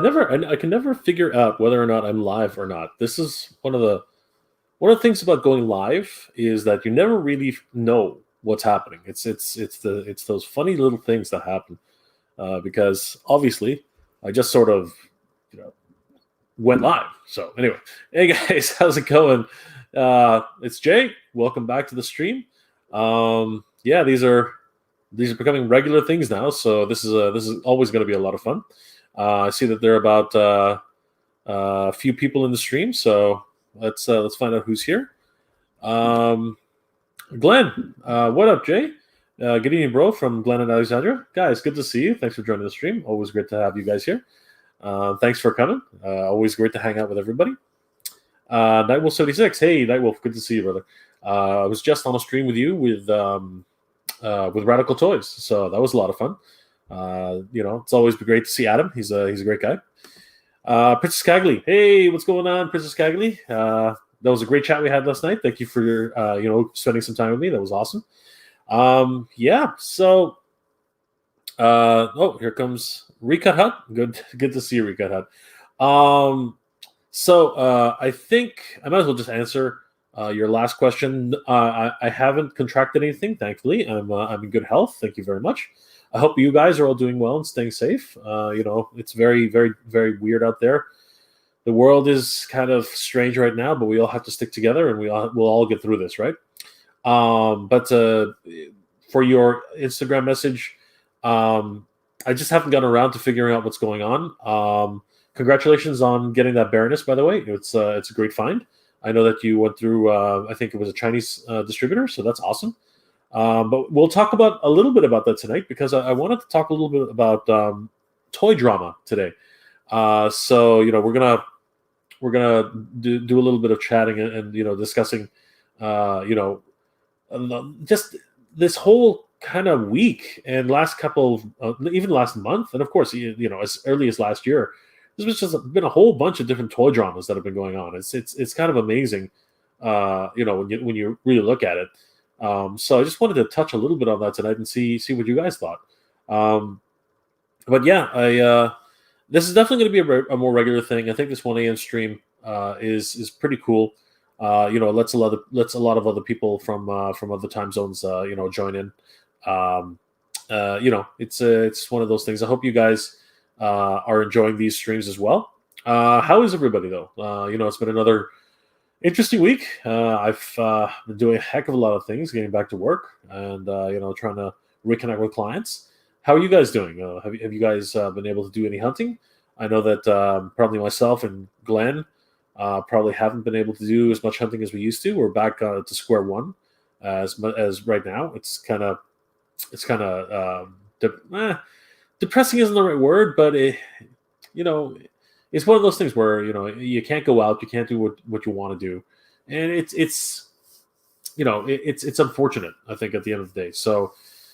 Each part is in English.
I can never figure out whether or not I'm live or not. This is one of the things about going live is that you never really know what's happening. It's those funny little things that happen because obviously I just sort of went live. So anyway, hey guys, how's it going? It's Jay. Welcome back to the stream. Yeah, these are becoming regular things now. So this is always going to be a lot of fun. I see that there are about a few people in the stream. So let's find out who's here. Glenn, what up, Jay? Good evening, bro, from Glenn and Alexandra. Guys, good to see you. Thanks for joining the stream. Always great to have you guys here. Thanks for coming. Always great to hang out with everybody. Nightwolf76. Hey, Nightwolf, good to see you, brother. I was just on a stream with you with Radical Toys, so that was a lot of fun. It's always great to see Adam. He's a great guy. Princess Cagley. Hey, what's going on, Princess Cagley? That was a great chat we had last night. Thank you for spending some time with me. That was awesome. Yeah. So, here comes Recut Hut. Good to see you, Recut Hut. I think I might as well just answer your last question. I haven't contracted anything, thankfully. I'm in good health. Thank you very much. I hope you guys are all doing well and staying safe. It's very, very, very weird out there. The world is kind of strange right now, but we all have to stick together, and we'll all get through this, right? But for your Instagram message, I just haven't gotten around to figuring out what's going on. Congratulations on getting that Baroness, by the way. It's a great find. I know that you went through, I think it was a Chinese distributor, so that's awesome. But we'll talk about a little bit about that tonight because I wanted to talk a little bit about toy drama today. So we're gonna do a little bit of chatting and discussing, just this whole kind of week and last couple of, even last month, and of course as early as last year. There's just been a whole bunch of different toy dramas that have been going on. It's kind of amazing, when you really look at it. So I just wanted to touch a little bit on that tonight and see what you guys thought. But yeah, this is definitely going to be a more regular thing. I think this 1 a.m. stream is pretty cool. Lets a lot of other people from other time zones join in. It's one of those things. I hope you guys are enjoying these streams as well. How is everybody though? It's been another interesting week. I've been doing a heck of a lot of things, getting back to work and trying to reconnect with clients. How are you guys doing? Have you guys been able to do any hunting? I know that probably myself and Glenn probably haven't been able to do as much hunting as we used to. We're back to square one as right now. It's kind of depressing isn't the right word, but it's one of those things where you can't go out, you can't do what you want to do, and it's unfortunate. I think at the end of the day. So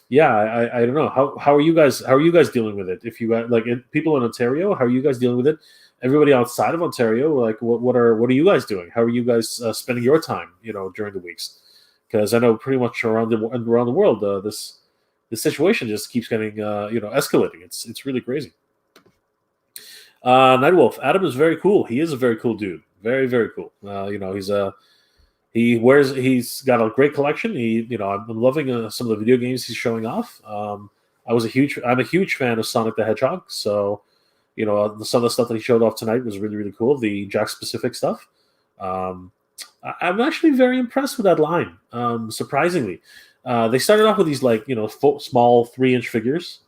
yeah, I don't know how are you guys dealing with it? If you got people in Ontario, how are you guys dealing with it? Everybody outside of Ontario, what are you guys doing? How are you guys spending your time during the weeks? Because I know pretty much around the world this situation just keeps getting escalating. It's really crazy. Nightwolf, Adam is very cool. He is a very cool dude. Very, very cool. He's got a great collection. I'm loving some of the video games he's showing off. I'm a huge fan of Sonic the Hedgehog. So, some of the stuff that he showed off tonight was really, really cool. The Ajax specific stuff. I'm actually very impressed with that line. Surprisingly. They started off with these small 3-inch figures,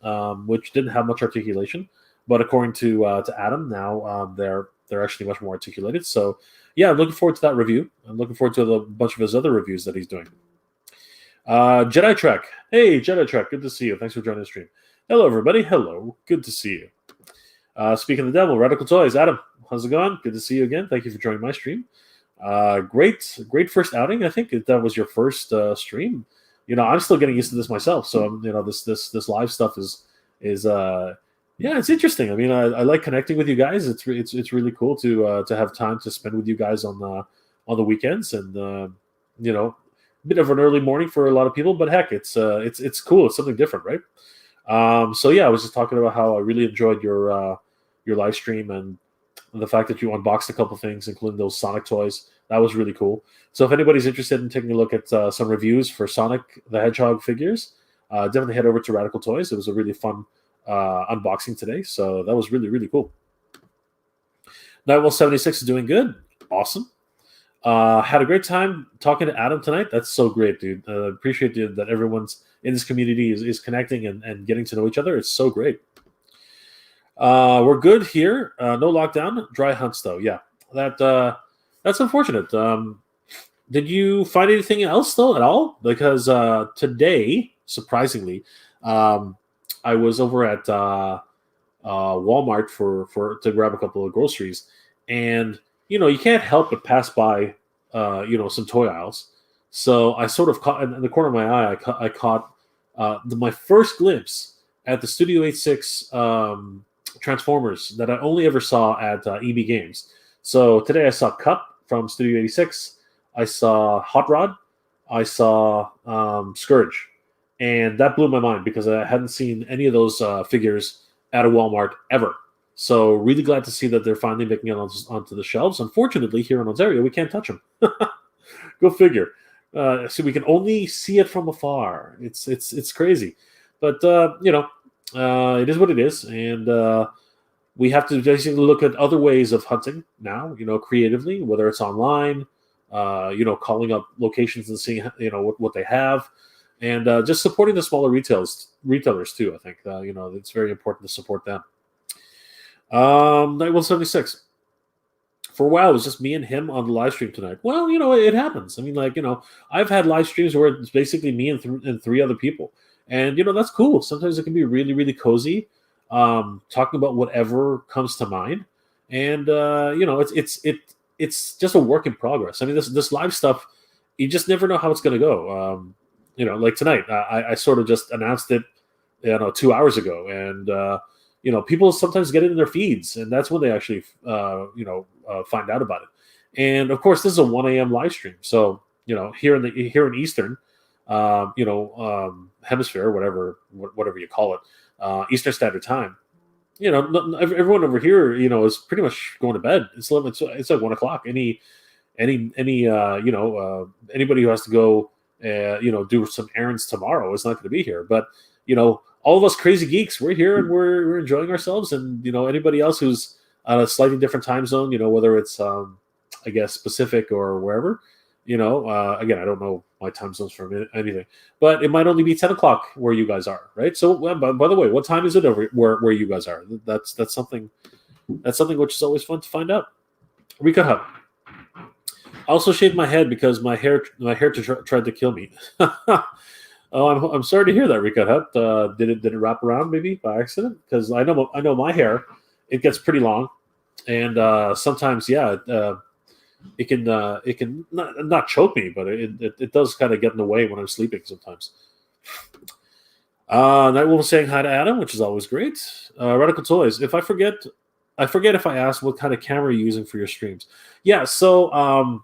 which didn't have much articulation, but according to Adam, now they're actually much more articulated. So yeah, I'm looking forward to that review. I'm looking forward to a bunch of his other reviews that he's doing. Jedi Trek, hey Jedi Trek, good to see you. Thanks for joining the stream. Hello everybody. Hello, good to see you. Speaking of the devil, Radical Toys, Adam, how's it going? Good to see you again. Thank you for joining my stream. Great first outing. I think that was your first stream. I'm still getting used to this myself. So, this live stuff is it's interesting. I mean, I like connecting with you guys. It's really cool to have time to spend with you guys on the weekends, and a bit of an early morning for a lot of people, but heck, it's cool. It's something different, right? So yeah, I was just talking about how I really enjoyed your live stream, and the fact that you unboxed a couple things, including those Sonic toys. That was really cool. So if anybody's interested in taking a look at some reviews for Sonic the Hedgehog figures, definitely head over to Radical Toys. It was a really fun unboxing today, so that was really, really cool. Nightwolf76 is doing good. Awesome. Had a great time talking to Adam tonight. That's so great, dude. Appreciate that everyone's in this community is connecting and getting to know each other. It's so great. We're good here. No lockdown. Dry hunts, though. Yeah, that's unfortunate. Did you find anything else, though, at all? Because today, surprisingly, I was over at Walmart to grab a couple of groceries, and you can't help but pass by some toy aisles. So I sort of caught in the corner of my eye. I caught my first glimpse at the Studio 86 Transformers that I only ever saw at EB Games. So today I saw Cup from Studio 86. I saw Hot Rod. I saw Scourge, and that blew my mind because I hadn't seen any of those figures at a Walmart ever. So really glad to see that they're finally making it onto the shelves. Unfortunately, here in Ontario, we can't touch them. Go figure. So we can only see it from afar. It's crazy, but it is what it is, and we have to basically look at other ways of hunting now. Creatively, whether it's online, calling up locations and seeing what they have, and just supporting the smaller retailers too. I think it's very important to support them. Night 176. For a while, it was just me and him on the live stream tonight. Well, it happens. I mean, I've had live streams where it's basically me and three other people. And, that's cool. Sometimes it can be really, really cozy, talking about whatever comes to mind. And, it's just a work in progress. I mean, this live stuff, you just never know how it's going to go. Like tonight, I sort of just announced it, 2 hours ago. And, people sometimes get it in their feeds, and that's when they actually, find out about it. And of course, this is a 1 a.m. live stream. So, here in Eastern, hemisphere, whatever you call it, Eastern Standard Time, everyone over here, is pretty much going to bed. It's like 1 o'clock. Anybody who has to go, do some errands tomorrow is not going to be here. But, all of us crazy geeks, we're here and we're enjoying ourselves. And, anybody else who's on a slightly different time zone, whether it's, I guess, Pacific or wherever, again, I don't know my time zones for anything, but it might only be 10 o'clock where you guys are, right? So, by the way, what time is it over where you guys are? That's something which is always fun to find out. Rika Hub. I also shaved my head because my hair tried to kill me. Oh, I'm sorry to hear that, Rika Hut. Did it wrap around maybe by accident? Because I know my hair, it gets pretty long, and sometimes it can not choke me, but it does kind of get in the way when I'm sleeping sometimes. Nightwolf was saying hi to Adam, which is always great. Radical Toys. If I forget if I asked what kind of camera you're using for your streams. Yeah. So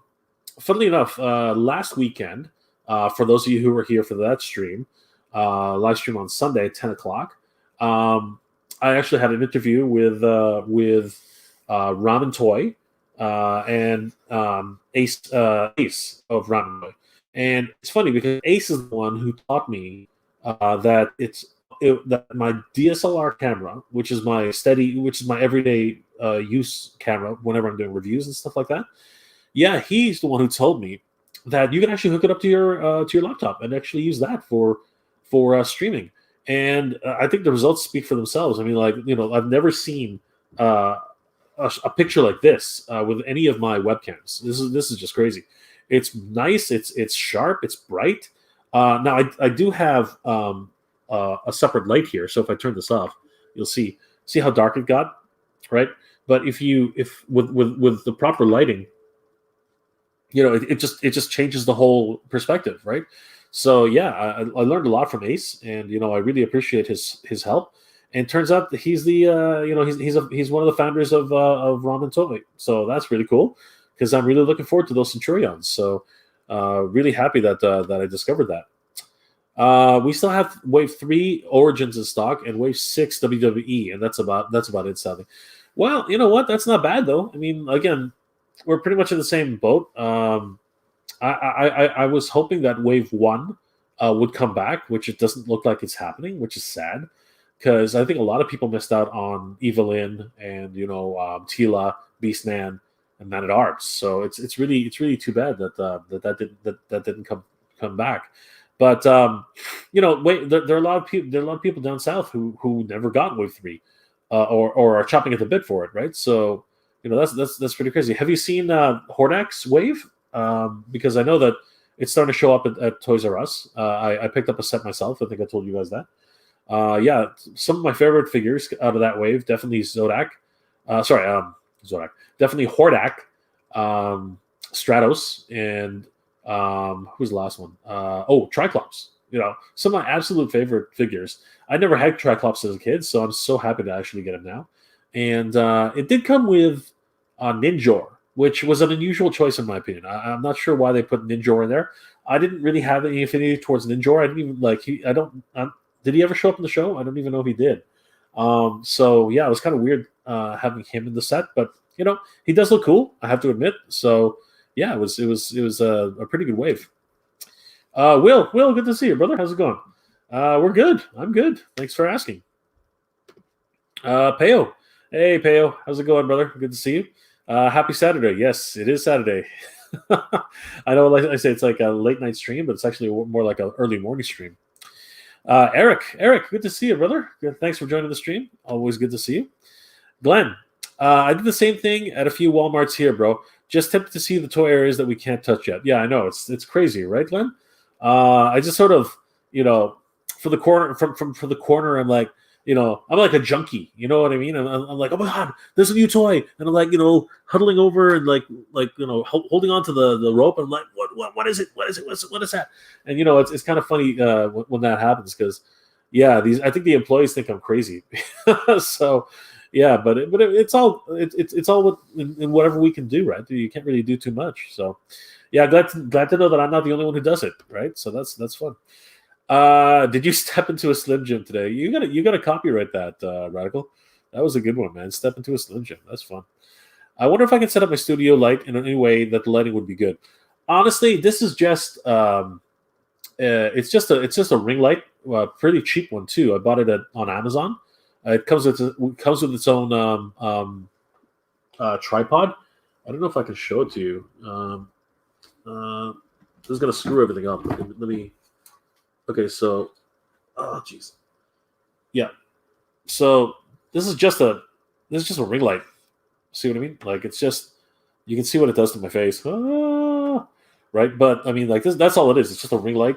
funnily enough, last weekend. For those of you who were here for that stream, live stream on Sunday at 10 o'clock, I actually had an interview with Ramen Toy and Ace of Ramen Toy. And it's funny because Ace is the one who taught me that that my DSLR camera, which is my everyday use camera whenever I'm doing reviews and stuff like that. Yeah, he's the one who told me that you can actually hook it up to your laptop and actually use that for streaming. And I think the results speak for themselves. I mean, I've never seen a picture like this with any of my webcams. This is just crazy. It's nice. It's sharp. It's bright. Now I do have a separate light here. So if I turn this off, you'll see how dark it got, right? But if with the proper lighting, it just changes the whole perspective, right? So yeah, I learned a lot from Ace, and I really appreciate his help. And turns out that he's the he's one of the founders of Ramen Toy. So that's really cool because I'm really looking forward to those Centurions. So really happy that I discovered that. We still have Wave 3 Origins in stock and Wave 6 WWE, and that's about it, sadly. Well, you know what? That's not bad though. I mean, again, we're pretty much in the same boat. I was hoping that Wave One would come back, which it doesn't look like it's happening, which is sad because I think a lot of people missed out on Evelyn and Tila, Beastman, and Man at Arms. So it's really too bad that didn't come back. But wait, there are a lot of people down south who never got Wave Three, or are chopping at the bit for it, right? So that's pretty crazy. Have you seen Hordak's Wave? Because I know that it's starting to show up at Toys R Us. I picked up a set myself. I think I told you guys that. Yeah, some of my favorite figures out of that wave, definitely Zodak. Zodak. Definitely Hordak, Stratos, and who's the last one? Triclops. Some of my absolute favorite figures. I never had Triclops as a kid, so I'm so happy to actually get him now. And it did come with Ninjor, which was an unusual choice in my opinion. I'm not sure why they put Ninjor in there. I didn't really have any affinity towards Ninjor. I didn't even like he. I don't. Did he ever show up in the show? I don't even know if he did. So yeah, it was kind of weird having him in the set, but he does look cool. I have to admit. So yeah, it was a pretty good wave. Will, good to see you, brother. How's it going? We're good. I'm good. Thanks for asking. Peo. Hey, Peo. How's it going, brother? Good to see you. Happy Saturday. Yes, it is Saturday. I know, like I say, it's like a late night stream, but it's actually more like an early morning stream. Eric, good to see you, brother. Good. Thanks for joining the stream. Always good to see you. Glenn, I did the same thing at a few Walmarts here, bro. Just tempted to see the toy areas that we can't touch yet. Yeah, I know. It's crazy, right, Glenn? I just sort of, for the corner, I'm like, I'm like a junkie. You know what I mean? I'm like, oh my god, there's a new toy, and I'm like, huddling over and like holding on to the rope. And I'm like, what is it? What is it? What is that? And it's kind of funny when that happens because, yeah, I think the employees think I'm crazy. So, yeah, but it's all in whatever we can do, right? You can't really do too much. So, yeah, glad to know that I'm not the only one who does it, right? So that's fun. Did you step into a Slim Jim today? You gotta copyright that, Radical. That was a good one, man. Step into a Slim Jim. That's fun. I wonder if I can set up my studio light in any way that the lighting would be good. Honestly, this is just it's just a ring light, pretty cheap one too. I bought it on Amazon. It comes with its own tripod. I don't know if I can show it to you. This is gonna screw everything up. Let me. Okay, so, oh jeez, yeah. So this is just a ring light. See what I mean? Like it's just you can see what it does to my face, right? But I mean, like that's all it is. It's just a ring light,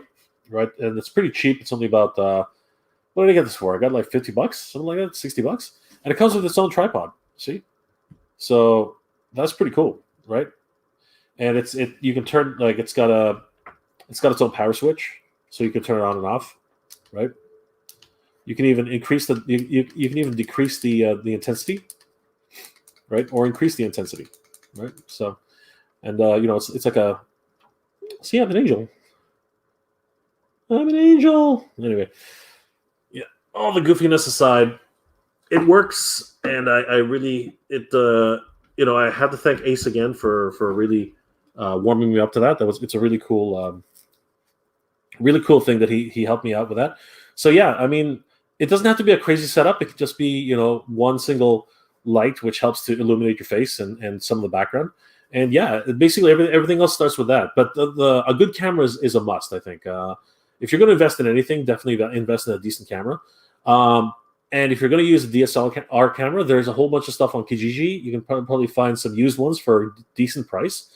right? And it's pretty cheap. It's only about what did I get this for? I got like $50, something like that, $60, and it comes with its own tripod. See, so that's pretty cool, right? And you can turn it's got its own power switch. So you can turn it on and off, right? You can even increase you can even decrease the intensity, right? Or increase the intensity, right? So, and it's like a. See, I'm an angel. I'm an angel. Anyway, yeah. All the goofiness aside, it works, and I really I have to thank Ace again for really warming me up to that. It's a really cool. Really cool thing that he helped me out with that. So yeah, I mean, it doesn't have to be a crazy setup. It could just be one single light which helps to illuminate your face and some of the background. And yeah, basically everything else starts with that. But a good camera is a must, I think. If you're going to invest in anything, definitely invest in a decent camera. And if you're going to use a DSLR camera, there's a whole bunch of stuff on Kijiji. You can probably find some used ones for a decent price.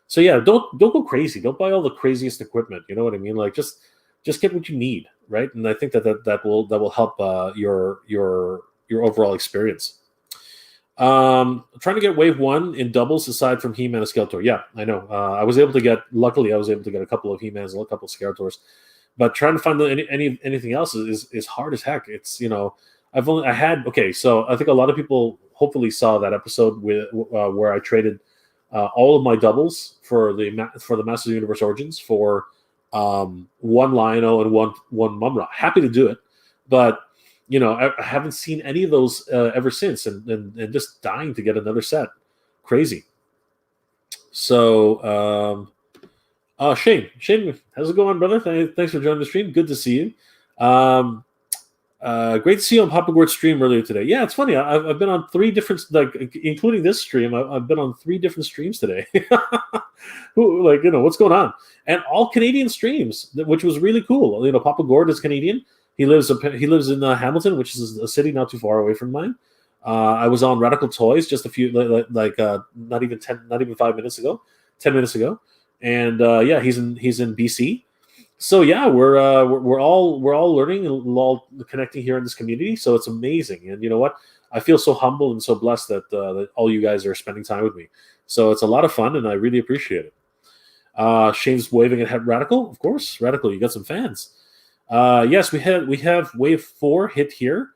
So yeah, don't go crazy. Don't buy all the craziest equipment. You know what I mean? Like just get what you need, right? And I think that will help your overall experience. Trying to get Wave 1 in doubles aside from He-Man and Skeletor. Yeah, I know. Luckily, I was able to get a couple of He-Mans and a couple of Skeletors. But trying to find anything else is hard as heck. It's so I think a lot of people hopefully saw that episode where I traded all of my doubles for the Masters of the Universe Origins for one Lion-O and one Mumra. Happy to do it, but I haven't seen any of those ever since, and just dying to get another set. Crazy. So, Shane, how's it going, brother? Thanks for joining the stream. Good to see you. Great to see you on Papa Gord's stream earlier today. Yeah, it's funny. I've been on 3 different, including this stream. I've been on 3 different streams today. What's going on? And all Canadian streams, which was really cool. Papa Gord is Canadian. He lives in Hamilton, which is a city not too far away from mine. I was on Radical Toys just a few, not even 5 minutes ago, 10 minutes ago, and he's in BC. So yeah, we're all learning and all connecting here in this community. So it's amazing, and you know what? I feel so humble and so blessed that all you guys are spending time with me. So it's a lot of fun, and I really appreciate it. Shane's waving at Radical, of course. Radical, you got some fans. Yes, we have Wave 4 hit here.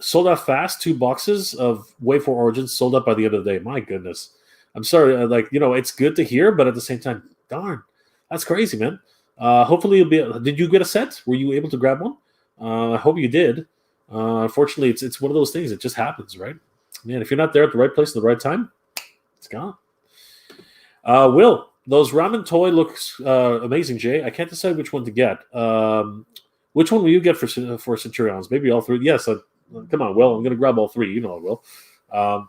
Sold out fast. 2 boxes of Wave 4 Origins sold out by the end of the day. My goodness, I'm sorry. It's good to hear, but at the same time, darn. That's crazy, man. Hopefully you'll be. Did you get a set? Were you able to grab one? I hope you did. Unfortunately, it's one of those things. It just happens, right? Man, if you're not there at the right place at the right time, it's gone. Will, those ramen toy looks amazing, Jay. I can't decide which one to get. Which one will you get for Centurions? Maybe all 3. Yes. Come on, Will. I'm going to grab all 3. You know I will. I'm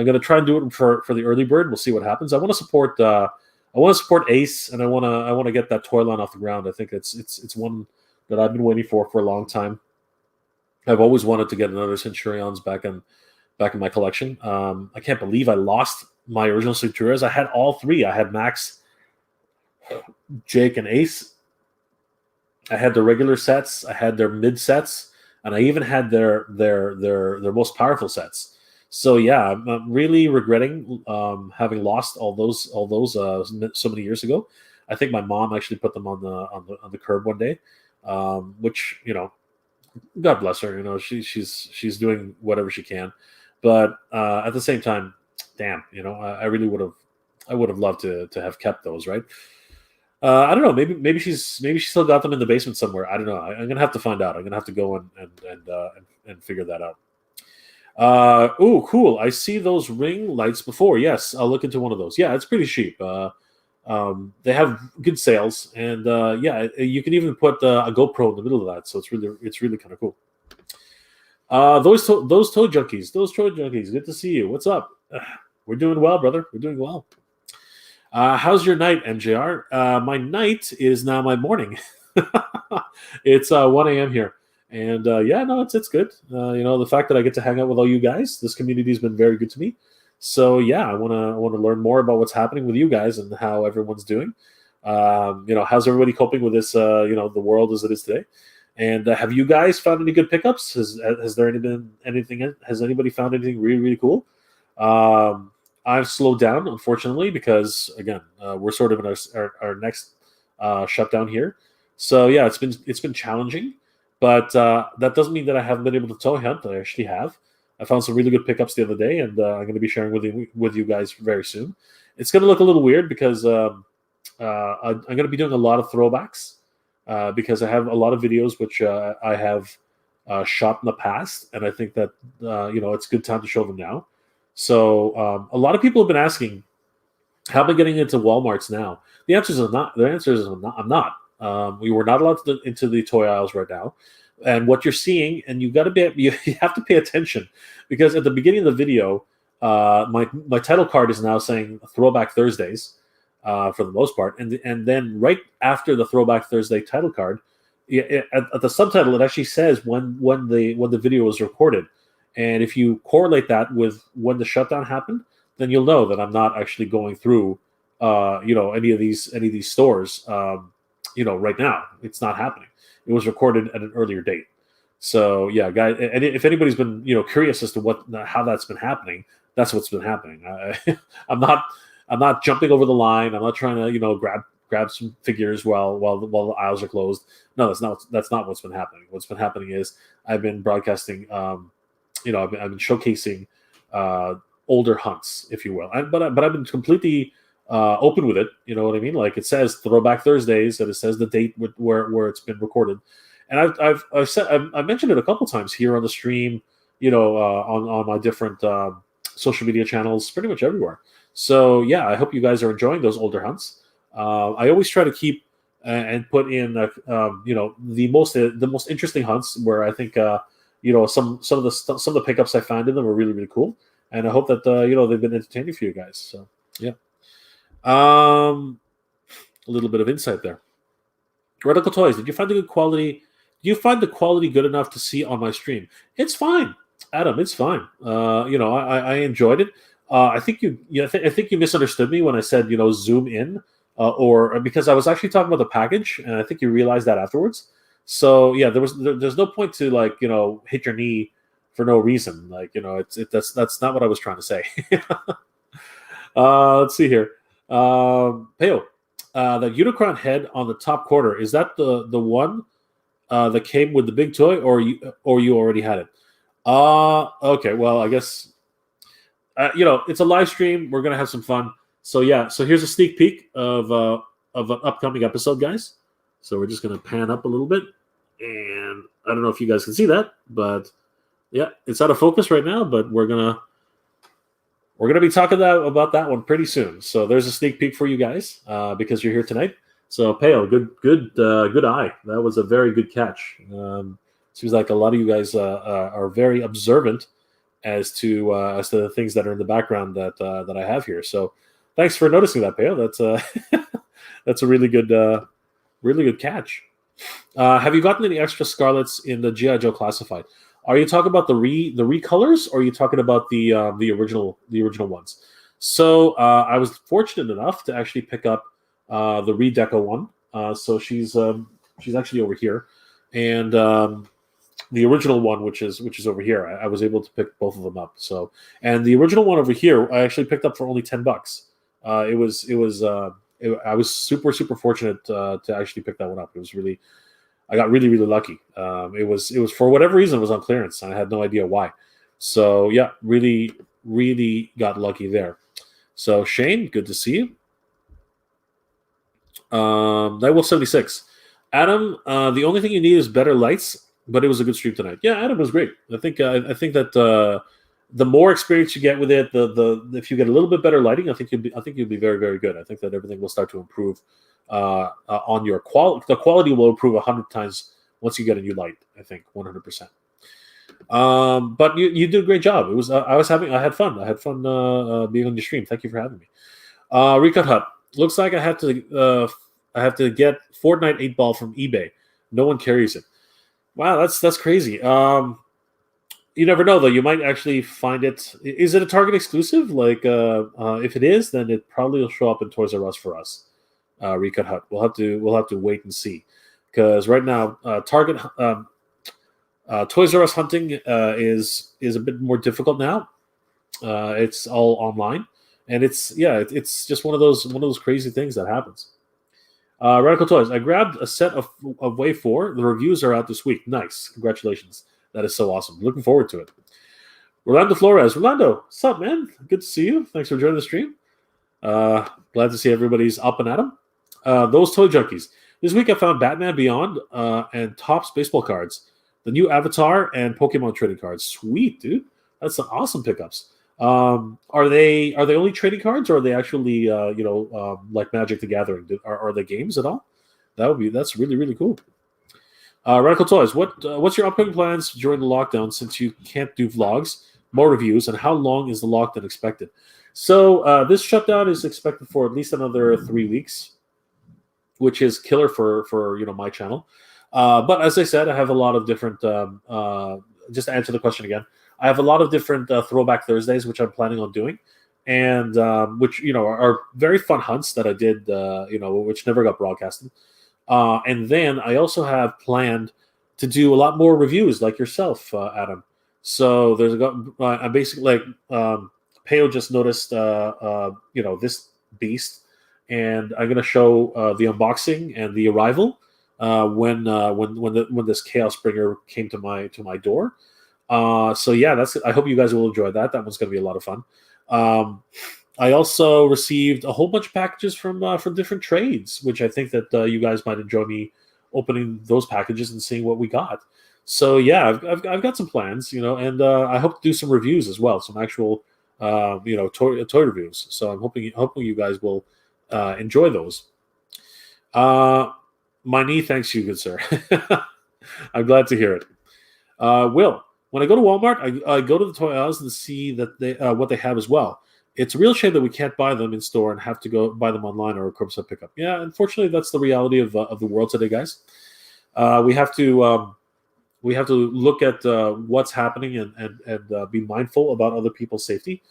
going to try and do it for the early bird. We'll see what happens. I want to support. I want to support Ace, and I want to get that toy line off the ground. I think it's one that I've been waiting for a long time. I've always wanted to get another Centurions back in my collection. I can't believe I lost my original Centurions. I had all 3. I had Max, Jake, and Ace. I had the regular sets. I had their mid sets, and I even had their most powerful sets. So yeah, I'm really regretting having lost all those so many years ago. I think my mom actually put them on the curb one day, which God bless her. She's doing whatever she can, but at the same time, damn, I really would have loved to have kept those, right? I don't know. Maybe she still got them in the basement somewhere. I don't know. I'm gonna have to find out. I'm gonna have to go and figure that out. Oh, cool. I see those ring lights before. Yes, I'll look into one of those. Yeah, it's pretty cheap. They have good sales, and you can even put a GoPro in the middle of that. So it's really kind of cool. Those toy junkies. Good to see you. What's up? We're doing well, brother. We're doing well. How's your night, MJR? My night is now my morning. It's 1 a.m. here. And it's good. The fact that I get to hang out with all you guys, this community has been very good to me. So yeah, I want to learn more about what's happening with you guys and how everyone's doing. How's everybody coping with this? The world as it is today. And have you guys found any good pickups? Has there been anything? Has anybody found anything really, really cool? I've slowed down, unfortunately, because again, we're sort of in our next shutdown here. So yeah, it's been challenging. But that doesn't mean that I haven't been able to toy hunt. I actually have. I found some really good pickups the other day, and I'm going to be sharing with you guys very soon. It's going to look a little weird because I'm going to be doing a lot of throwbacks because I have a lot of videos which I have shot in the past, and I think that it's a good time to show them now. So a lot of people have been asking, how am I getting into Walmarts now? The answer is I'm not. We were not allowed into the toy aisles right now, and what you're seeing, and you have to pay attention because at the beginning of the video, my title card is now saying Throwback Thursdays for the most part, and then right after the Throwback Thursday title card, at the subtitle it actually says when the video was recorded, and if you correlate that with when the shutdown happened, then you'll know that I'm not actually going through any of these stores. Right now, it's not happening. It was recorded at an earlier date. So yeah, guys, and if anybody's been curious as to how that's been happening, that's what's been happening. I'm not jumping over the line. I'm not trying to grab some figures while the aisles are closed. No, that's not what's been happening. What's been happening is I've been broadcasting. I've been showcasing older hunts, if you will. But I've been completely open with it. You know what I mean? Like it says Throwback Thursdays, and it says the date where it's been recorded. And I've said I mentioned it a couple times here on the stream, on my different social media channels, pretty much everywhere. So yeah, I hope you guys are enjoying those older hunts. I always try to keep and put in the most interesting hunts where I think some of the pickups I found in them are really really cool, and I hope that they've been entertaining for you guys. So yeah, a little bit of insight there. Radical Toys, did you find the good quality? Do you find the quality good enough to see on my stream? It's fine, Adam. It's fine. I enjoyed it. I think I think you misunderstood me when I said zoom in, or because I was actually talking about the package, and I think you realized that afterwards. So yeah, there's no point to hit your knee for no reason. That's not what I was trying to say. Let's see here. Peo, the Unicron head on the top quarter, is that the one that came with the big toy, or you already had it? Okay. Well, I guess it's a live stream. We're gonna have some fun. So yeah. So here's a sneak peek of an upcoming episode, guys. So we're just gonna pan up a little bit, and I don't know if you guys can see that, but yeah, it's out of focus right now. But we're gonna be talking about that one pretty soon. So there's a sneak peek for you guys because you're here tonight. So Peo, good eye. That was a very good catch. Seems like a lot of you guys are very observant as to the things that are in the background that I have here. So thanks for noticing that, Peo. That's that's a really good catch. Have you gotten any extra Scarlets in the G.I. Joe Classified? Are you talking about the recolors, or are you talking about the original ones? So I was fortunate enough to actually pick up the redeco one. So she's actually over here, and the original one, which is over here. I was able to pick both of them up. So, and the original one over here, I actually picked up for only $10. I was super fortunate to actually pick that one up. I got really lucky. It was for whatever reason it was on clearance, and I had no idea why. So yeah, really got lucky there. So Shane, good to see you. Nightwolf 76. Adam, the only thing you need is better lights, but it was a good stream tonight. Yeah, Adam was great. I think that the more experience you get with it, if you get a little bit better lighting, I think you'll be very very good. I think that everything will start to improve on your quality. The quality will improve 100 times once you get a new light. I think 100%. But you did a great job. It was I had fun. I had fun being on your stream. Thank you for having me. Recut Hut. Looks like I have to get Fortnite 8-ball from eBay. No one carries it. Wow, that's crazy. You never know though. You might actually find it. Is it a Target exclusive? Like, if it is, then it probably will show up in Toys R Us for us. Recut Hut. We'll have to wait and see, because right now Target Toys R Us hunting is a bit more difficult now. It's all online, and it's just one of those crazy things that happens. Radical Toys. I grabbed a set of Wave 4. The reviews are out this week. Nice, congratulations. That is so awesome. Looking forward to it. Rolando Flores. Rolando, what's up, man? Good to see you. Thanks for joining the stream. Glad to see everybody's up and at 'em. Those toy junkies. This week I found Batman Beyond and Topps baseball cards, the new Avatar and Pokemon trading cards. Sweet, dude. That's some awesome pickups. Are they only trading cards, or are they actually like Magic the Gathering? Are they games at all? That's really really cool. Radical Toys, what's your upcoming plans during the lockdown, since you can't do vlogs, more reviews, and how long is the lockdown expected? So this shutdown is expected for at least another 3 weeks, which is killer for my channel. But as I said, I have a lot of different. Just to answer the question again, I have a lot of different Throwback Thursdays, which I'm planning on doing, and which are very fun hunts that I did, which never got broadcasted. And then I also have planned to do a lot more reviews, like yourself, Adam. So I'm basically like Peo just noticed, this beast, and I'm gonna show the unboxing and the arrival when this Chaos Bringer came to my door. So yeah, I hope you guys will enjoy that. That one's gonna be a lot of fun. I also received a whole bunch of packages from different trades, which I think that you guys might enjoy me opening those packages and seeing what we got. So yeah, I've got some plans, and I hope to do some reviews as well, some actual toy reviews. So I'm hoping you guys will enjoy those. My knee thanks you, good sir. I'm glad to hear it. Will, when I go to Walmart, I go to the toy aisles and see that they what they have as well. It's a real shame that we can't buy them in store and have to go buy them online or a curbside pickup. Yeah, unfortunately, that's the reality of the world today, guys. We have to look at what's happening and be mindful about other people's safety.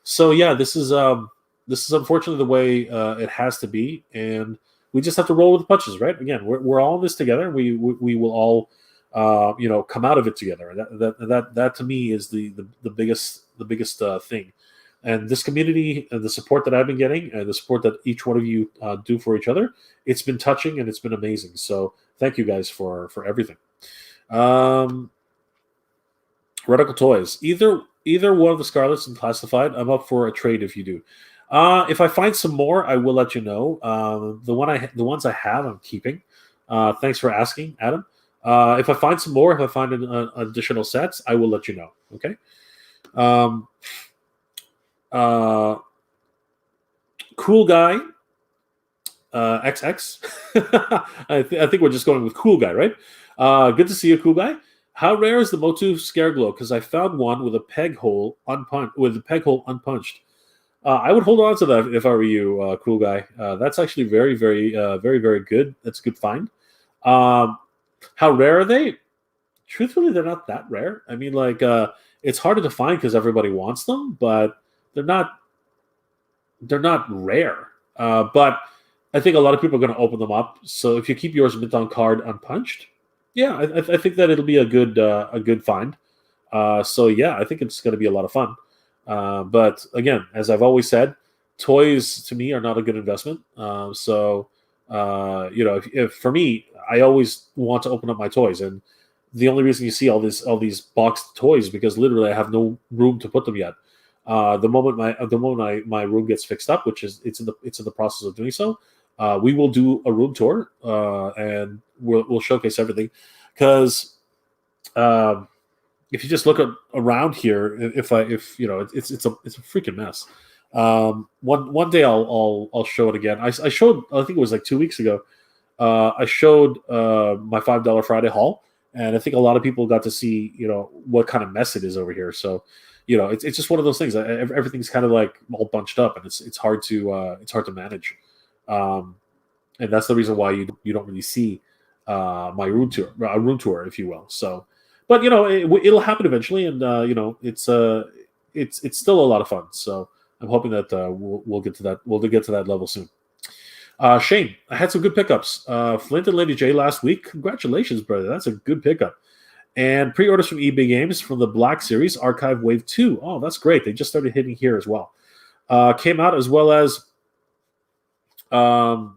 So yeah, this is unfortunately the way it has to be, and we just have to roll with the punches, right? Again, we're all in this together. We will all come out of it together. That to me is the biggest thing. And this community and the support that I've been getting and the support that each one of you do for each other, it's been touching and it's been amazing. So thank you guys for everything. Radical Toys. Either one of the Scarlets and Classified, I'm up for a trade if you do. If I find some more, I will let you know. The ones I have, I'm keeping. Thanks for asking, Adam. If I find some more, if I find an additional sets, I will let you know. Okay. Cool guy. XX. I think we're just going with cool guy, right? Good to see you, cool guy. How rare is the MOTU Scare Glow? Because I found one with a peg hole unpunched. I would hold on to that if I were you, cool guy. That's actually very, very, very, very good. That's a good find. How rare are they? Truthfully, they're not that rare. I mean, it's harder to find because everybody wants them, but they're not rare. But I think a lot of people are going to open them up. So if you keep yours mint on card unpunched, yeah, I think that it'll be a good find. So yeah, I think it's going to be a lot of fun. But again, as I've always said, toys to me are not a good investment. If for me, I always want to open up my toys, and the only reason you see all these boxed toys is because literally I have no room to put them yet. The moment my room gets fixed up, which is it's in the process of doing so, we will do a room tour and we'll showcase everything. Because if you just look around here, it's a freaking mess. One day I'll show it again. I showed, I think it was like 2 weeks ago. I showed my $5 Friday haul, and I think a lot of people got to see what kind of mess it is over here. So. It's just one of those things. Everything's kind of like all bunched up, and it's hard to manage, and that's the reason why you don't really see my room tour, if you will. So, but it'll happen eventually, and it's still a lot of fun. So I'm hoping that we'll get to that. We'll get to that level soon. Shane, I had some good pickups. Flint and Lady J last week. Congratulations, brother. That's a good pickup. And pre-orders from eBay Games from the Black Series, Archive Wave 2. Oh, that's great. They just started hitting here as well. Came out as well as... what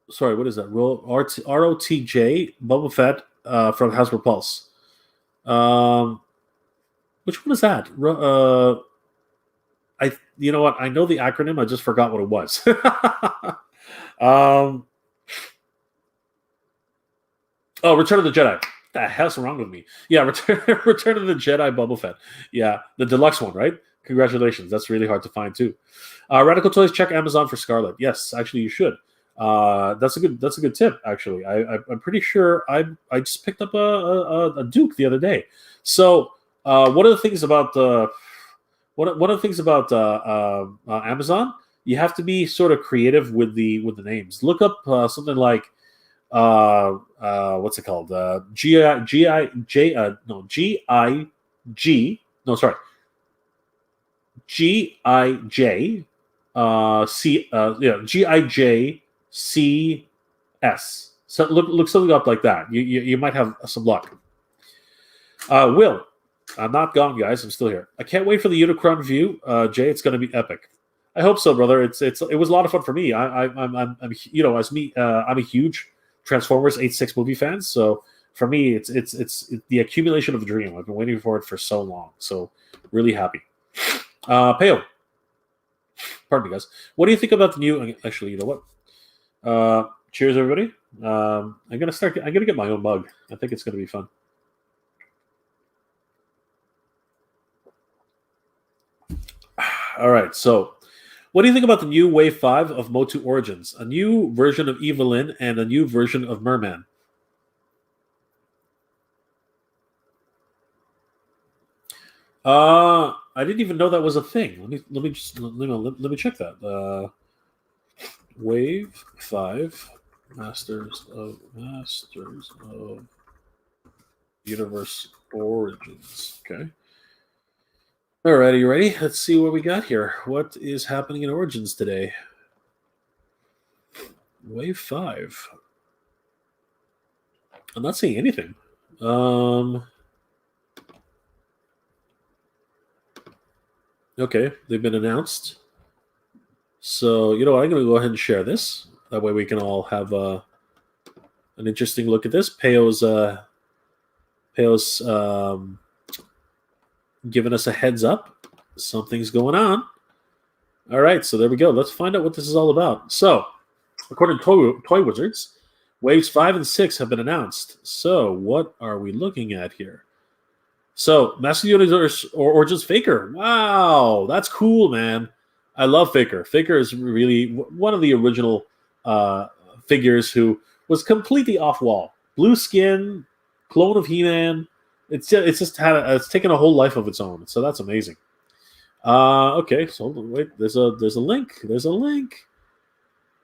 is that? ROTJ, Boba Fett from Hasbro Pulse. Which one is that? You know what? I know the acronym. I just forgot what it was. Return of the Jedi. What the hell's wrong with me? Yeah, Return of the Jedi Boba Fett. Yeah, the deluxe one, right? Congratulations. That's really hard to find too. Radical Toys, check Amazon for Scarlet. Yes, actually you should. That's a good tip. Actually, I'm pretty sure I just picked up a Duke the other day. So one of the things about Amazon, you have to be sort of creative with the names. Look up something like. What's it called? GIJ CS. So look something up like that. You might have some luck. Will, I'm not gone, guys. I'm still here. I can't wait for the Unicron view. Jay, it's going to be epic. I hope so, brother. It was a lot of fun for me. I'm a huge Transformers 86 movie fans, so for me, it's the accumulation of a dream. I've been waiting for it for so long, so really happy. Peo, pardon me, guys. What do you think about the new? Actually, you know what? Cheers, everybody. I'm gonna get my own mug. I think it's gonna be fun. All right, so what do you think about the new Wave 5 of MOTU Origins? A new version of Evelyn and a new version of Merman. I didn't even know that was a thing. Let me check that. Wave 5 Masters of Universe Origins. Okay. Alrighty, you ready? Let's see what we got here. What is happening in Origins today? Wave 5. I'm not seeing anything. Okay, they've been announced. So, you know what? I'm going to go ahead and share this. That way we can all have an interesting look at this. Peo's giving us a heads up. Something's going on. All right, so there we go. Let's find out what this is all about. So, according to Toy Wizards, Waves 5 and 6 have been announced. So, what are we looking at here? So, Master Universe Origins Faker. Wow, that's cool, man. I love Faker. Faker is really one of the original figures who was completely off-wall. Blue skin, clone of He-Man. It's taken a whole life of its own. So that's amazing. Okay, so wait. There's a link. There's a link.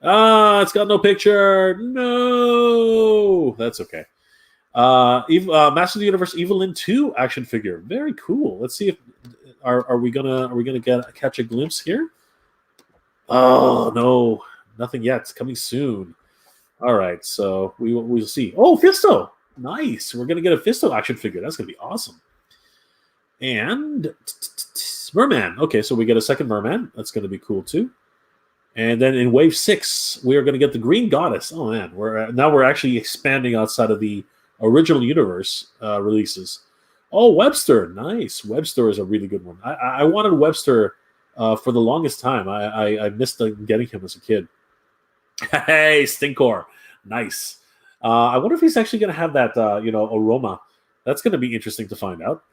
It's got no picture. No, that's okay. Master of the Universe Evelyn 2 action figure. Very cool. Let's see if are we gonna catch a glimpse here? Oh no, nothing yet. It's coming soon. All right, so we'll see. Oh, Fisto, nice. We're gonna get a Fisto action figure. That's gonna be awesome. And Merman. Okay, so we get a second Merman. That's gonna be cool too. And then in Wave 6, we are going to get the Green Goddess. Oh man, we're actually expanding outside of the original universe releases. Oh, Webster, nice. Webster is a really good one. I wanted Webster for the longest time. I missed getting him as a kid. Hey, Stinkor, nice. I wonder if he's actually going to have that aroma. That's going to be interesting to find out.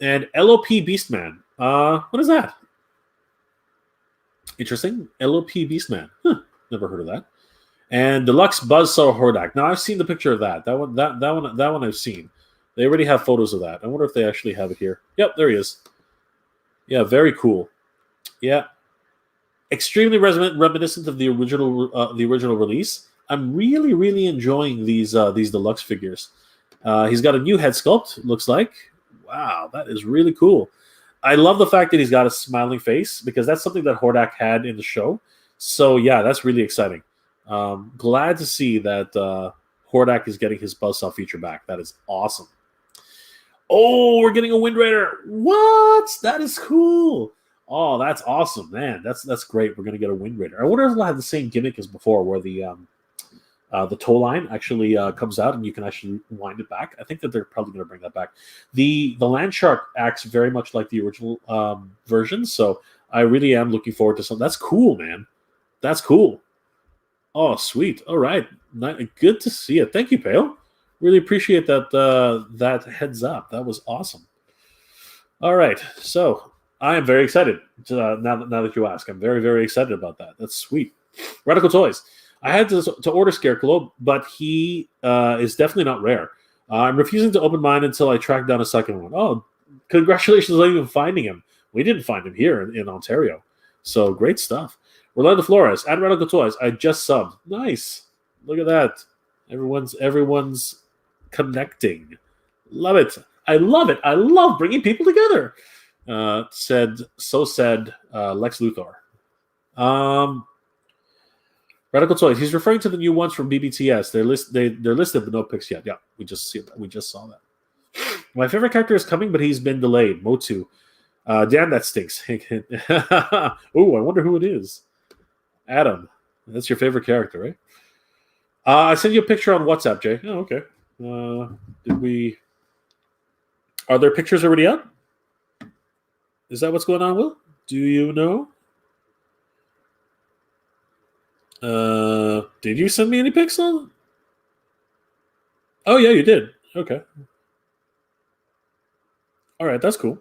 And LOP Beastman. What is that? Interesting. LOP Beastman. Huh, never heard of that. And Deluxe Buzzsaw Hordak. Now I've seen the picture of that. That one I've seen. They already have photos of that. I wonder if they actually have it here. Yep, there he is. Yeah, very cool. Yeah, extremely reminiscent of the original release. I'm really enjoying these deluxe figures. He's got a new head sculpt. Looks like. Wow, that is really cool. I love the fact that he's got a smiling face because that's something that Hordak had in the show. So yeah, that's really exciting. Glad to see that Hordak is getting his Buzzsaw feature back. That is awesome. Oh, we're getting a Wind Raider. What? That is cool. Oh, that's awesome, man. That's great. We're gonna get a Wind Raider. I wonder if it'll have the same gimmick as before, where the tow line actually comes out and you can actually wind it back. I think that they're probably going to bring that back. The Land Shark acts very much like the original version, so I really am looking forward to something. That's cool, man. That's cool. Oh, sweet. All right. Good to see it. Thank you, Pale. Really appreciate that heads up. That was awesome. All right. So I am very excited now that you ask. I'm very, very excited about that. That's sweet. Radical Toys. I had to order Scarecrow, but he is definitely not rare. I'm refusing to open mine until I track down a second one. Oh, congratulations on even finding him. We didn't find him here in Ontario. So great stuff. Rolando Flores, at Radical Toys, I just subbed. Nice. Look at that. Everyone's connecting. Love it. I love it. I love bringing people together. Said Lex Luthor. Radical Toys. He's referring to the new ones from BBTS. They're listed, but no pics yet. Yeah, we just saw that. My favorite character is coming, but he's been delayed. MOTU. Damn, that stinks. Oh, I wonder who it is. Adam. That's your favorite character, right? I sent you a picture on WhatsApp, Jay. Oh, okay. Are there pictures already up? Is that what's going on, Will? Do you know? Did you send me any pics on? Oh yeah, you did. Okay. All right, that's cool.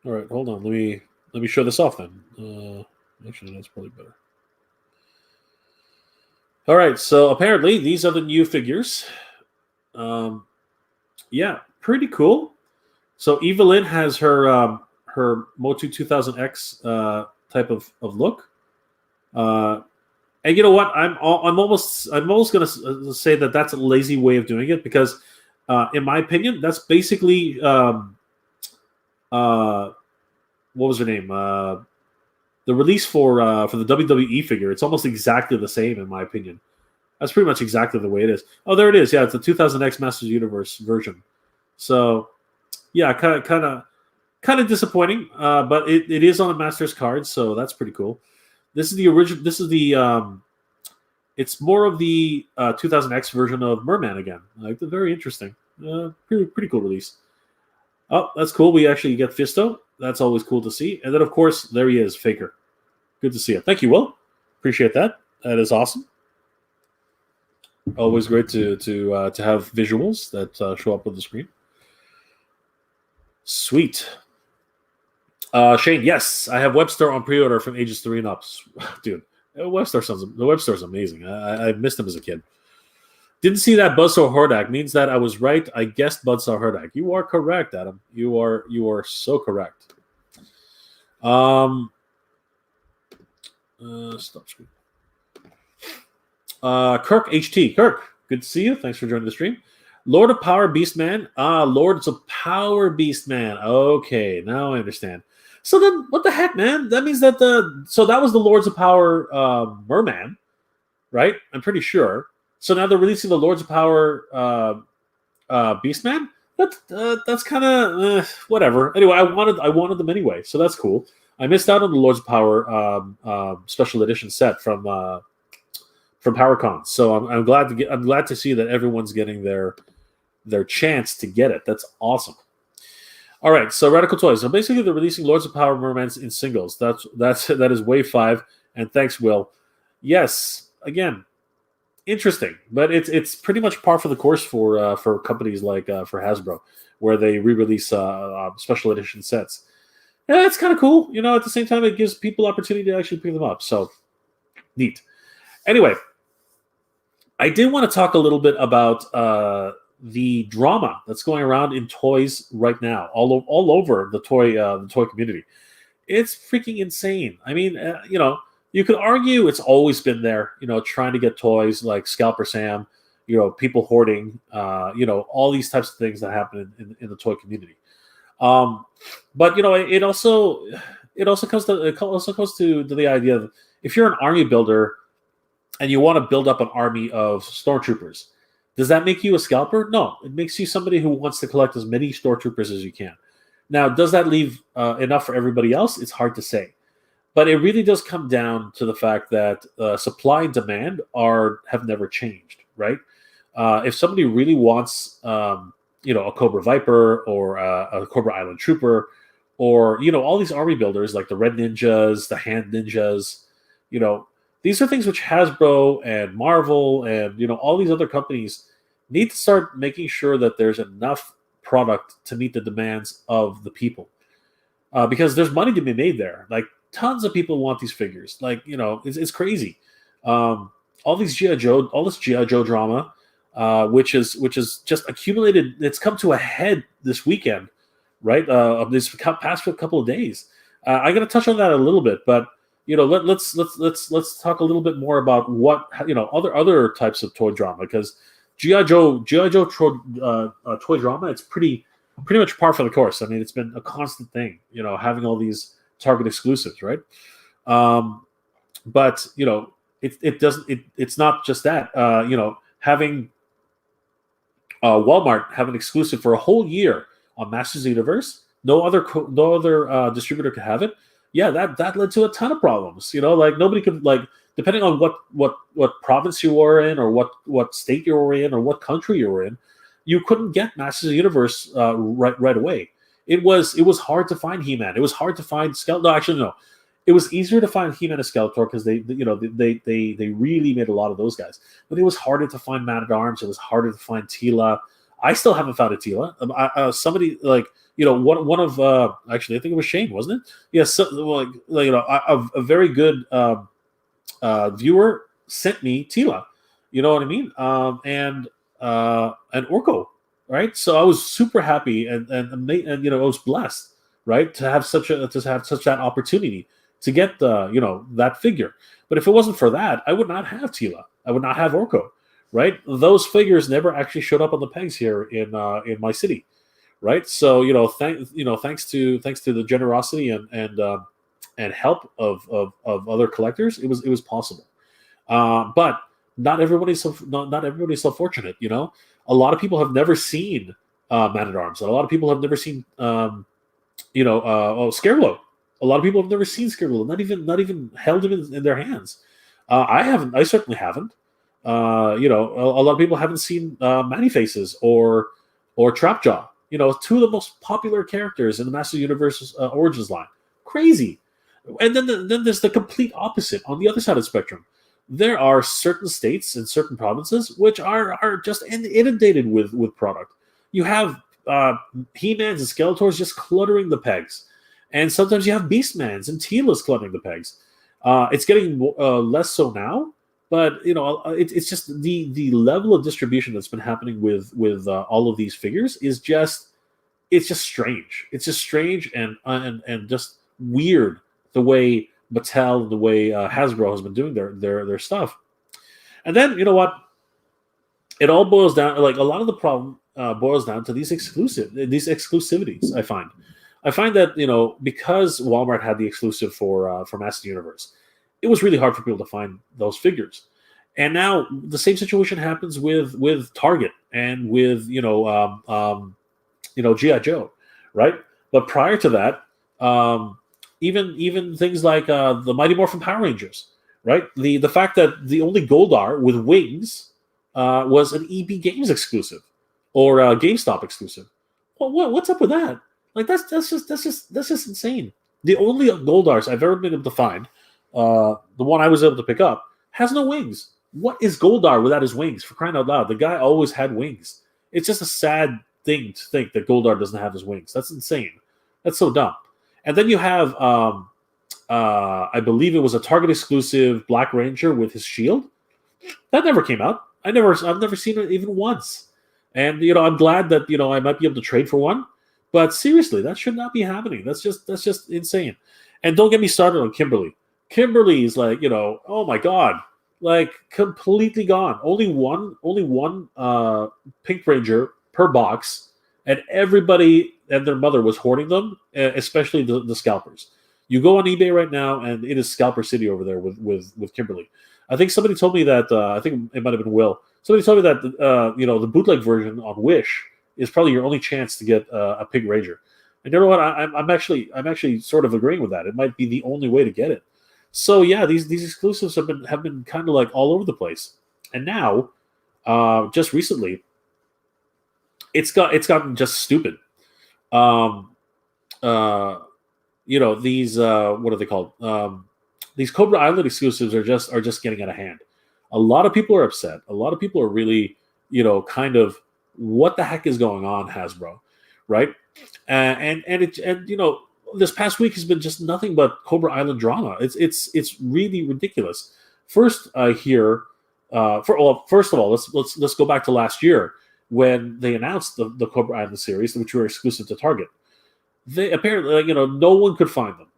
All right, hold on. Let me show this off then. Actually, that's probably better. All right, so apparently these are the new figures. Yeah, pretty cool. So Evelyn has her MOTU 2000X type of look. And you know what? I'm almost going to say that that's a lazy way of doing it because, in my opinion, that's basically what was her name? The release for the WWE figure. It's almost exactly the same in my opinion. That's pretty much exactly the way it is. Oh, there it is. Yeah, it's the 2000X Masters Universe version. So, yeah, kind of disappointing, but it is on a Masters card, so that's pretty cool. This is the original. This is the. It's more of the 2000X version of Merman again. Like, very interesting. Pretty cool release. Oh, that's cool. We actually get Fisto. That's always cool to see. And then, of course, there he is, Faker. Good to see you. Thank you, Will. Appreciate that. That is awesome. Always great to have visuals that show up on the screen. Sweet. Shane, yes, I have Webster on pre-order from ages 3 and ups. Dude, the web store's amazing. I missed him as a kid. Didn't see that Buzzsaw Hordak. Means that I was right. I guessed Buzzsaw Hordak. You are correct, Adam. You are so correct. Stop screen. Kirk HT. Kirk, good to see you. Thanks for joining the stream. Lord of Power Beastman. Lords of Power Beastman. Okay, now I understand. So then, what the heck, man? That means that that was the Lords of Power Merman, right? I'm pretty sure. So now they're releasing the Lords of Power Beastman. That's kind of whatever. Anyway, I wanted them anyway, so that's cool. I missed out on the Lords of Power special edition set from PowerCon, so I'm glad to see that everyone's getting their chance to get it. That's awesome. All right, so Radical Toys. So basically, they're releasing Lords of Power Mermans in singles. That is Wave 5, and thanks, Will. Yes, again, interesting, but it's pretty much par for the course for companies like for Hasbro, where they re-release special edition sets. Yeah, it's kind of cool. You know, at the same time, it gives people opportunity to actually pick them up. So neat. Anyway, I did want to talk a little bit about the drama that's going around in toys right now, all over the toy community. It's freaking insane. I mean, you know, you could argue it's always been there. You know, trying to get toys like Scalper Sam, you know, people hoarding, you know, all these types of things that happen in the toy community. But you know, it also comes to the idea of if you're an army builder and you want to build up an army of stormtroopers, does that make you a scalper? No, it makes you somebody who wants to collect as many stormtroopers as you can. Now, does that leave enough for everybody else? It's hard to say. But it really does come down to the fact that supply and demand have never changed, right? If somebody really wants, you know, a Cobra Viper or a Cobra Island Trooper, or you know, all these army builders like the Red Ninjas, the Hand Ninjas, you know, these are things which Hasbro and Marvel and you know all these other companies need to start making sure that there's enough product to meet the demands of the people, because there's money to be made there. Like tons of people want these figures. Like you know, it's crazy. All this GI Joe drama, which is just accumulated. It's come to a head this weekend, right? Of this past couple of days. I'm going to touch on that a little bit, but you know, let's talk a little bit more about what you know other types of toy drama, because GI Joe toy drama, it's pretty much par for the course. I mean, it's been a constant thing, you know, having all these Target exclusives, right? But you know, it's not just that. You know, having Walmart have an exclusive for a whole year on Masters of the Universe, no other distributor could have it. Yeah, that led to a ton of problems. You know, like nobody could, like, depending on what province you were in, or what state you were in, or what country you were in, you couldn't get Masters of the Universe right away. It was hard to find He-Man. It was hard to find Skeletor. No, actually, no. it was easier to find He-Man and Skeletor because they really made a lot of those guys. But it was harder to find Man-at-Arms. It was harder to find Tila. I still haven't found a Tila. Somebody one of actually I think it was Shane, wasn't it? Yes, a very good viewer sent me Tila. You know what I mean? And Orko, right? So I was super happy and I was blessed, right, to have such that opportunity to get that figure. But if it wasn't for that, I would not have Tila. I would not have Orko, right? Those figures never actually showed up on the pegs here in my city, right? So thanks to the generosity and help of other collectors, it was possible. But not everybody's so fortunate. A lot of people have never seen Man-at-Arms. A lot of people have never seen Scareglow. A lot of people have never seen Scareglow, not even held him in their hands. I haven't. I certainly haven't. A lot of people haven't seen Manny Faces or Trapjaw. Two of the most popular characters in the Master Universe Origins line. Crazy. And then there's the complete opposite on the other side of the spectrum. There are certain states and certain provinces which are just inundated with product. You have He-Mans and Skeletors just cluttering the pegs. And sometimes you have Beastmans and Tilas cluttering the pegs. It's getting less so now, but it's just the level of distribution that's been happening with all of these figures is just strange. It's just strange and just weird the way Mattel and the way Hasbro has been doing their stuff. And then it all boils down, like a lot of the problem boils down to these exclusivities. I find that because Walmart had the exclusive for Master Universe, it was really hard for people to find those figures. And now the same situation happens with Target and with G.I. Joe, right? But prior to that, even things like the Mighty Morphin Power Rangers, right? The fact that the only Goldar with wings was an EB Games exclusive or a GameStop exclusive. Well, what's up with that? Like that's just insane. The only Goldars I've ever been able to find, the one I was able to pick up, has no wings. What is Goldar without his wings? For crying out loud, the guy always had wings. It's just a sad thing to think that Goldar doesn't have his wings. That's insane. That's so dumb. And then you have, I believe it was a Target exclusive Black Ranger with his shield. That never came out. I've never seen it even once. And I'm glad that I might be able to trade for one. But seriously, that should not be happening. That's just insane. And don't get me started on Kimberly. Kimberly is like, oh my god, like completely gone. Only one Pink Ranger per box, and everybody and their mother was hoarding them, especially the scalpers. You go on eBay right now, and it is Scalper City over there with Kimberly. I think somebody told me that. I think it might have been Will. Somebody told me that the bootleg version on Wish is probably your only chance to get a Pink Ranger. And you know what? I'm actually sort of agreeing with that. It might be the only way to get it. So yeah, these exclusives have been kind of like all over the place. And now, just recently, it's gotten just stupid. These what are they called? These Cobra Island exclusives are just getting out of hand. A lot of people are upset. A lot of people are really, kind of, what the heck is going on, Hasbro, right? And this past week has been just nothing but Cobra Island drama. It's really ridiculous. First, first of all, let's go back to last year when they announced the Cobra Island series, which were exclusive to Target. They apparently, no one could find them.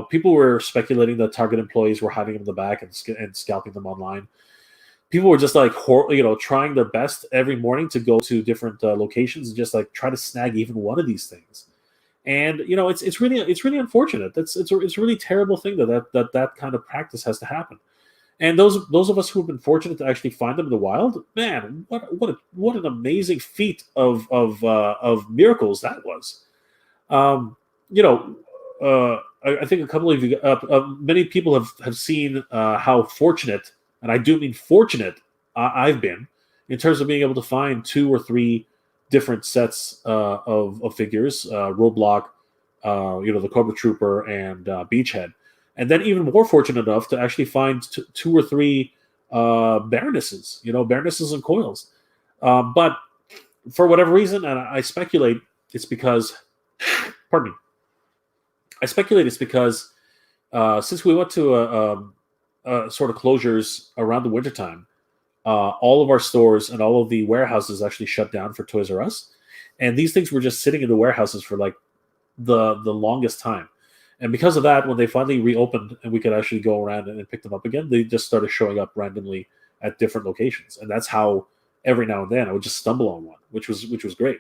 People were speculating that Target employees were hiding them in the back and scalping them online. People were just like, trying their best every morning to go to different locations and just like try to snag even one of these things. And it's really unfortunate. It's a really terrible thing that kind of practice has to happen. And those of us who have been fortunate to actually find them in the wild, man, what an amazing feat of miracles that was. I think a couple of you, many people have seen how fortunate, and I do mean fortunate, I've been in terms of being able to find 2 or 3 different sets of figures, Roadblock, the Cobra Trooper, and Beachhead. and then even more fortunate enough to actually find two or three Baronesses, Baronesses and coils. But for whatever reason, and I speculate it's because, pardon me, I speculate it's because since we went to sort of closures around the wintertime, all of our stores and all of the warehouses actually shut down for Toys R Us. And these things were just sitting in the warehouses for like the longest time. And because of that, when they finally reopened and we could actually go around and pick them up again, they just started showing up randomly at different locations. And that's how every now and then I would just stumble on one, which was great.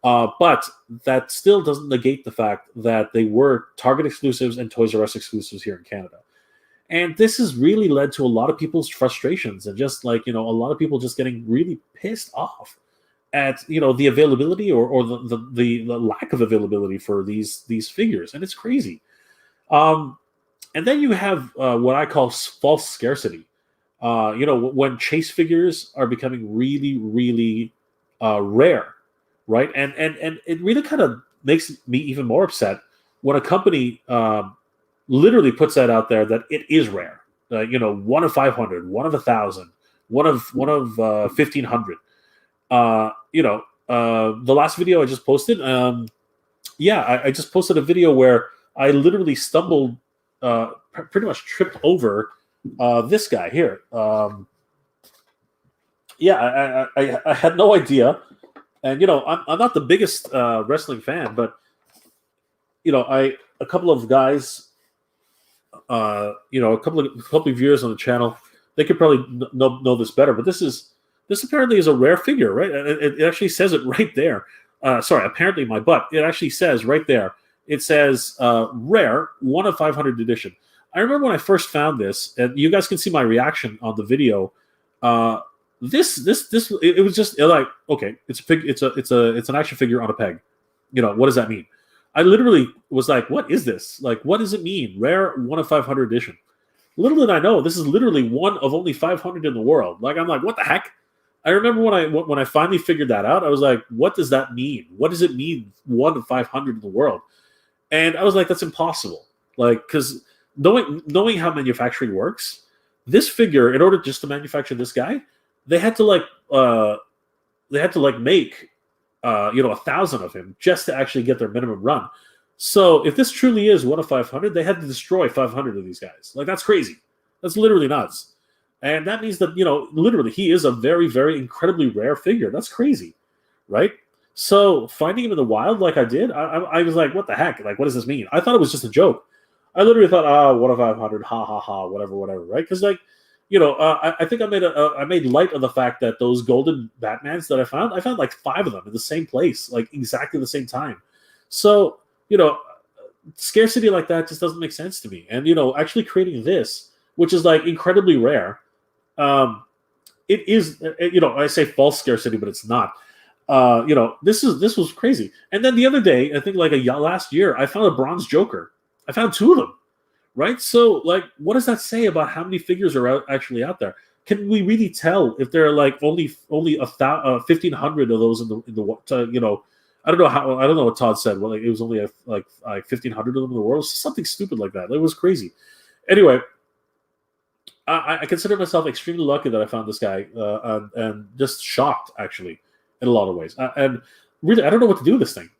But that still doesn't negate the fact that they were Target exclusives and Toys R Us exclusives here in Canada. And this has really led to a lot of people's frustrations and just like, a lot of people just getting really pissed off at, the availability or the lack of availability for these figures. And it's crazy. And then you have what I call false scarcity. When chase figures are becoming really, really rare, right? And it really kind of makes me even more upset when a company literally puts that out there that it is rare. 1 of 500, 1 of 1,000, 1 of 1,500. The last video I just posted, I just posted a video where I literally stumbled, pretty much tripped over this guy here. I had no idea. And, I'm not the biggest wrestling fan, but, a couple of guys, a couple of viewers on the channel, they could probably know this better, but this apparently is a rare figure, right? It actually says it right there. Apparently my butt. It actually says right there. It says rare, 1 of 500 edition. I remember when I first found this, and you guys can see my reaction on the video. It was just like, okay, it's an action figure on a peg. What does that mean? I literally was like, what is this? Like, what does it mean? Rare 1 of 500 edition. Little did I know, this is literally 1 of only 500 in the world. Like, I'm like, what the heck? I remember when I finally figured that out, I was like, what does that mean? What does it mean 1 of 500 in the world? And I was like, that's impossible. Like, because knowing how manufacturing works, this figure, in order just to manufacture this guy, they had to make 1,000 of him just to actually get their minimum run. So if this truly is 1 of 500, they had to destroy 500 of these guys. Like, that's crazy. That's literally nuts. And that means that, literally he is a very, very incredibly rare figure. That's crazy, right? So finding him in the wild like I did, I was like, what the heck? Like, what does this mean? I thought it was just a joke. I literally thought, 1 of 500, ha, ha, ha, whatever, right? Because, like, I think I made light of the fact that those golden Batmans that I found like 5 of them in the same place, like exactly the same time. So, scarcity like that just doesn't make sense to me. And, actually creating this, which is like incredibly rare, it is, I say false scarcity, but it's not. This was crazy. And then the other day, I think like last year, I found a bronze Joker. I found 2 of them. Right, so like, what does that say about how many figures are actually out there? Can we really tell if there are like only 1,500 of those in the I don't know what Todd said. Well, like, it was only like 1,500 of them in the world, something stupid like that. It was crazy. Anyway, I consider myself extremely lucky that I found this guy, and just shocked actually in a lot of ways. And really, I don't know what to do with this thing.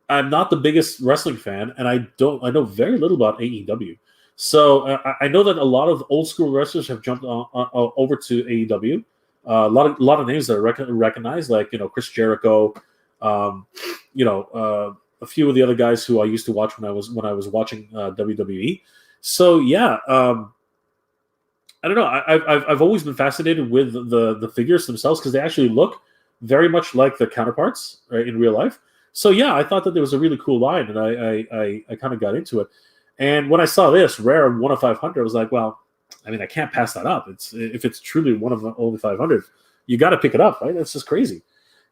I'm not the biggest wrestling fan, and I know very little about AEW. So I know that a lot of old school wrestlers have jumped over to AEW. A lot of names that I recognize, like Chris Jericho, a few of the other guys who I used to watch when I was watching WWE. So yeah, I don't know. I've always been fascinated with the figures themselves because they actually look very much like the counterparts, right, in real life. So yeah, I thought that there was a really cool line, and I kind of got into it. And when I saw this rare 1 of 500, I was like, well, I mean, I can't pass that up. If it's truly 1 of only 500, you got to pick it up, right? That's just crazy.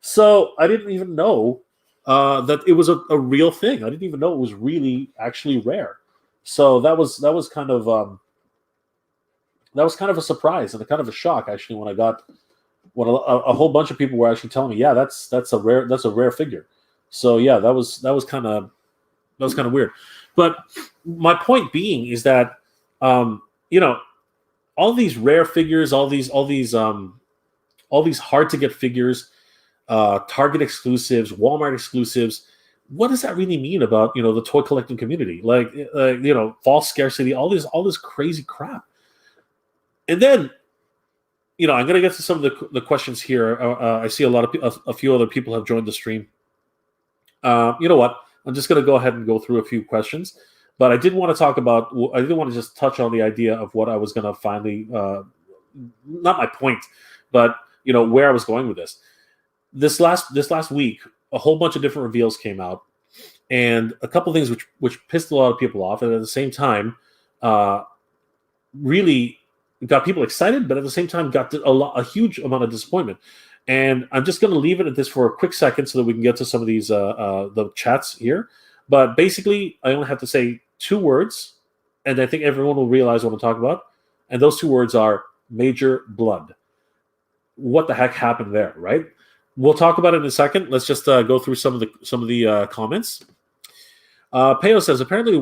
So I didn't even know that it was a real thing. I didn't even know it was really actually rare. So that was kind of a surprise and a kind of a shock actually when a whole bunch of people were actually telling me, yeah, that's a rare figure. So yeah, that was kind of That was kind of weird. But my point being is that all these rare figures, all these hard to get figures, Target exclusives, Walmart exclusives. What does that really mean about the toy collecting community? Like false scarcity, all this crazy crap. And then I'm going to get to some of the questions here. I see a few other people have joined the stream. You know what? I'm just going to go ahead and go through a few questions. But I did want to talk about. I didn't want to just touch on the idea of what I was going to finally. Not my point, but where I was going with this. This last week, a whole bunch of different reveals came out, and a couple things which pissed a lot of people off, and at the same time, really got people excited, but at the same time got a huge amount of disappointment. And I'm just going to leave it at this for a quick second so that we can get to some of these the chats here. But basically, I only have to say 2 words, and I think everyone will realize what I'm talking about. And those 2 words are Major Blood. What the heck happened there, right? We'll talk about it in a second. Let's just go through some of the comments. Peo says apparently the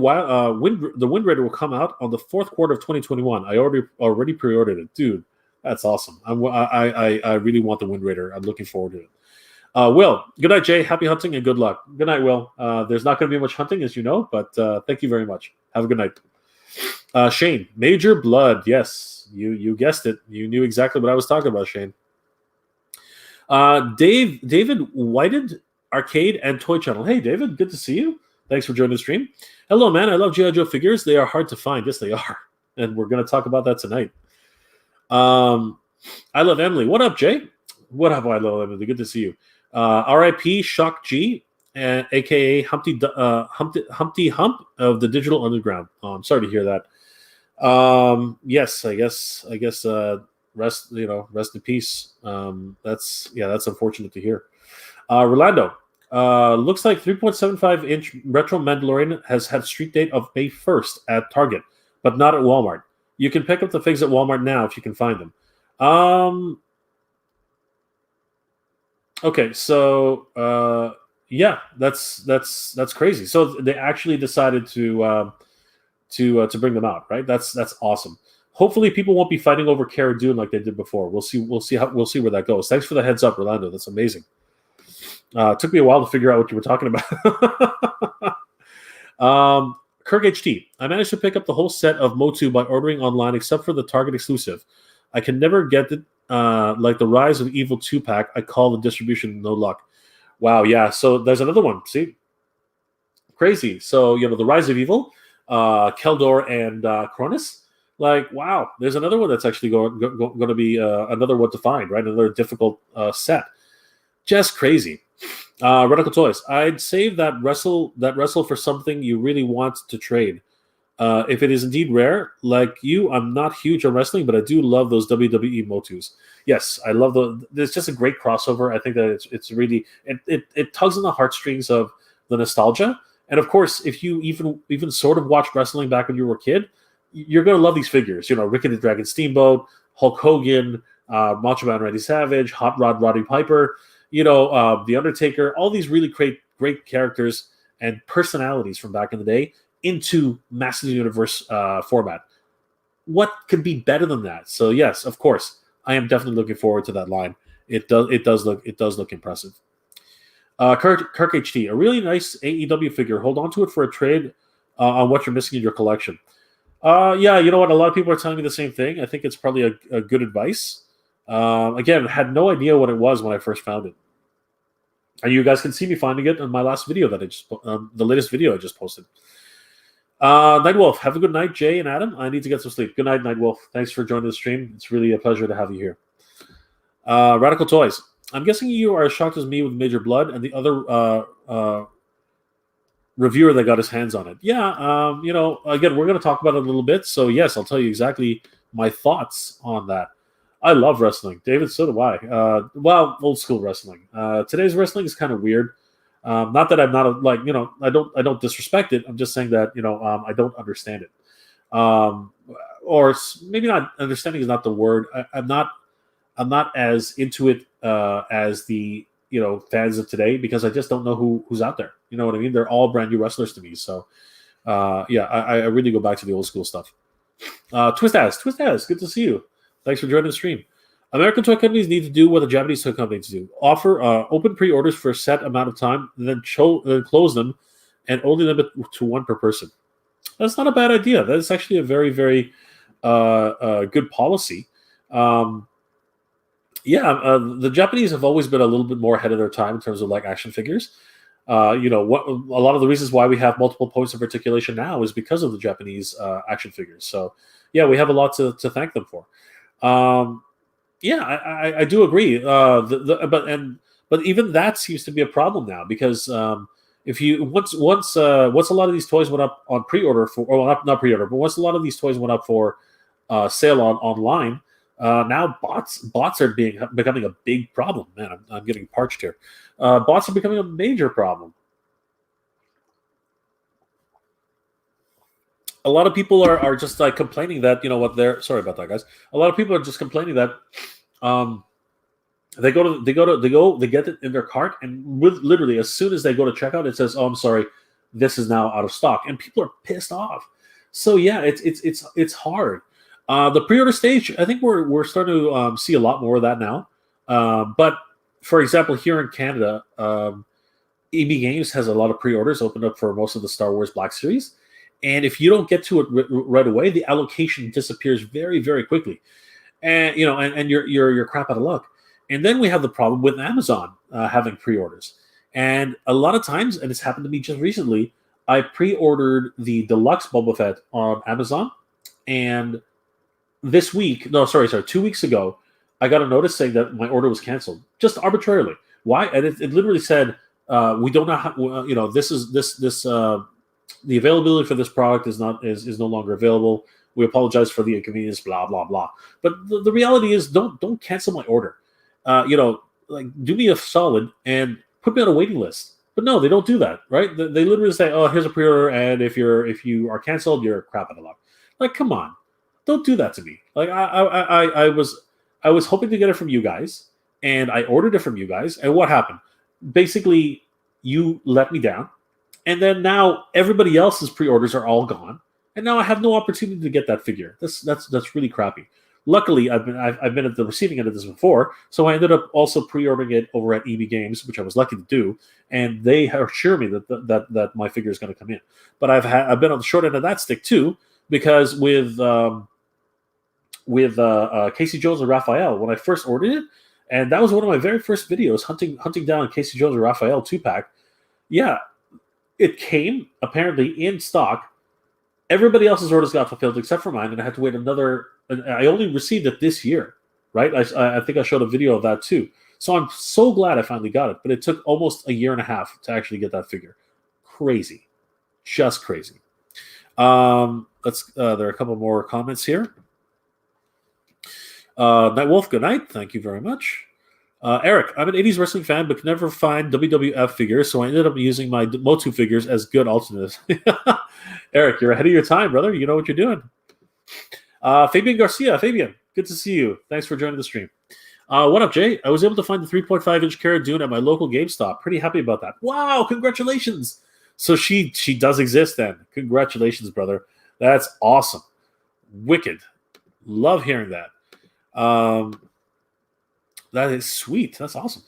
Wind Raider will come out on the 4th quarter of 2021. I already pre-ordered it, dude. That's awesome. I really want the Wind Raider. I'm looking forward to it. Will, good night, Jay. Happy hunting and good luck. Good night, Will. There's not going to be much hunting, as you know, but thank you very much. Have a good night. Shane, Major Blood. Yes, you guessed it. You knew exactly what I was talking about, Shane. David Whited, Arcade and Toy Channel. Hey, David, good to see you. Thanks for joining the stream. Hello, man. I love G.I. Joe figures. They are hard to find. Yes, they are. And we're going to talk about that tonight. I love Emily. What up, Jay? What up, I love Emily? Good to see you. R.I.P. Shock G, a.k.a. Humpty Hump of the Digital Underground. Oh, I'm sorry to hear that. Yes, I guess. Rest in peace. That's unfortunate to hear. Rolando, looks like 3.75-inch Retro Mandalorian has had street date of May 1st at Target, but not at Walmart. You can pick up the figs at Walmart now if you can find them. Okay, so that's crazy. So they actually decided to bring them out, right? That's awesome. Hopefully, people won't be fighting over Cara Dune like they did before. We'll see where that goes. Thanks for the heads up, Rolando. That's amazing. It took me a while to figure out what you were talking about. Kirk HT. I managed to pick up the whole set of MOTU by ordering online, except for the Target exclusive. I can never get it. Like the Rise of Evil 2-pack. I call the distribution no luck. Wow, yeah. So there's another one. See, crazy. So the Rise of Evil, Keldor and Cronus. Like, wow, there's another one that's actually going to be another one to find, right? Another difficult set. Just crazy. Radical Toys. I'd save that wrestle for something you really want to trade. If it is indeed rare, like you, I'm not huge on wrestling, but I do love those WWE Motus. Yes, I love it's just a great crossover. I think that it's really it tugs on the heartstrings of the nostalgia. And of course, if you even sort of watched wrestling back when you were a kid, you're going to love these figures. Ricky the Dragon Steamboat, Hulk Hogan, Macho Man Randy Savage, Hot Rod Roddy Piper, The Undertaker, all these really great characters and personalities from back in the day into Masters of the Universe format. What could be better than that? So yes, of course, I am definitely looking forward to that line. It does look impressive. Kirk HT, a really nice AEW figure. Hold on to it for a trade on what you're missing in your collection. Yeah, you know what? A lot of people are telling me the same thing. I think it's probably a good advice. Again, had no idea what it was when I first found it. And you guys can see me finding it in my last video that the latest video I just posted. Nightwolf, have a good night, Jay and Adam. I need to get some sleep. Good night, Nightwolf. Thanks for joining the stream. It's really a pleasure to have you here. Radical Toys. I'm guessing you are as shocked as me with Major Blood and the other reviewer that got his hands on it. Yeah, again, we're going to talk about it a little bit. So, yes, I'll tell you exactly my thoughts on that. I love wrestling. David, so do I. Well, old school wrestling. Today's wrestling is kind of weird. Not that I'm not I don't disrespect it. I'm just saying that I don't understand it. Or maybe not understanding is not the word. I'm not as into it as the fans of today, because I just don't know who's out there. You know what I mean? They're all brand new wrestlers to me. So, yeah, I really go back to the old school stuff. Twist good to see you. Thanks for joining the stream. American toy companies need to do what the Japanese toy companies do: offer open pre-orders for a set amount of time, and then close them, and only limit to one per person. That's not a bad idea. That's actually a very, very good policy. The Japanese have always been a little bit more ahead of their time in terms of like action figures. A lot of the reasons why we have multiple points of articulation now is because of the Japanese action figures. So, yeah, we have a lot to thank them for. I do agree. But even that seems to be a problem now because if you once a lot of these toys went up on pre-order for, or not pre-order, but once a lot of these toys went up for sale online, now bots are becoming a big problem. Man, I'm getting parched here. Bots are becoming a major problem. A lot of people are just like complaining that, you know what, they're sorry about that, guys. A lot of people are just complaining that they get it in their cart, and literally as soon as they go to checkout, it says, "Oh, I'm sorry, this is now out of stock," and people are pissed off. So yeah, it's hard. The pre-order stage, I think we're starting to see a lot more of that now. But for example, here in Canada, EB Games has a lot of pre-orders opened up for most of the Star Wars Black Series. And if you don't get to it right away, the allocation disappears very, very quickly, and you're crap out of luck. And then we have the problem with Amazon having pre-orders, and a lot of times, and it's happened to me just recently, I pre-ordered the deluxe Boba Fett on Amazon, and 2 weeks ago, I got a notice saying that my order was canceled just arbitrarily. Why? And it literally said, "We don't know how. This." The availability for this product is no longer available. We apologize for the inconvenience, blah, blah, blah. But the reality is don't cancel my order. Do me a solid and put me on a waiting list. But no, they don't do that, right? They literally say, "Oh, here's a pre-order, and if you are canceled, you're crap out of luck." Like, come on. Don't do that to me. Like I was hoping to get it from you guys, and I ordered it from you guys, and what happened? Basically, you let me down. And then now everybody else's pre-orders are all gone, and now I have no opportunity to get that figure. That's really crappy. Luckily, I've been at the receiving end of this before, so I ended up also pre-ordering it over at EB Games, which I was lucky to do, and they assure me that my figure is going to come in. But I've been on the short end of that stick too, because with Casey Jones and Raphael, when I first ordered it, and that was one of my very first videos, hunting down Casey Jones and Raphael 2-pack. Yeah. It came apparently in stock. Everybody else's orders got fulfilled except for mine, and I had to wait another. And I only received it this year, right? I think I showed a video of that too. So I'm so glad I finally got it, but it took almost a year and a half to actually get that figure. Crazy, just crazy. There are a couple more comments here. Nightwolf, good night. Thank you very much. Eric, I'm an 80s wrestling fan, but could never find WWF figures, so I ended up using my MOTU figures as good alternatives. Eric, you're ahead of your time, brother. You know what you're doing. Fabian Garcia, good to see you. Thanks for joining the stream. What up, Jay? I was able to find the 3.5-inch Cara Dune at my local GameStop. Pretty happy about that. Wow, congratulations. So she does exist then. Congratulations, brother. That's awesome. Wicked. Love hearing that. That is sweet. That's awesome.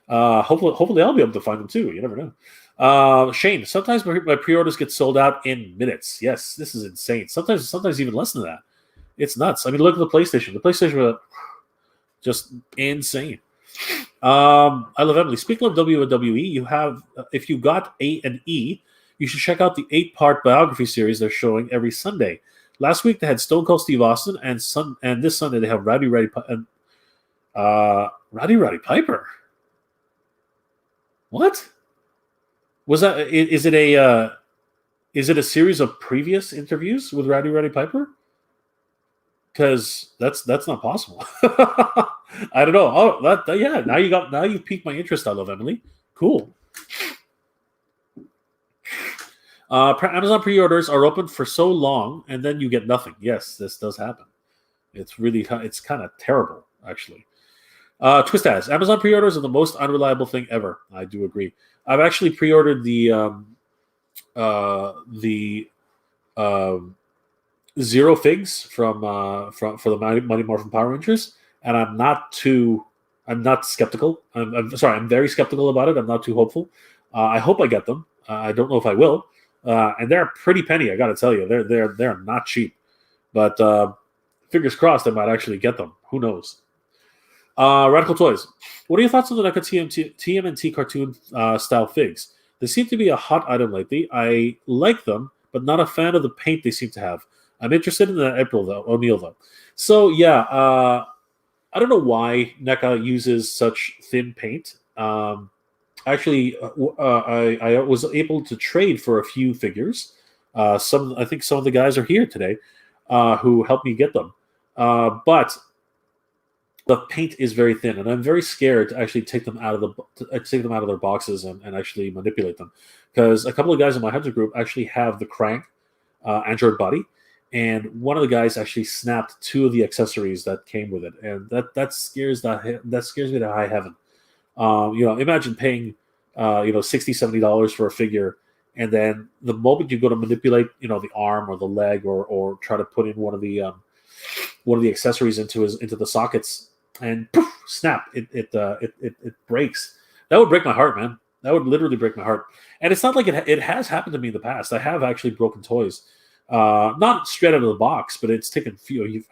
Hopefully I'll be able to find them too. You never know. Shane, sometimes my pre-orders get sold out in minutes. Yes, this is insane. Sometimes even less than that. It's nuts. I mean, look at the PlayStation. The PlayStation was just insane. I love Emily. Speaking of WWE, you have if you got A and E, you should check out the 8-part biography series they're showing every Sunday. Last week they had Stone Cold Steve Austin, and this Sunday they have Rowdy Roddy Piper. What was that? Is it a series of previous interviews with Rowdy Piper? Because that's not possible. I don't know. Oh, yeah. Now you've piqued my interest. I love Emily. Cool. Amazon pre-orders are open for so long, and then you get nothing. Yes, this does happen. It's kind of terrible, actually. Twist Amazon pre-orders are the most unreliable thing ever. I do agree. I've actually pre-ordered the Zero Figs from for the Mighty Morphin Power Rangers, and I'm not skeptical. I'm very skeptical about it. I'm not too hopeful. I hope I get them. I don't know if I will. And they're a pretty penny. I got to tell you, they're not cheap. But fingers crossed, I might actually get them. Who knows? Radical Toys. What are your thoughts on the NECA TMNT cartoon style figs? They seem to be a hot item lately. I like them, but not a fan of the paint they seem to have. I'm interested in the O'Neill though. So yeah, I don't know why NECA uses such thin paint. Actually, I was able to trade for a few figures. I think some of the guys are here today who helped me get them. But the paint is very thin, and I'm very scared to actually take them out of their boxes and actually manipulate them, because a couple of guys in my hunter group actually have the Krang Android body, and one of the guys actually snapped 2 of the accessories that came with it, and that scares me to high heaven. Imagine paying $60-$70 for a figure, and then the moment you go to manipulate the arm or the leg or try to put in one of the accessories into the sockets, and poof, snap, it breaks. That would break my heart, man. That would literally break my heart. And it's not like it has happened to me in the past. I have actually broken toys, not straight out of the box, but it's taken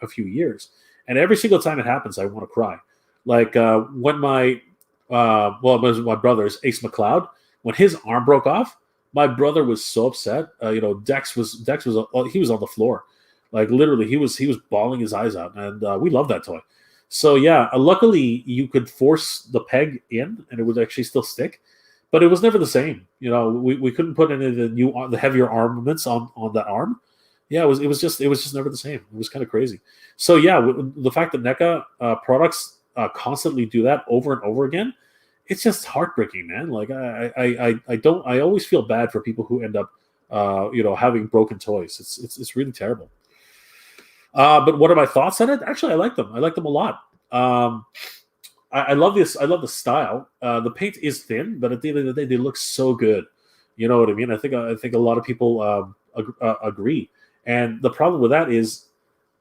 a few years. And every single time it happens, I want to cry. Like when it was my brother's Ace McCloud, when his arm broke off, my brother was so upset. Dex was he was on the floor, like literally he was bawling his eyes out, and we love that toy. So yeah, luckily you could force the peg in, and it would actually still stick, but it was never the same. We couldn't put any of the heavier armaments on that arm. Yeah, it was just never the same. It was kind of crazy. So yeah, the fact that NECA products constantly do that over and over again, it's just heartbreaking, man. Like I always feel bad for people who end up having broken toys. It's really terrible. But what are my thoughts on it? Actually, I like them. I like them a lot. I love this. I love the style. The paint is thin, but at the end of the day, they look so good. You know what I mean? I think a lot of people agree. And the problem with that is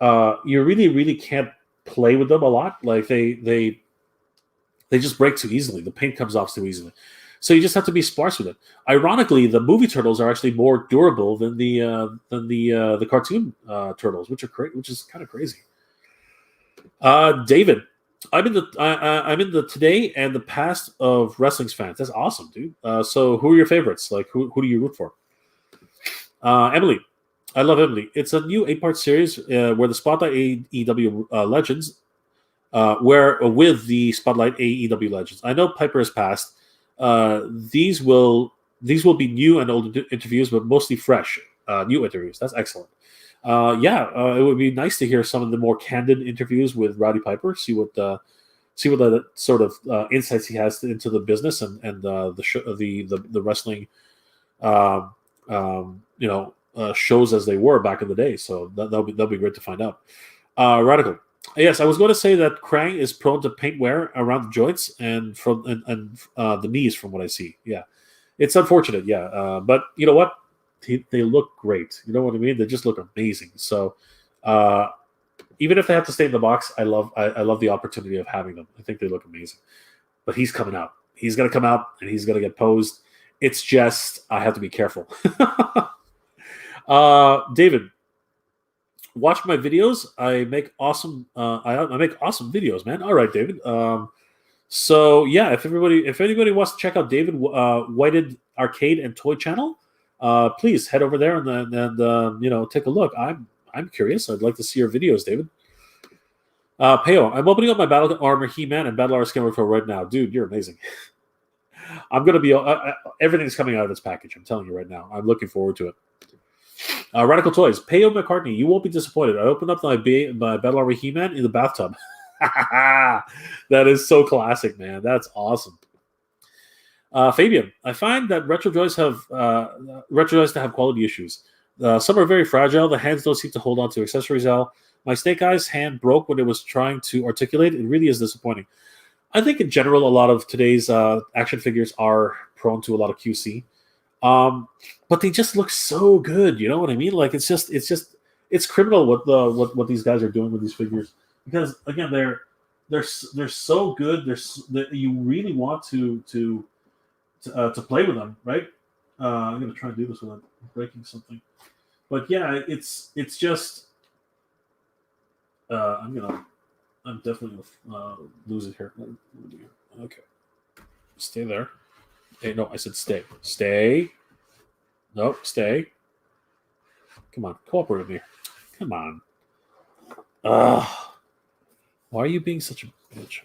you really can't play with them a lot. Like they just break too easily. The paint comes off too easily. So you just have to be sparse with it. Ironically, the movie turtles are actually more durable than the cartoon turtles, which is kind of crazy. David, I'm in the today and the past of wrestling's fans. That's awesome, dude. So who are your favorites? Like who do you root for? Emily, I love Emily. It's a new 8-part series where the Spotlight AEW Legends, with the Spotlight AEW Legends. I know Piper has passed. These will be new and old interviews, but mostly fresh, new interviews. That's excellent. It would be nice to hear some of the more candid interviews with Rowdy Piper. See what sort of insights he has into the business and the wrestling, shows as they were back in the day. So that'll be great to find out. Radical. Yes, I was going to say that Krang is prone to paint wear around the joints and the knees, from what I see. Yeah, it's unfortunate. Yeah, but you know what? They look great. You know what I mean? They just look amazing. So even if they have to stay in the box, I love the opportunity of having them. I think they look amazing. But he's coming out. He's going to come out and he's going to get posed. It's just I have to be careful. David. Watch my videos. I make awesome. I make awesome videos, man. All right, David. So yeah, if anybody wants to check out David Whited Arcade and Toy Channel, please head over there and take a look. I'm curious. I'd like to see your videos, David. Peo, I'm opening up my Battle Armor He-Man and Battle Armor Skywalker right now, dude. You're amazing. I'm gonna be everything's coming out of this package. I'm telling you right now. I'm looking forward to it. Radical Toys. Peo McCartney, you won't be disappointed. I opened up my Battle Armor He-Man in the bathtub. That is so classic, man. That's awesome. Fabian, I find that retro joys to have quality issues. Some are very fragile. The hands don't seem to hold on to accessories well. My Snake Eyes hand broke when it was trying to articulate. It really is disappointing. I think in general, a lot of today's action figures are prone to a lot of QC, but they just look so good. You know what I mean? Like it's criminal what these guys are doing with these figures, because again they're so good. That you really want to play with them, right? I'm gonna try and do this without breaking something, but yeah, it's just I'm definitely gonna lose it here. Okay, stay there. Hey, no, I said stay. Stay. No, stay. Come on, cooperate with me. Come on. Why are you being such a bitch?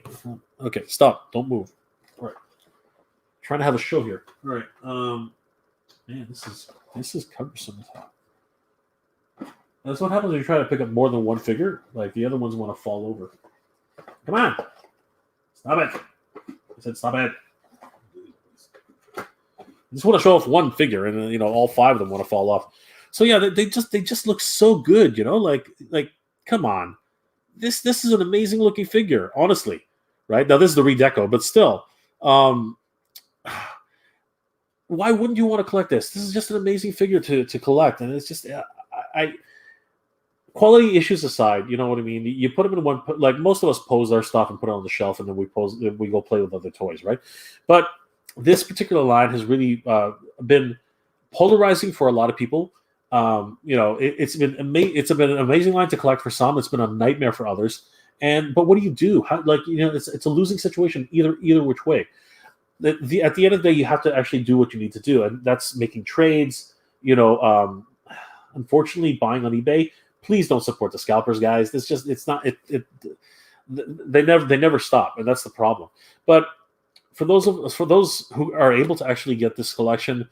Okay, stop. Don't move. All right. Trying to have a show here. All right. Man, this is cumbersome as hell. That's what happens when you try to pick up more than one figure. Like the other ones want to fall over. Come on. Stop it. I said stop it. I just want to show off one figure, and all five of them want to fall off. So yeah, they just look so good, like come on, this is an amazing looking figure, honestly, right? Now this is the redeco, but still, why wouldn't you want to collect this? This is just an amazing figure to collect, and it's just quality issues aside, you know what I mean? You put them in one, like most of us pose our stuff and put it on the shelf, and then we go play with other toys, right? But this particular line has really been polarizing for a lot of people. It's been an amazing line to collect for some. It's been a nightmare for others. But what do you do? It's a losing situation either which way. At the end of the day, you have to actually do what you need to do, and that's making trades. Unfortunately, buying on eBay. Please don't support the scalpers, guys. They never stop, and that's the problem. But for those who are able to actually get this collection,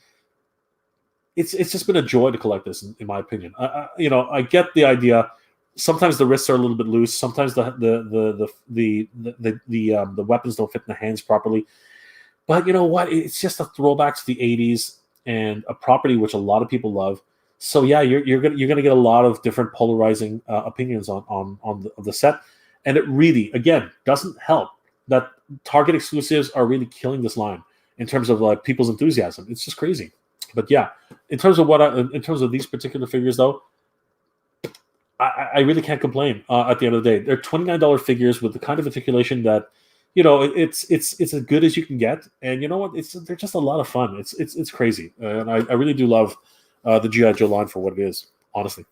it's just been a joy to collect this, in my opinion. I get the idea. Sometimes the wrists are a little bit loose. Sometimes the weapons don't fit in the hands properly. But you know what? It's just a throwback to the '80s and a property which a lot of people love. So yeah, you're gonna get a lot of different polarizing opinions on the set, and it really again doesn't help that Target exclusives are really killing this line in terms of like people's enthusiasm. It's just crazy. But yeah, in terms of these particular figures though, I really can't complain. At the end of the day, they're $29 figures with the kind of articulation that it's as good as you can get, and you know what? They're just a lot of fun. It's crazy, and I really do love the G.I. Joe line for what it is, honestly.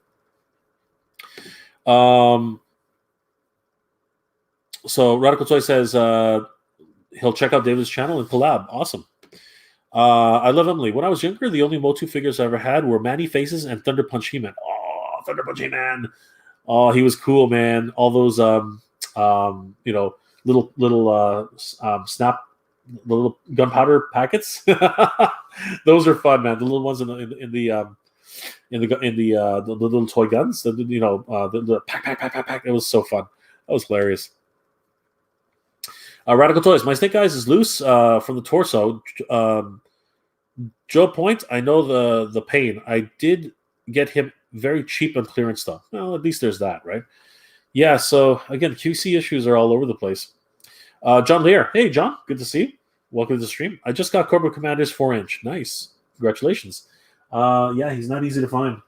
So Radical Toy says he'll check out David's channel and collab. Awesome. I love Emily. When I was younger, the only MOTU figures I ever had were Manny Faces and Thunder Punch He-Man. Oh, Thunder Punch He-Man. Oh, he was cool, man. All those little snap, the little gunpowder packets. Those are fun, man. The little ones in the little toy guns. The pack. It was so fun. That was hilarious. Radical Toys. My Snake Eyes is loose from the torso. Joe Point. I know the pain. I did get him very cheap on clearance stuff. Well, at least there's that, right? Yeah. So again, QC issues are all over the place. John Lear. Hey, John. Good to see you. Welcome to the stream. I just got Cobra Commander's 4-inch. Nice. Congratulations. Yeah, he's not easy to find.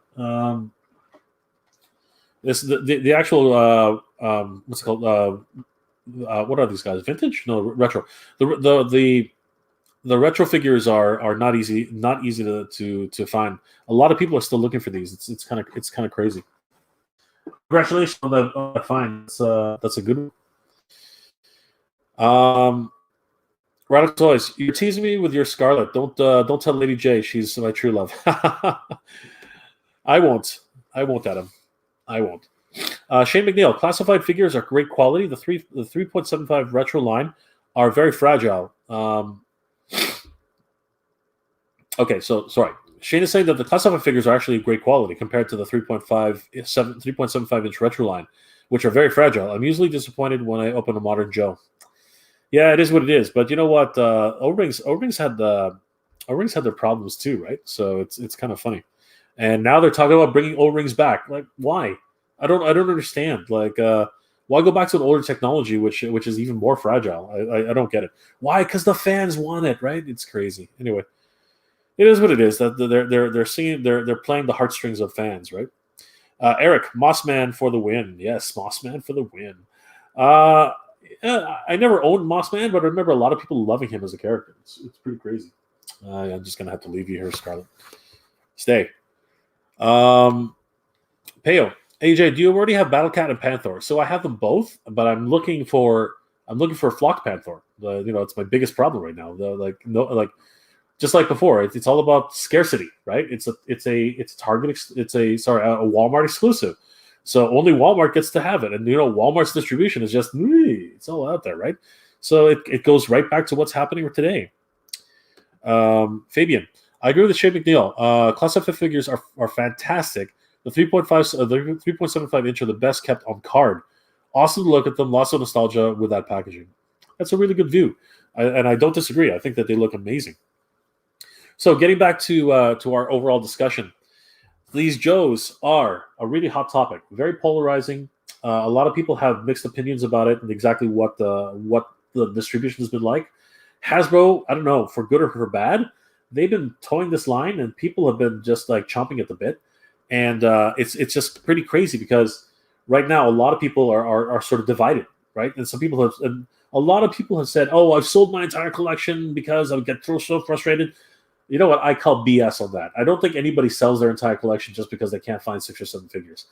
The actual what's it called? What are these guys? Vintage? No, retro. The retro figures are not easy to find. A lot of people are still looking for these. It's kind of crazy. Congratulations on that find. That's a good one. Radical Toys, you're teasing me with your Scarlet. Don't tell Lady J. She's my true love. I won't, Adam. I won't. Shane McNeil, classified figures are great quality. The 3.75 retro line are very fragile. Okay, so sorry. Shane is saying that the classified figures are actually great quality compared to the 3.75 inch retro line, which are very fragile. I'm usually disappointed when I open a Modern Joe. Yeah, it is what it is. But you know what? O-rings had their problems too, right? So it's kind of funny. And now they're talking about bringing O-rings back. Like, why? I don't understand. Like, Why go back to an older technology, which is even more fragile? I don't get it. Why? Because the fans want it, right? It's crazy. Anyway, it is what it is. That they're singing, they're playing the heartstrings of fans, right? Eric, Mossman for the win. Yes, Mossman for the win. I never owned Mossman, but I remember a lot of people loving him as a character. It's pretty crazy. I'm just gonna have to leave you here, Scarlett. Stay. Peo, AJ, do you already have Battlecat and Panther? So I have them both, but I'm looking for Flock Panther. It's my biggest problem right now. Just like before, it's all about scarcity, right? It's a Walmart exclusive. So only Walmart gets to have it. And, Walmart's distribution is just, it's all out there, right? So it goes right back to what's happening today. Fabian, I agree with Shea McNeil. Class FF figures are fantastic. The 3.75 inch are the best kept on card. Awesome to look at them. Lots of nostalgia with that packaging. That's a really good view. And I don't disagree. I think that they look amazing. So getting back to our overall discussion, these Joes are a really hot topic, very polarizing. A lot of people have mixed opinions about it and exactly what the distribution has been like. Hasbro, I don't know, for good or for bad, they've been towing this line, and people have been just like chomping at the bit. And it's just pretty crazy because right now a lot of people are sort of divided, right? And a lot of people have said, "Oh, I've sold my entire collection because I get so frustrated." You know what? I call BS on that. I don't think anybody sells their entire collection just because they can't find 6 or 7 figures.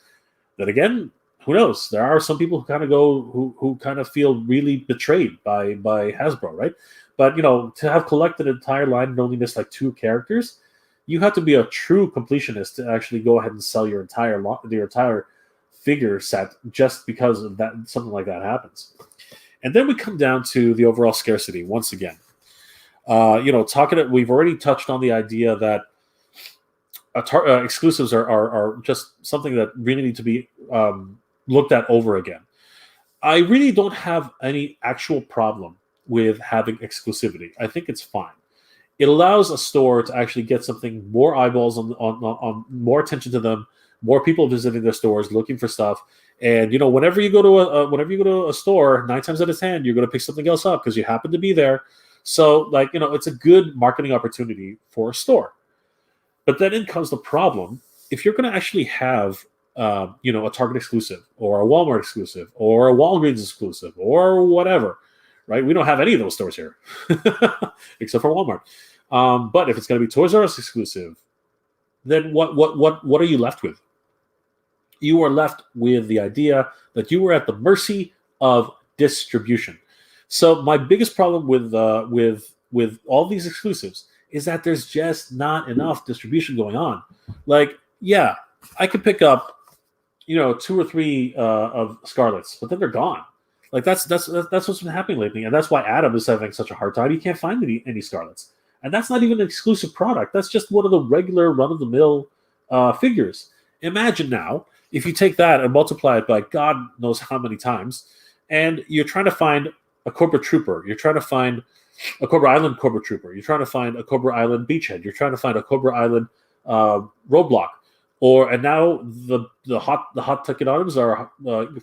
Then again, who knows? There are some people who kind of who kind of feel really betrayed by Hasbro, right? But to have collected an entire line and only miss like 2 characters, you have to be a true completionist to actually go ahead and sell your entire figure set just because of that. Something like that happens. And then we come down to the overall scarcity once again. We've already touched on the idea that exclusives are just something that really need to be looked at over again. I really don't have any actual problem with having exclusivity. I think it's fine. It allows a store to actually get something more eyeballs on more attention to them, more people visiting their stores looking for stuff. And whenever you go to a store, 9 times out of 10, you're going to pick something else up because you happen to be there. So, it's a good marketing opportunity for a store. But then in comes the problem. If you're going to actually have, a Target exclusive or a Walmart exclusive or a Walgreens exclusive or whatever, right? We don't have any of those stores here, except for Walmart. But if it's going to be Toys R Us exclusive, then what are you left with? You are left with the idea that you were at the mercy of distribution. So my biggest problem with all these exclusives is that there's just not enough distribution going on. I could pick up, 2 or 3 of Scarlets, but then they're gone. That's what's been happening lately, and that's why Adam is having such a hard time. He can't find any Scarlets, and that's not even an exclusive product. That's just one of the regular run-of-the-mill figures. Imagine now if you take that and multiply it by God knows how many times, and you're trying to find a Cobra Trooper. You're trying to find a Cobra Island Cobra Trooper. You're trying to find a Cobra Island Beachhead. You're trying to find a Cobra Island Roadblock. And now the hot ticket items are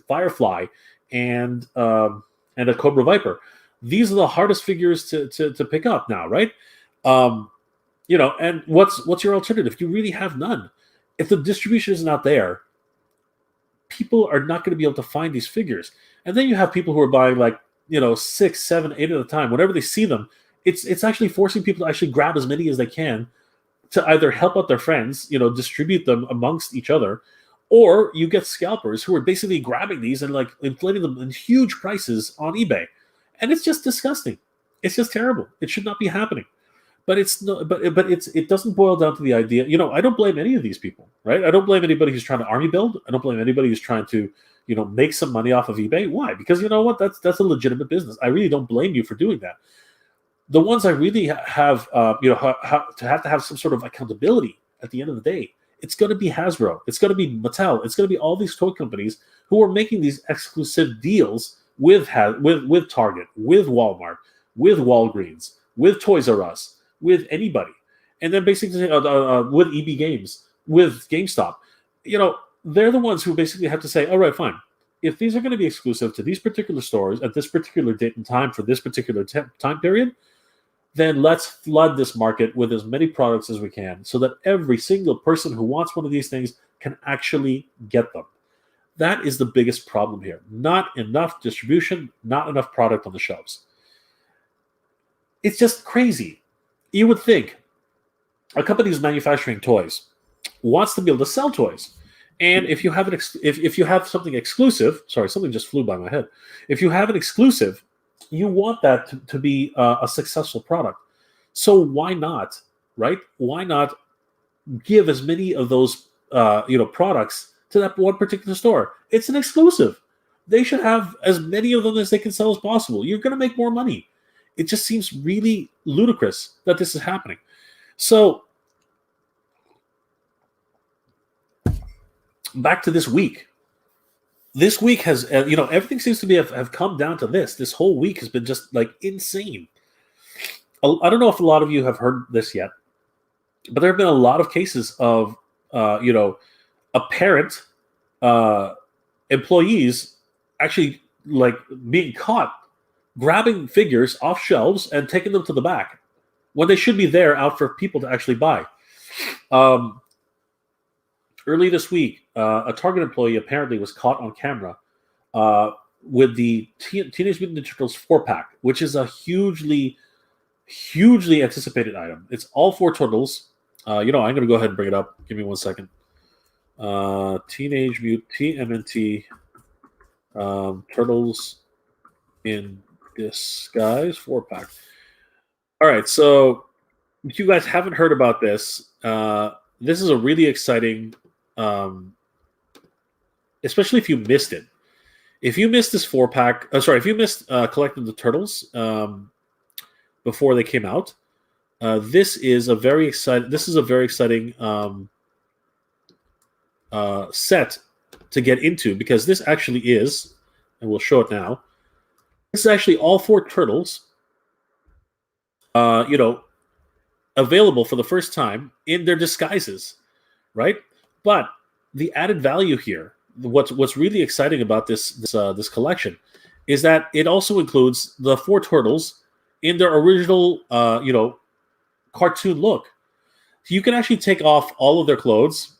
Firefly and a Cobra Viper. These are the hardest figures to pick up now, right? And what's your alternative? You really have none. If the distribution is not there, people are not going to be able to find these figures. And then you have people who are buying 6, 7, 8 at a time. Whenever they see them, it's actually forcing people to actually grab as many as they can to either help out their friends, distribute them amongst each other, or you get scalpers who are basically grabbing these and inflating them in huge prices on eBay. And it's just disgusting. It's just terrible. It should not be happening. But it doesn't boil down to the idea. I don't blame any of these people, right? I don't blame anybody who's trying to army build. I don't blame anybody who's trying to make some money off of eBay. Why? Because you know what? That's a legitimate business. I really don't blame you for doing that. The ones I really have, to have some sort of accountability at the end of the day, it's going to be Hasbro. It's going to be Mattel. It's going to be all these toy companies who are making these exclusive deals with Target, with Walmart, with Walgreens, with Toys R Us, with anybody. And then basically with EB Games, with GameStop. They're the ones who basically have to say, all right, fine. if these are going to be exclusive to these particular stores at this particular date and time for this particular time period, then let's flood this market with as many products as we can so that every single person who wants one of these things can actually get them. That is the biggest problem here. Not enough distribution, not enough product on the shelves. It's just crazy. You would think a company who's manufacturing toys wants to be able to sell toys. And if you have if you have something exclusive, sorry, something just flew by my head. If you have an exclusive, you want that to be a successful product. So why not, right? Why not give as many of those products to that one particular store? It's an exclusive. They should have as many of them as they can sell as possible. You're going to make more money. It just seems really ludicrous that this is happening. So back to this week. This week has, everything seems to be have come down to this. This whole week has been just like insane. I don't know if a lot of you have heard this yet, but there have been a lot of cases of, apparent employees actually like being caught grabbing figures off shelves and taking them to the back when they should be there out for people to actually buy. Early this week, a Target employee apparently was caught on camera with the Teenage Mutant Ninja Turtles 4-pack, which is a hugely anticipated item. It's all 4 turtles. I'm going to go ahead and bring it up. Give me 1 second. Teenage Mutant Tmnt Turtles in Disguise 4-pack. All right, so if you guys haven't heard about this, this is a really exciting, especially if you missed it. If you missed this 4-pack, if you missed collecting the turtles before they came out, this is a very exciting set to get into, because this actually is, and we'll show it now. This is actually all 4 turtles, available for the first time in their disguises, right? But the added value here, what's really exciting about this collection, is that it also includes the 4 turtles in their original, cartoon look. So you can actually take off all of their clothes.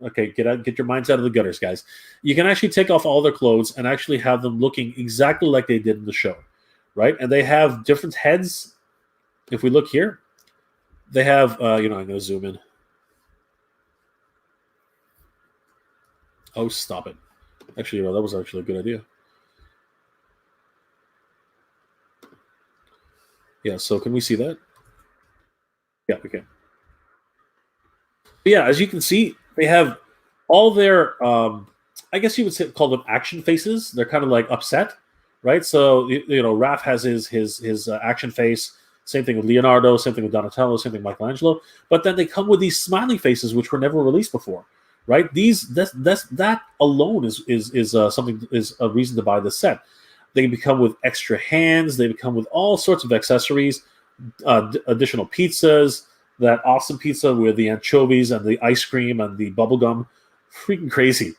Okay, get your minds out of the gutters, guys. You can actually take off all their clothes and actually have them looking exactly like they did in the show, right? And they have different heads. If we look here, they have, I'm going to zoom in. Oh, stop it. Actually, that was actually a good idea. Yeah, so can we see that? Yeah, we can. Yeah, as you can see, they have all their, I guess you would call them action faces. They're kind of like upset, right? So, Raph has his action face. Same thing with Leonardo, same thing with Donatello, same thing with Michelangelo. But then they come with these smiley faces, which were never released before, right? That alone is a reason to buy this set. They become with extra hands. They become with all sorts of accessories, additional pizzas. That awesome pizza with the anchovies and the ice cream and the bubble gum, freaking crazy.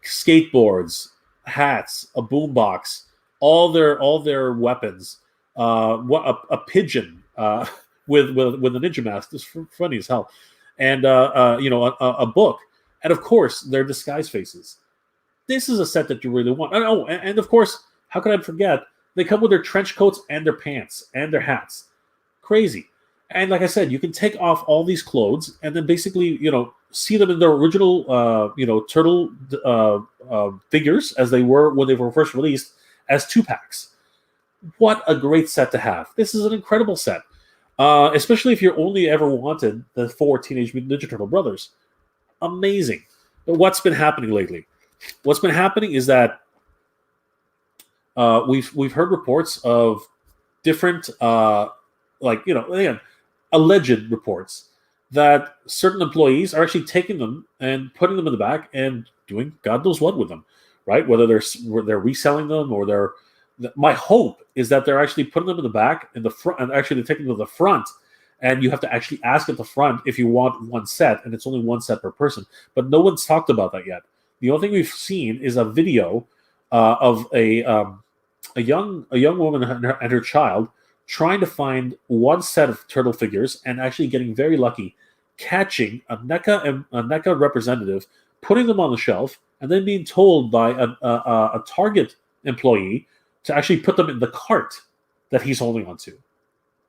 Skateboards, hats, a boombox, all their weapons. A pigeon with a ninja mask. It's funny as hell, and a book, and of course their disguise faces. This is a set that you really want. Oh, and of course, how could I forget? They come with their trench coats and their pants and their hats. Crazy. And like I said, you can take off all these clothes and then basically, see them in their original, turtle figures as they were when they were first released as 2-packs. What a great set to have. This is an incredible set, especially if you only ever wanted the 4 Teenage Mutant Ninja Turtle brothers. Amazing. But what's been happening lately? What's been happening is that we've heard reports of different, alleged reports that certain employees are actually taking them and putting them in the back and doing God knows what with them, right? Whether they're reselling them or my hope is that they're actually putting them in the back, in the front, and actually they're taking them to the front, and you have to actually ask at the front if you want one set, and it's only one set per person. But no one's talked about that yet. The only thing we've seen is a video of a young woman and her child trying to find one set of turtle figures and actually getting very lucky, catching a NECA representative, putting them on the shelf, and then being told by a Target employee to actually put them in the cart that he's holding onto.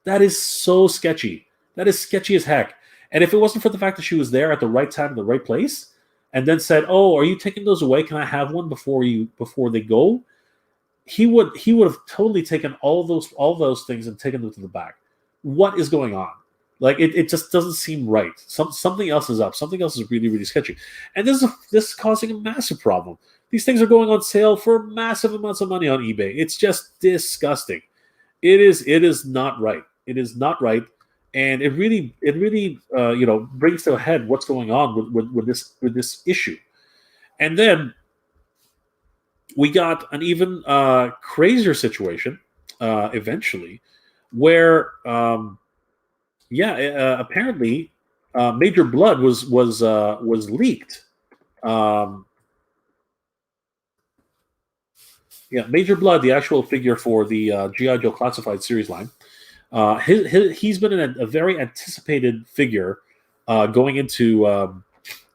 That is so sketchy. That is sketchy as heck. And if it wasn't for the fact that she was there at the right time in the right place, and then said, "Oh, are you taking those away? Can I have one before they go?" He would have totally taken all those things and taken them to the back. What is going on? Like it just doesn't seem right. Something else is up. Something else is really, really sketchy. And this is causing a massive problem. These things are going on sale for massive amounts of money on eBay. It's just disgusting. It is not right. It is not right. And it really brings to a head what's going on with this issue. And then we got an even crazier situation eventually, where apparently Major Blood was leaked. Major Blood, the actual figure for the G.I. Joe Classified series line. He's been a very anticipated figure going into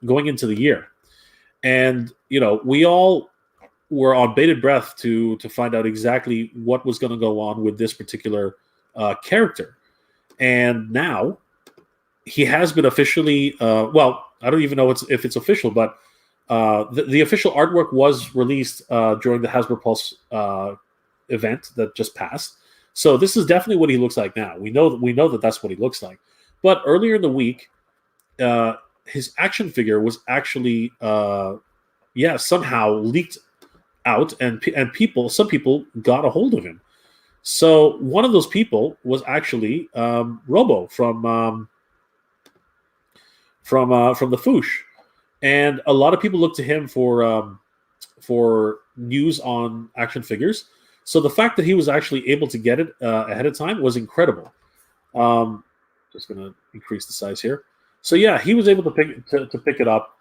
the year, and we all were on bated breath to find out exactly what was going to go on with this particular character. And now he has been officially I don't even know if it's official, but the official artwork was released during the Hasbro Pulse event that just passed. So this is definitely what he looks like now. We know that that's what he looks like. But earlier in the week, his action figure was actually somehow leaked out, and some people got a hold of him. So one of those people was actually Robo from the Foosh, and a lot of people look to him for news on action figures. So the fact that he was actually able to get it ahead of time was incredible. Just going to increase the size here. So yeah, he was able to pick it up.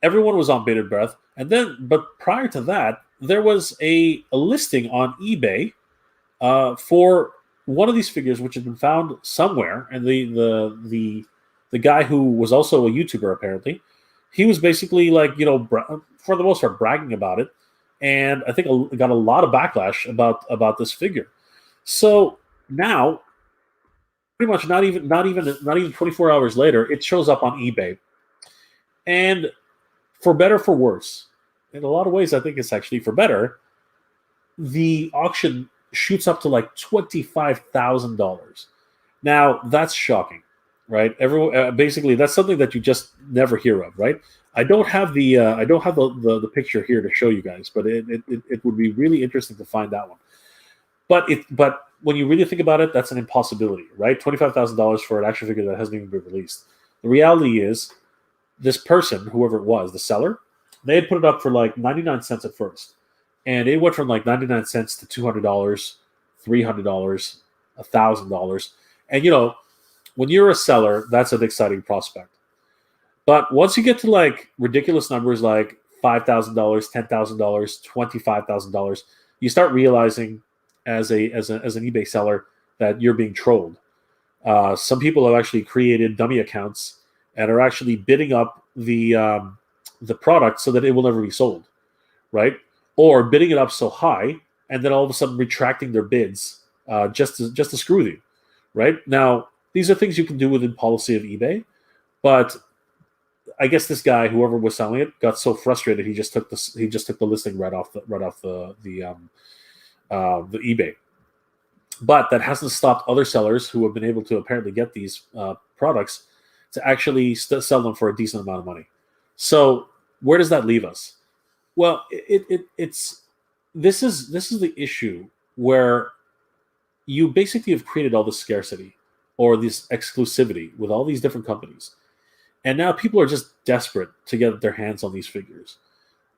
Everyone was on bated breath, but prior to that, there was a listing on eBay for one of these figures, which had been found somewhere, and the guy who was also a YouTuber, apparently, he was basically for the most part bragging about it. And I think got a lot of backlash about this figure. So now, pretty much not even 24 hours later, it shows up on eBay. And for better, for worse, in a lot of ways, I think it's actually for better. The auction shoots up to like $25,000. Now that's shocking, right? Everyone basically that's something that you just never hear of, right? I don't have the picture here to show you guys, but it would be really interesting to find that one. But when you really think about it, that's an impossibility, right? $25,000 for an action figure that hasn't even been released. The reality is, this person, whoever it was, the seller, they had put it up for like 99 cents at first, and it went from like 99 cents to $200, $300, $1,000, and when you're a seller, that's an exciting prospect. But once you get to like ridiculous numbers like $5,000, $10,000, $25,000, you start realizing as an eBay seller that you're being trolled. Some people have actually created dummy accounts and are actually bidding up the product so that it will never be sold, right? Or bidding it up so high and then all of a sudden retracting their bids just to screw you, right? Now, these are things you can do within policy of eBay, but I guess this guy, whoever was selling it, got so frustrated he just took the listing right off the eBay. But that hasn't stopped other sellers who have been able to apparently get these products to actually sell them for a decent amount of money. So where does that leave us? Well, this is the issue where you basically have created all this scarcity or this exclusivity with all these different companies. And now people are just desperate to get their hands on these figures.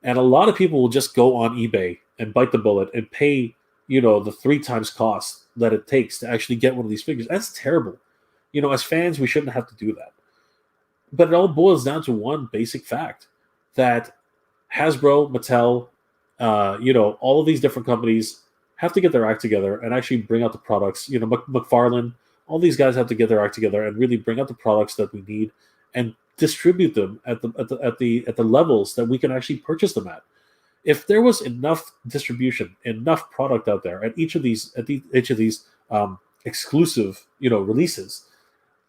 And a lot of people will just go on eBay and bite the bullet and pay, the 3 times cost that it takes to actually get one of these figures. That's terrible. As fans, we shouldn't have to do that. But it all boils down to one basic fact, that Hasbro, Mattel, all of these different companies have to get their act together and actually bring out the products. McFarlane, all these guys have to get their act together and really bring out the products that we need and distribute them at the levels that we can actually purchase them at. If there was enough distribution, enough product out there at each of these exclusive releases,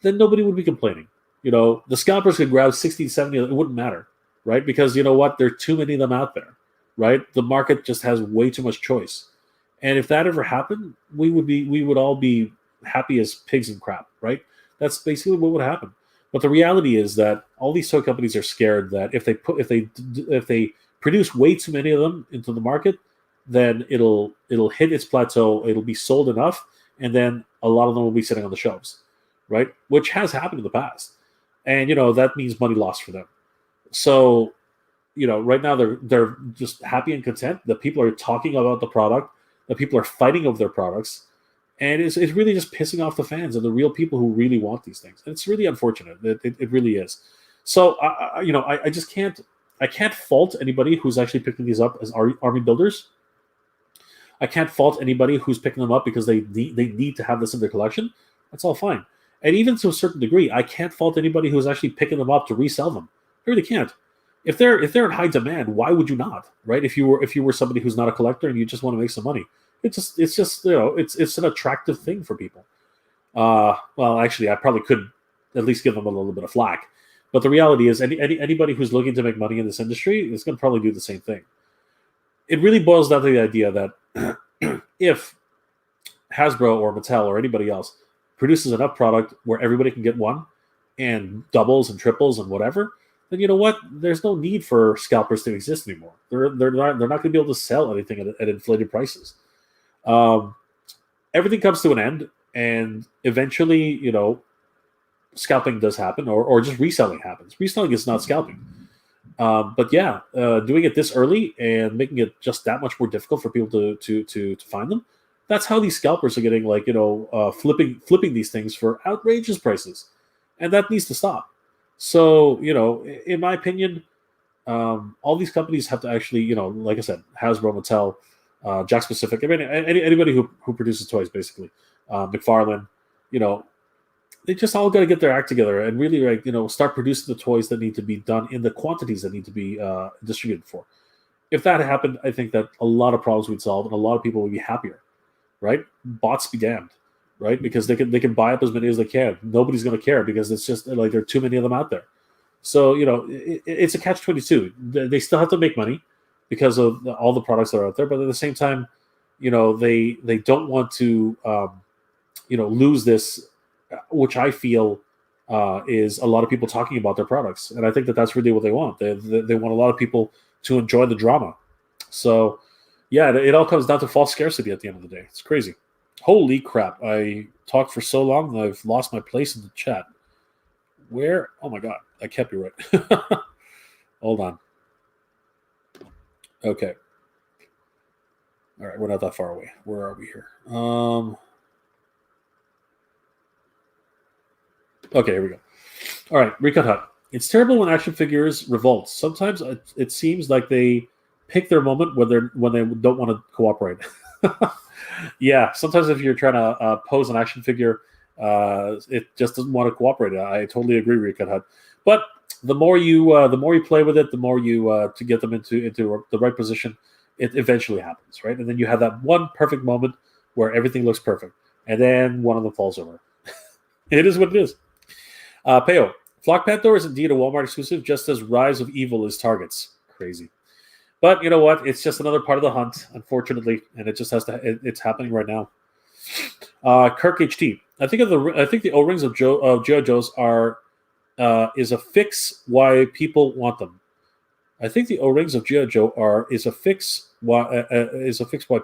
then nobody would be complaining. The scalpers could grab 60, 70, it wouldn't matter, right? Because you know what? There are too many of them out there, right? The market just has way too much choice. And if that ever happened, we would all be happy as pigs in crap, right? That's basically what would happen. But the reality is that all these toy companies are scared that if they produce way too many of them into the market, then it'll hit its plateau. It'll be sold enough, and then a lot of them will be sitting on the shelves, right? Which has happened in the past, and that means money lost for them. So, right now they're just happy and content that people are talking about the product, that people are fighting over their products, and it's really just pissing off the fans and the real people who really want these things. And it's really unfortunate. It really is. So I just can't. I can't fault anybody who's actually picking these up as army builders. I can't fault anybody who's picking them up because they need to have this in their collection. That's all fine. And even to a certain degree, I can't fault anybody who's actually picking them up to resell them. I really can't. If they're in high demand, why would you not? Right? If you were somebody who's not a collector and you just want to make some money, it's just it's an attractive thing for people. Well, actually, I probably could at least give them a little bit of flack. But the reality is, anybody who's looking to make money in this industry is going to probably do the same thing. It really boils down to the idea that if Hasbro or Mattel or anybody else produces enough product where everybody can get one, and doubles and triples and whatever, then you know what? There's no need for scalpers to exist anymore. They're not going to be able to sell anything at inflated prices. Everything comes to an end, and eventually, scalping does happen, or just reselling happens. Reselling is not scalping. But yeah, doing it this early and making it just that much more difficult for people to find them. That's how these scalpers are getting flipping these things for outrageous prices, and that needs to stop. So in my opinion, all these companies have to actually like I said, Hasbro, Mattel, Jack Pacific. I mean, anybody who produces toys, basically, McFarlane, they just all got to get their act together and really start producing the toys that need to be done in the quantities that need to be distributed for. If that happened, I think that a lot of problems would solve and a lot of people would be happier, right? Bots be damned, right? Because they can buy up as many as they can. Nobody's going to care because it's just like there are too many of them out there. So it's a catch-22. They still have to make money because of all the products that are out there, but at the same time, they don't want to lose this, which I feel is a lot of people talking about their products. And I think that that's really what they want. They want a lot of people to enjoy the drama. So, yeah, it all comes down to false scarcity at the end of the day. It's crazy. Holy crap. I talked for so long, I've lost my place in the chat. Where? Oh, my God. I kept you right. Hold on. Okay. All right, we're not that far away. Where are we here? Okay, here we go. All right, Recut Hut. It's terrible when action figures revolt. Sometimes it seems like they pick their moment when they don't want to cooperate. Yeah, sometimes if you're trying to pose an action figure, it just doesn't want to cooperate. I totally agree, Recut Hut. But the more you play with it, the more you to get them into the right position, it eventually happens, right? And then you have that one perfect moment where everything looks perfect, and then one of them falls over. It is what it is. Peo, Flock Panther is indeed a Walmart exclusive, just as Rise of Evil is Target's. Crazy. But you know what? It's just another part of the hunt, unfortunately, and it just has to. It's happening right now. Kirk HT. I think the O-rings of G.I. Joes are is a fix why people want them. I think the O-rings of G.I. Joe is a fix why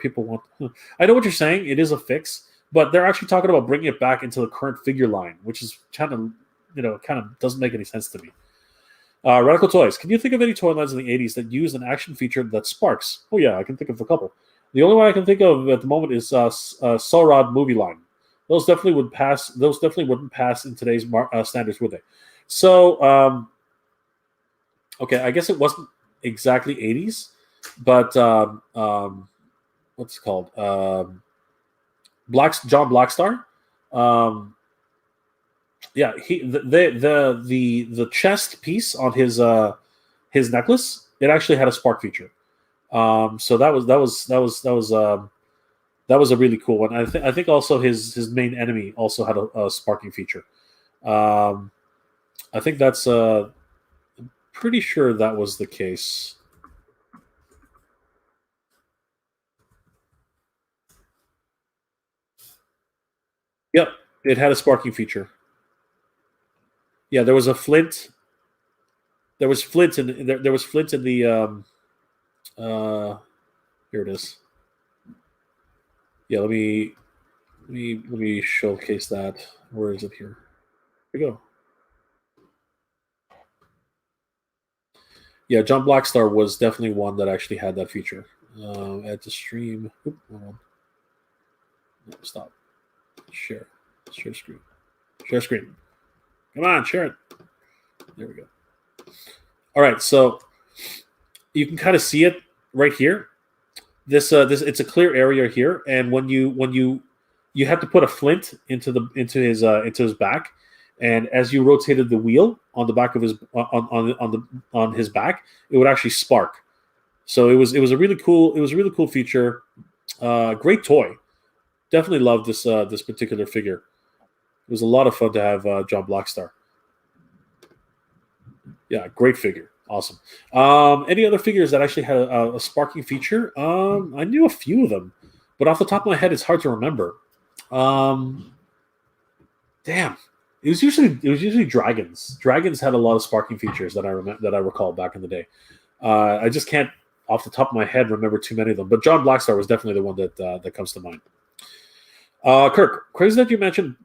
people want them. I know what you're saying. It is a fix, but they're actually talking about bringing it back into the current figure line, which is kind of doesn't make any sense to me. Radical Toys. Can you think of any toy lines in the 80s that use an action feature that sparks? Oh yeah, I can think of a couple. The only one I can think of at the moment is Sorod movie line. Those definitely would pass. Those definitely wouldn't pass in today's standards, would they? So, okay, I guess it wasn't exactly 80s, but what's it called? John Blackstar. Yeah, the chest piece on his necklace, it actually had a spark feature. So that was a really cool one. I think also his main enemy also had a sparking feature. I think that's pretty sure that was the case. Yep, it had a sparking feature. Yeah, there was a flint. There was flint in there was flint in the here it is. Yeah, let me showcase that. Where is it here? Here we go. Yeah, John Blackstar was definitely one that actually had that feature. Add to stream. Oop, hold on. No, stop. Share screen. Share screen. Come on, share it. There we go. All right, so you can kind of see it right here. This it's a clear area here, and when you have to put a flint into his back, and as you rotated the wheel on the back of his on his back, it would actually spark. So it was a really cool feature. Great toy. Definitely loved this particular figure. It was a lot of fun to have John Blackstar. Yeah, great figure. Awesome. Any other figures that actually had a sparking feature? I knew a few of them, but off the top of my head, it's hard to remember. Damn, it was usually dragons. Dragons had a lot of sparking features that I recall back in the day. I just can't off the top of my head remember too many of them, but John Blackstar was definitely the one that comes to mind. Kirk, crazy that you mentioned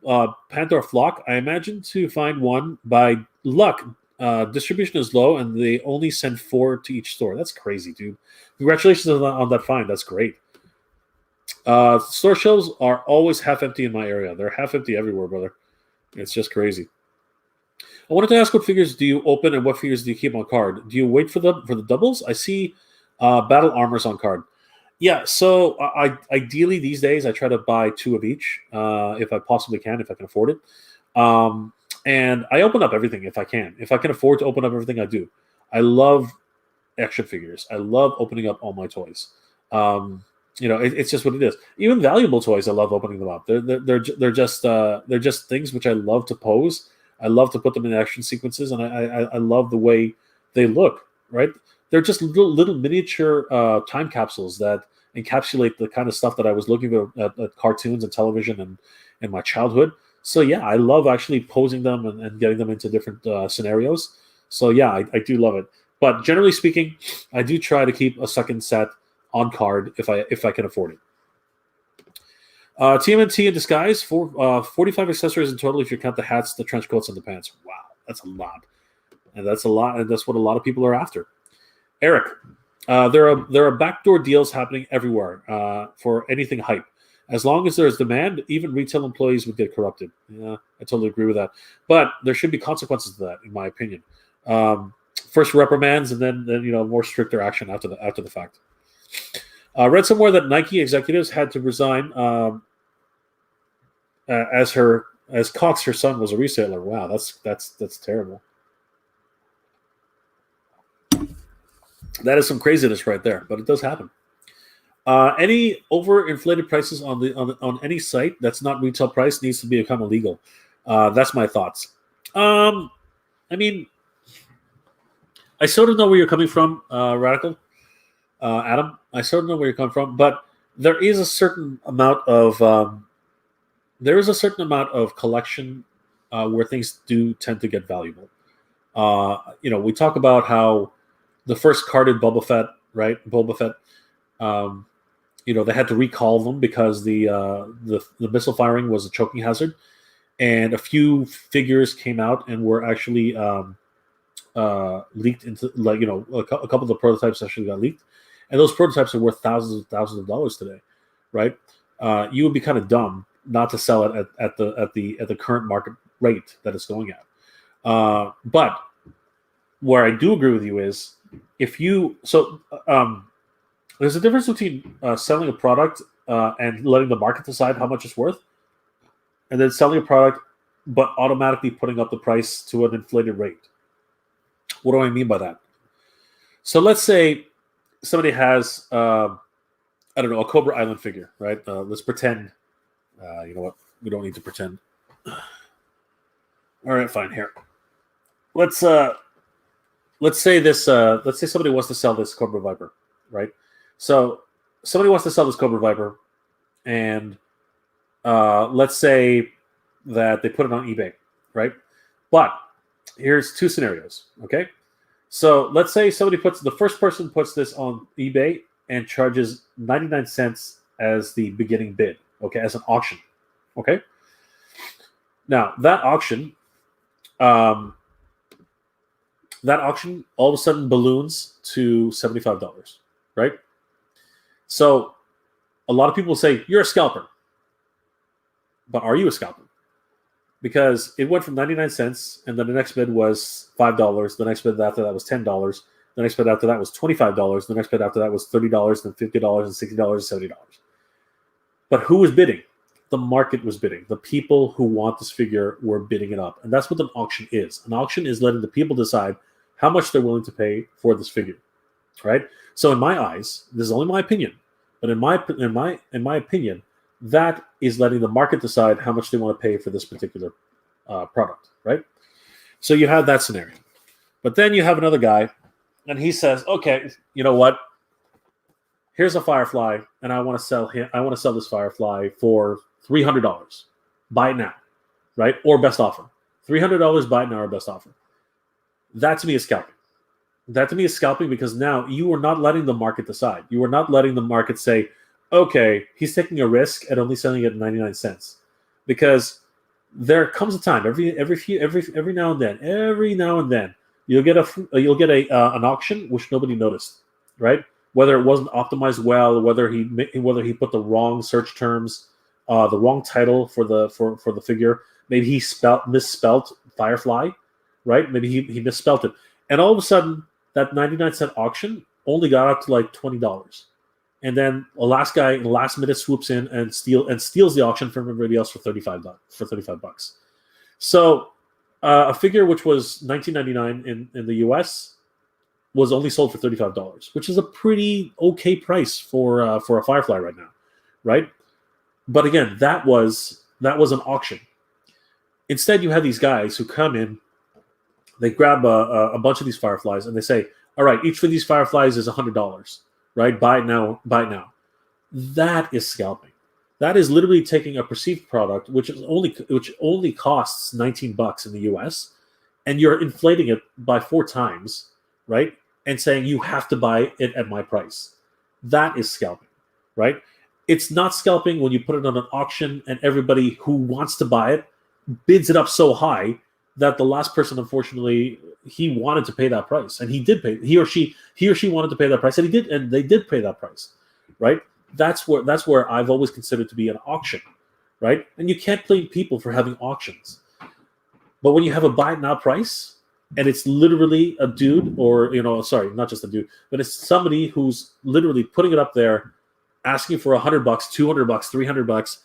Panther Flock. I imagine to find one by luck. Distribution is low, and they only send 4 to each store. That's crazy, dude. Congratulations on that find. That's great. Store shelves are always half empty in my area. They're half empty everywhere, brother. It's just crazy. I wanted to ask, what figures do you open and what figures do you keep on card? Do you wait for the doubles? I see battle armors on card. Yeah, so ideally these days I try to buy 2 of each if I possibly can, if I can afford it. And I open up everything if I can. If I can afford to open up everything, I do. I love action figures. I love opening up all my toys. It's just what it is. Even valuable toys, I love opening them up. They're just things which I love to pose. I love to put them in action sequences, and I love the way they look. Right? They're just little miniature time capsules that encapsulate the kind of stuff that I was looking at cartoons and television and in my childhood. So yeah, I love actually posing them and getting them into different scenarios. So yeah, I do love it. But generally speaking, I do try to keep a second set on card if I can afford it. TMNT in disguise for 45 accessories in total if you count the hats, the trench coats, and the pants. Wow, that's a lot, and that's what a lot of people are after. Eric, there are backdoor deals happening everywhere for anything hype. As long as there's demand, even retail employees would get corrupted. Yeah, I totally agree with that. But there should be consequences to that, in my opinion. First reprimands, and then more stricter action after the fact. Read somewhere that Nike executives had to resign as Cox, her son, was a reseller. Wow, that's terrible. That is some craziness right there, but it does happen. Any overinflated prices on any site that's not retail price needs to become illegal. That's my thoughts. I mean, I sort of know where you're coming from, Radical Adam. I sort of know where you're coming from, but there is a certain amount of collection where things do tend to get valuable. We talk about how the first carded Boba Fett, right? Boba Fett. They had to recall them because the missile firing was a choking hazard, and a few figures came out and were actually leaked into, a couple of the prototypes actually got leaked, and those prototypes are worth thousands of dollars today, right? You would be kind of dumb not to sell it at the current market rate that it's going at. But where I do agree with you is if you There's a difference between selling a product and letting the market decide how much it's worth, and then selling a product but automatically putting up the price to an inflated rate. What do I mean by that? So let's say somebody has, I don't know, a Cobra Island figure, right? Let's pretend. You know what? We don't need to pretend. All right, fine. Here, let's say this. Let's say somebody wants to sell this Cobra Viper, right? So somebody wants to sell this Cobra Viper, and let's say that they put it on eBay, right? But here's two scenarios, okay? So let's say the first person puts this on eBay and charges 99 cents as the beginning bid, okay, as an auction, okay? Now that auction all of a sudden balloons to $75, right? So a lot of people say you're a scalper, but are you a scalper? Because it went from 99 cents, and then the next bid was $5. The next bid after that was $10. The next bid after that was $25. The next bid after that was $30, then $50, and $60, and $70. But who was bidding? The market was bidding. The people who want this figure were bidding it up. And that's what an auction is. An auction is letting the people decide how much they're willing to pay for this figure, right? So in my eyes, this is only my opinion, but in my opinion, that is letting the market decide how much they want to pay for this particular product, right? So you have that scenario. But then you have another guy, and he says, okay, you know what? Here's a Firefly, and I want to sell this Firefly for $300. Buy it now, right? Or best offer. $300, buy it now or best offer. That to me is scalping. That to me is scalping because now you are not letting the market decide. You are not letting the market say, okay, he's taking a risk at only selling it at 99 cents. Because there comes a time every now and then you'll get an auction which nobody noticed, right? Whether it wasn't optimized well, whether he put the wrong search terms, the wrong title for the figure, maybe he misspelled Firefly, right? Maybe he misspelled it, and all of a sudden that 99-cent auction only got up to like $20. And then a last guy in the last minute swoops in and steals the auction from everybody else for $35. So a figure which was $19.99 in the US was only sold for $35, which is a pretty okay price for a Firefly right now, right? But again, that was an auction. Instead, you have these guys who come in, they grab a bunch of these Fireflies, and they say, all right, each of these Fireflies is $100. Right? Buy it now. That is scalping. That is literally taking a perceived product, which only costs $19 in the US, and you're inflating it by 4 times, right? And saying you have to buy it at my price. That is scalping, right? It's not scalping when you put it on an auction and everybody who wants to buy it bids it up so high that the last person, unfortunately, he wanted to pay that price, and he did pay. He or she wanted to pay that price, and they did pay that price, right? That's where I've always considered to be an auction, right? And you can't blame people for having auctions, but when you have a buy it now price, and it's literally a dude, or not just a dude, but it's somebody who's literally putting it up there, asking for $100, $200, $300,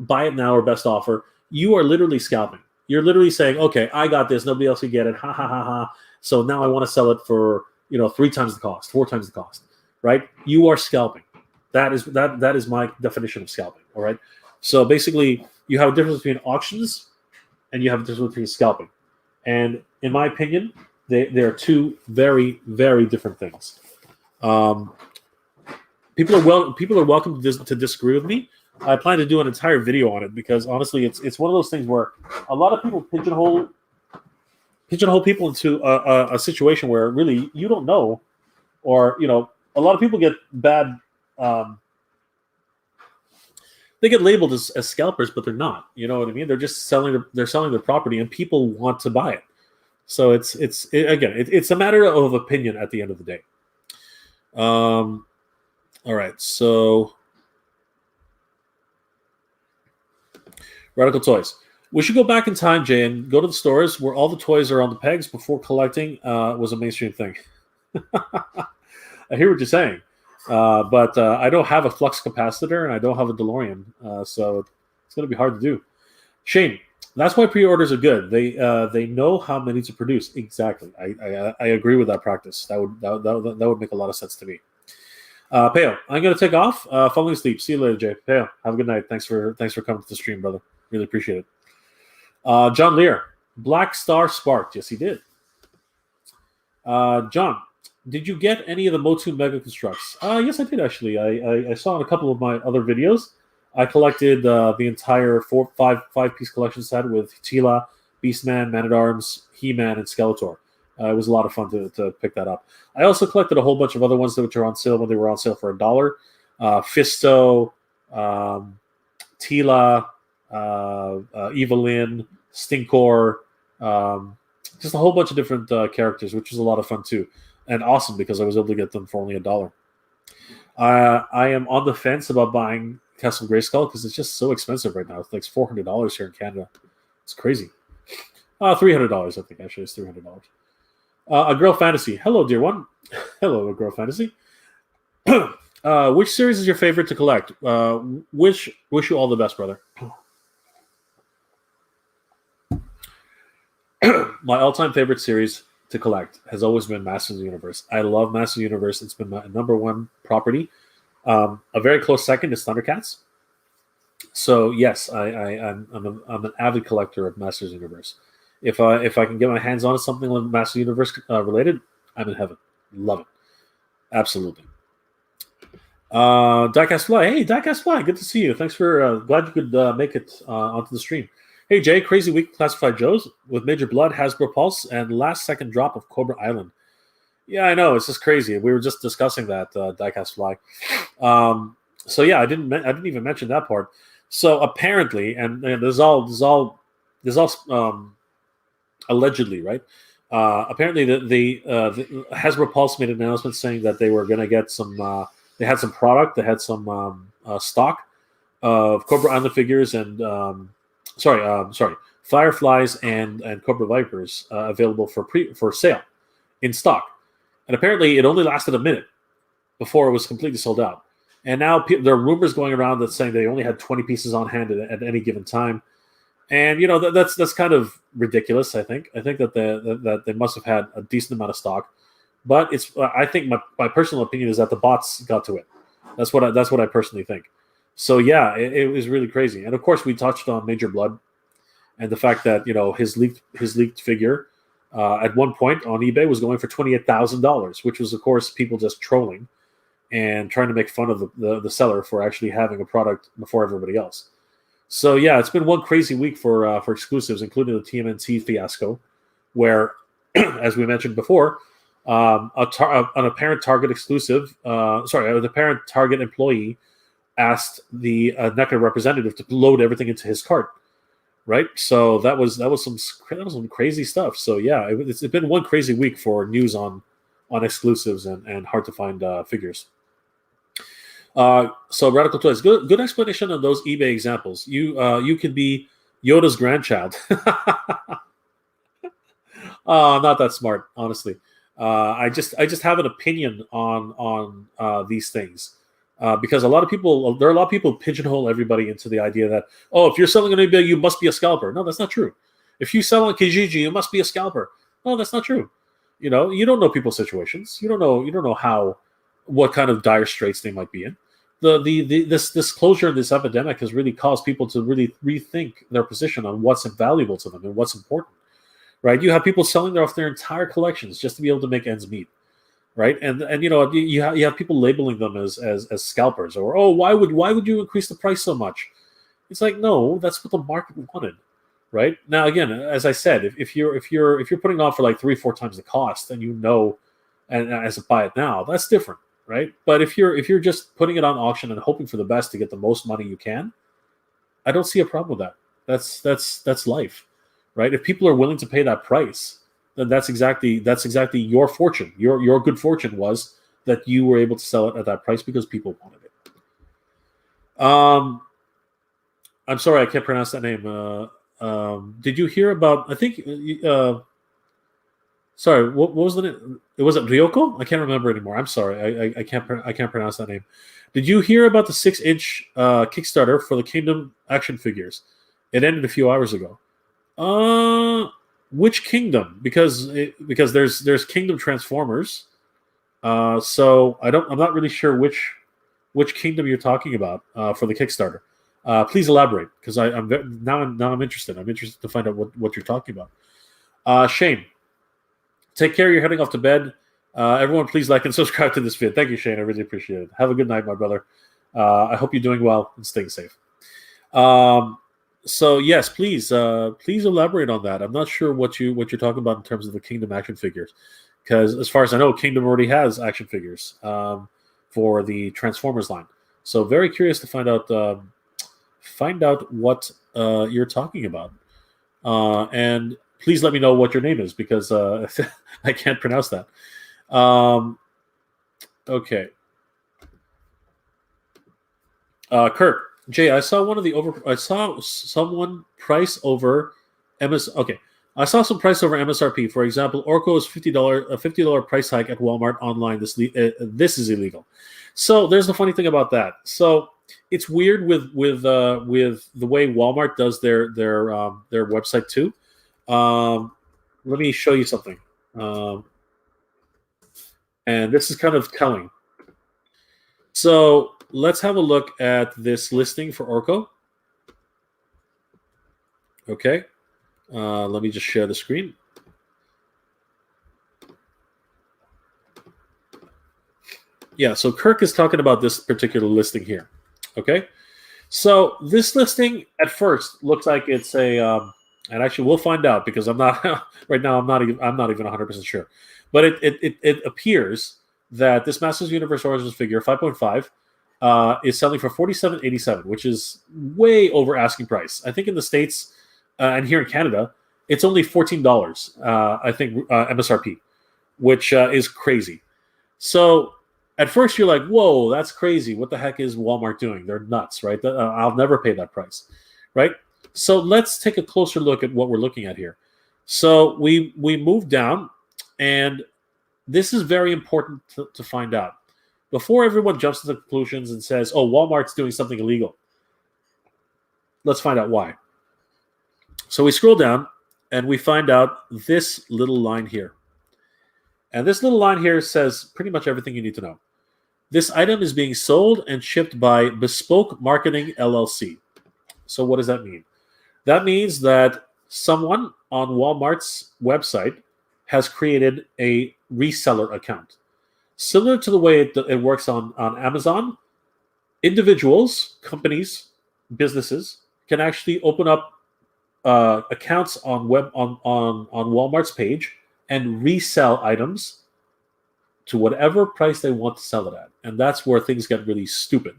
buy it now or best offer. You are literally scalping. You're literally saying, okay, I got this. Nobody else can get it. Ha, ha, ha, ha. So now I want to sell it for, 3 times the cost, 4 times the cost, right? You are scalping. That is my definition of scalping, all right? So basically, you have a difference between auctions and you have a difference between scalping. And in my opinion, they are two very, very different things. People are welcome to disagree with me. I plan to do an entire video on it because honestly, it's one of those things where a lot of people pigeonhole people into a situation where really you don't know, or a lot of people get bad. They get labeled as scalpers, but they're not. You know what I mean? They're just selling their property, and people want to buy it. So it's a matter of opinion at the end of the day. All right, so. Radical Toys. We should go back in time, Jay, and go to the stores where all the toys are on the pegs before collecting was a mainstream thing. I hear what you're saying. But I don't have a flux capacitor and I don't have a DeLorean, so it's going to be hard to do. Shane, that's why pre-orders are good. They know how many to produce. Exactly. I agree with that practice. That would make a lot of sense to me. Peo, I'm going to take off. Falling asleep. See you later, Jay. Peo, have a good night. Thanks for coming to the stream, brother. Really appreciate it. John Lear, Black Star sparked. Yes, he did. John, did you get any of the MOTU Mega Constructs? Yes, I did, actually. I saw in a couple of my other videos. I collected the entire five-piece collection set with Tila, Beastman, Man-at-Arms, He-Man, and Skeletor. It was a lot of fun to pick that up. I also collected a whole bunch of other ones that were on sale when they were on sale for $1. Fisto, Tila, Evelyn, Stinkor, just a whole bunch of different characters, which was a lot of fun too. And awesome because I was able to get them for only $1. I am on the fence about buying Castle Grayskull because it's just so expensive right now. It's like $400 here in Canada. It's crazy. $300, I think, actually. It's $300. A Girl Fantasy. Hello, dear one. Hello, A Girl Fantasy. Which series is your favorite to collect? Wish you all the best, brother. My all-time favorite series to collect has always been Masters of the Universe. I love Masters of the Universe. It's been my number one property. A very close second is Thundercats. So yes, I'm an avid collector of Masters of the Universe. If I can get my hands on something like Masters of the Universe related, I'm in heaven. Love it, absolutely. Diecast Fly, hey Diecast Fly, good to see you. Thanks for glad you could make it onto the stream. Hey Jay, crazy week classified Joes with Major Blood, Hasbro Pulse, and last second drop of Cobra Island. Yeah, I know, it's just crazy. We were just discussing that Diecast Fly. So yeah, I didn't even mention that part. So apparently, and there's all allegedly, right? Apparently, the Hasbro Pulse made an announcement saying that they were going to get some. They had some product. They had some stock of Cobra Island figures and Fireflies and Cobra Vipers available for sale in stock. And apparently, it only lasted a minute before it was completely sold out. And now there are rumors going around that saying they only had 20 pieces on hand at any given time. And that's kind of ridiculous. I think that they must have had a decent amount of stock, but I think my personal opinion is that the bots got to it. That's what I personally think. So yeah, it was really crazy. And of course, we touched on Major Blood and the fact that his leaked figure at one point on eBay was going for $28,000, which was of course people just trolling and trying to make fun of the seller for actually having a product before everybody else. So yeah, it's been one crazy week for exclusives, including the TMNT fiasco, where, as we mentioned before, an apparent Target exclusive, an apparent Target employee asked the NECA representative to load everything into his cart, right? So that was some crazy stuff. So yeah, it's been one crazy week for news on exclusives and hard to find figures. So Radical Toys, good explanation on those eBay examples. You can be Yoda's grandchild. Not that smart, honestly. I just have an opinion on these things because there are a lot of people pigeonhole everybody into the idea that, oh, if you're selling on eBay, you must be a scalper. No, that's not true. If you sell on Kijiji, you must be a scalper. No, that's not true. You don't know people's situations. You don't know what kind of dire straits they might be in. This closure and this epidemic has really caused people to really rethink their position on what's valuable to them and what's important, right? You have people selling off their entire collections just to be able to make ends meet, right? And you have people labeling them as scalpers, or, oh, why would you increase the price so much? It's like, no, that's what the market wanted, right? Now again, as I said, if you're putting it on for like 3-4 times the cost, and and as a buy it now, that's different. Right, but if you're just putting it on auction and hoping for the best to get the most money you can, I don't see a problem with that. That's life, right? If people are willing to pay that price, then that's exactly your fortune. Your good fortune was that you were able to sell it at that price because people wanted it. I'm sorry, I can't pronounce that name. Did you hear about? I think Sorry, what was the name? Was it Ryoko? I can't remember anymore. I'm sorry. I can't pronounce that name. Did you hear about the 6-inch Kickstarter for the Kingdom action figures? It ended a few hours ago. Which Kingdom? Because there's Kingdom Transformers. So I'm not really sure which Kingdom you're talking about for the Kickstarter. Please elaborate, because I'm interested. I'm interested to find out what you're talking about. Shane, take care. You're heading off to bed. Everyone, please like and subscribe to this vid. Thank you, Shane. I really appreciate it. Have a good night, my brother. I hope you're doing well and staying safe. So yes, please elaborate on that. I'm not sure what you're talking about in terms of the Kingdom action figures, because as far as I know, Kingdom already has action figures for the Transformers line. So very curious to find out what you're talking about, and please let me know what your name is, because I can't pronounce that. Okay. Kirk, Jay, I saw someone price over MS. Okay, I saw some price over MSRP. For example, Orko is $50 price hike at Walmart online. This is illegal. So there's the funny thing about that. So it's weird with the way Walmart does their website too. Let me show you something. And this is kind of telling. So let's have a look at this listing for Orko. Okay. Let me just share the screen. Yeah, so Kirk is talking about this particular listing here. Okay. So this listing at first looks like it's a and actually we'll find out, because I'm not right now I'm not even 100% sure. But it appears that this Masters Universe Origins figure 5.5 is selling for $47.87, which is way over asking price. I think in the States and here in Canada, it's only $14. I think MSRP, which is crazy. So at first you're like, "Whoa, that's crazy! What the heck is Walmart doing? They're nuts, right? I'll never pay that price, right?" So let's take a closer look at what we're looking at here. So we move down, and this is very important to find out. Before everyone jumps to the conclusions and says, "Oh, Walmart's doing something illegal," let's find out why. So we scroll down, and we find out this little line here. And this little line here says pretty much everything you need to know. This item is being sold and shipped by Bespoke Marketing LLC. So what does that mean? That means that someone on Walmart's website has created a reseller account. Similar to the way it works on Amazon, individuals, companies, businesses can actually open up accounts on Walmart's page and resell items to whatever price they want to sell it at. And that's where things get really stupid.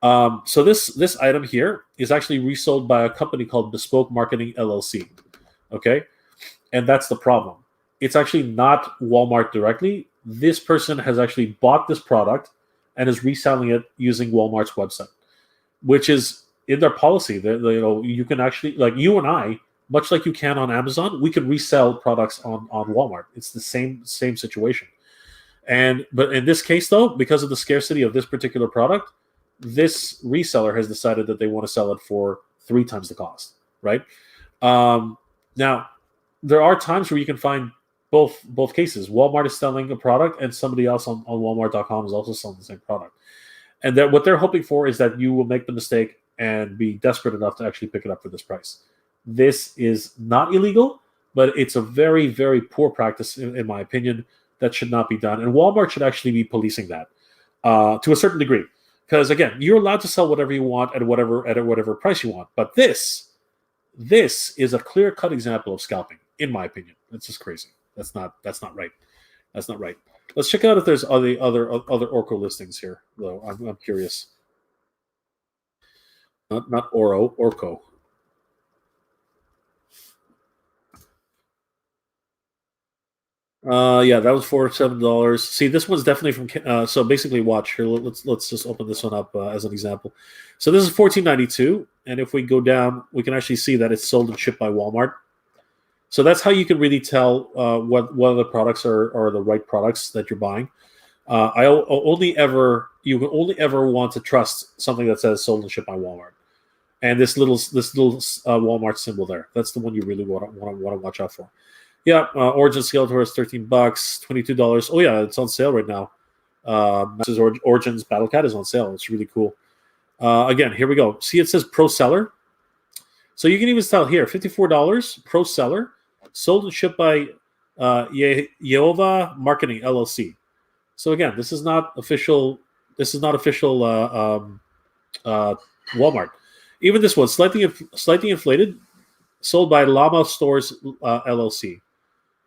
So this item here is actually resold by a company called Bespoke Marketing LLC. Okay? And that's the problem. It's actually not Walmart directly. This person has actually bought this product and is reselling it using Walmart's website, which is in their policy. You can actually, like you and I, much like you can on Amazon, we can resell products on Walmart. It's the same situation. But in this case, though, because of the scarcity of this particular product, this reseller has decided that they want to sell it for 3 times the cost, right? Now, there are times where you can find both cases. Walmart is selling a product, and somebody else on Walmart.com is also selling the same product. And what they're hoping for is that you will make the mistake and be desperate enough to actually pick it up for this price. This is not illegal, but it's a very, very poor practice, in my opinion, that should not be done. And Walmart should actually be policing that to a certain degree. Because, again, you're allowed to sell whatever you want at whatever price you want. But this is a clear-cut example of scalping, in my opinion. It's just crazy. That's not right. That's not right. Let's check out if there's other Orko listings here, though. I'm curious. Not Oro, Orko. Yeah, that was $47. See, this one's definitely from. So basically, watch here. Let's just open this one up as an example. So this is $14.92, and if we go down, we can actually see that it's sold and shipped by Walmart. So that's how you can really tell what of the products are the right products that you're buying. You can only ever want to trust something that says sold and shipped by Walmart, and this little Walmart symbol there. That's the one you really want to watch out for. Yeah, Origin Skeletor is $13, $22. Oh yeah, it's on sale right now. Origins Battle Cat is on sale. It's really cool. Again, here we go. See, it says Pro Seller. So you can even tell here, $54, Pro Seller, sold and shipped by Yeova Marketing LLC. So again, this is not official. This is not official Walmart. Even this one, slightly inflated, sold by Llama Stores LLC.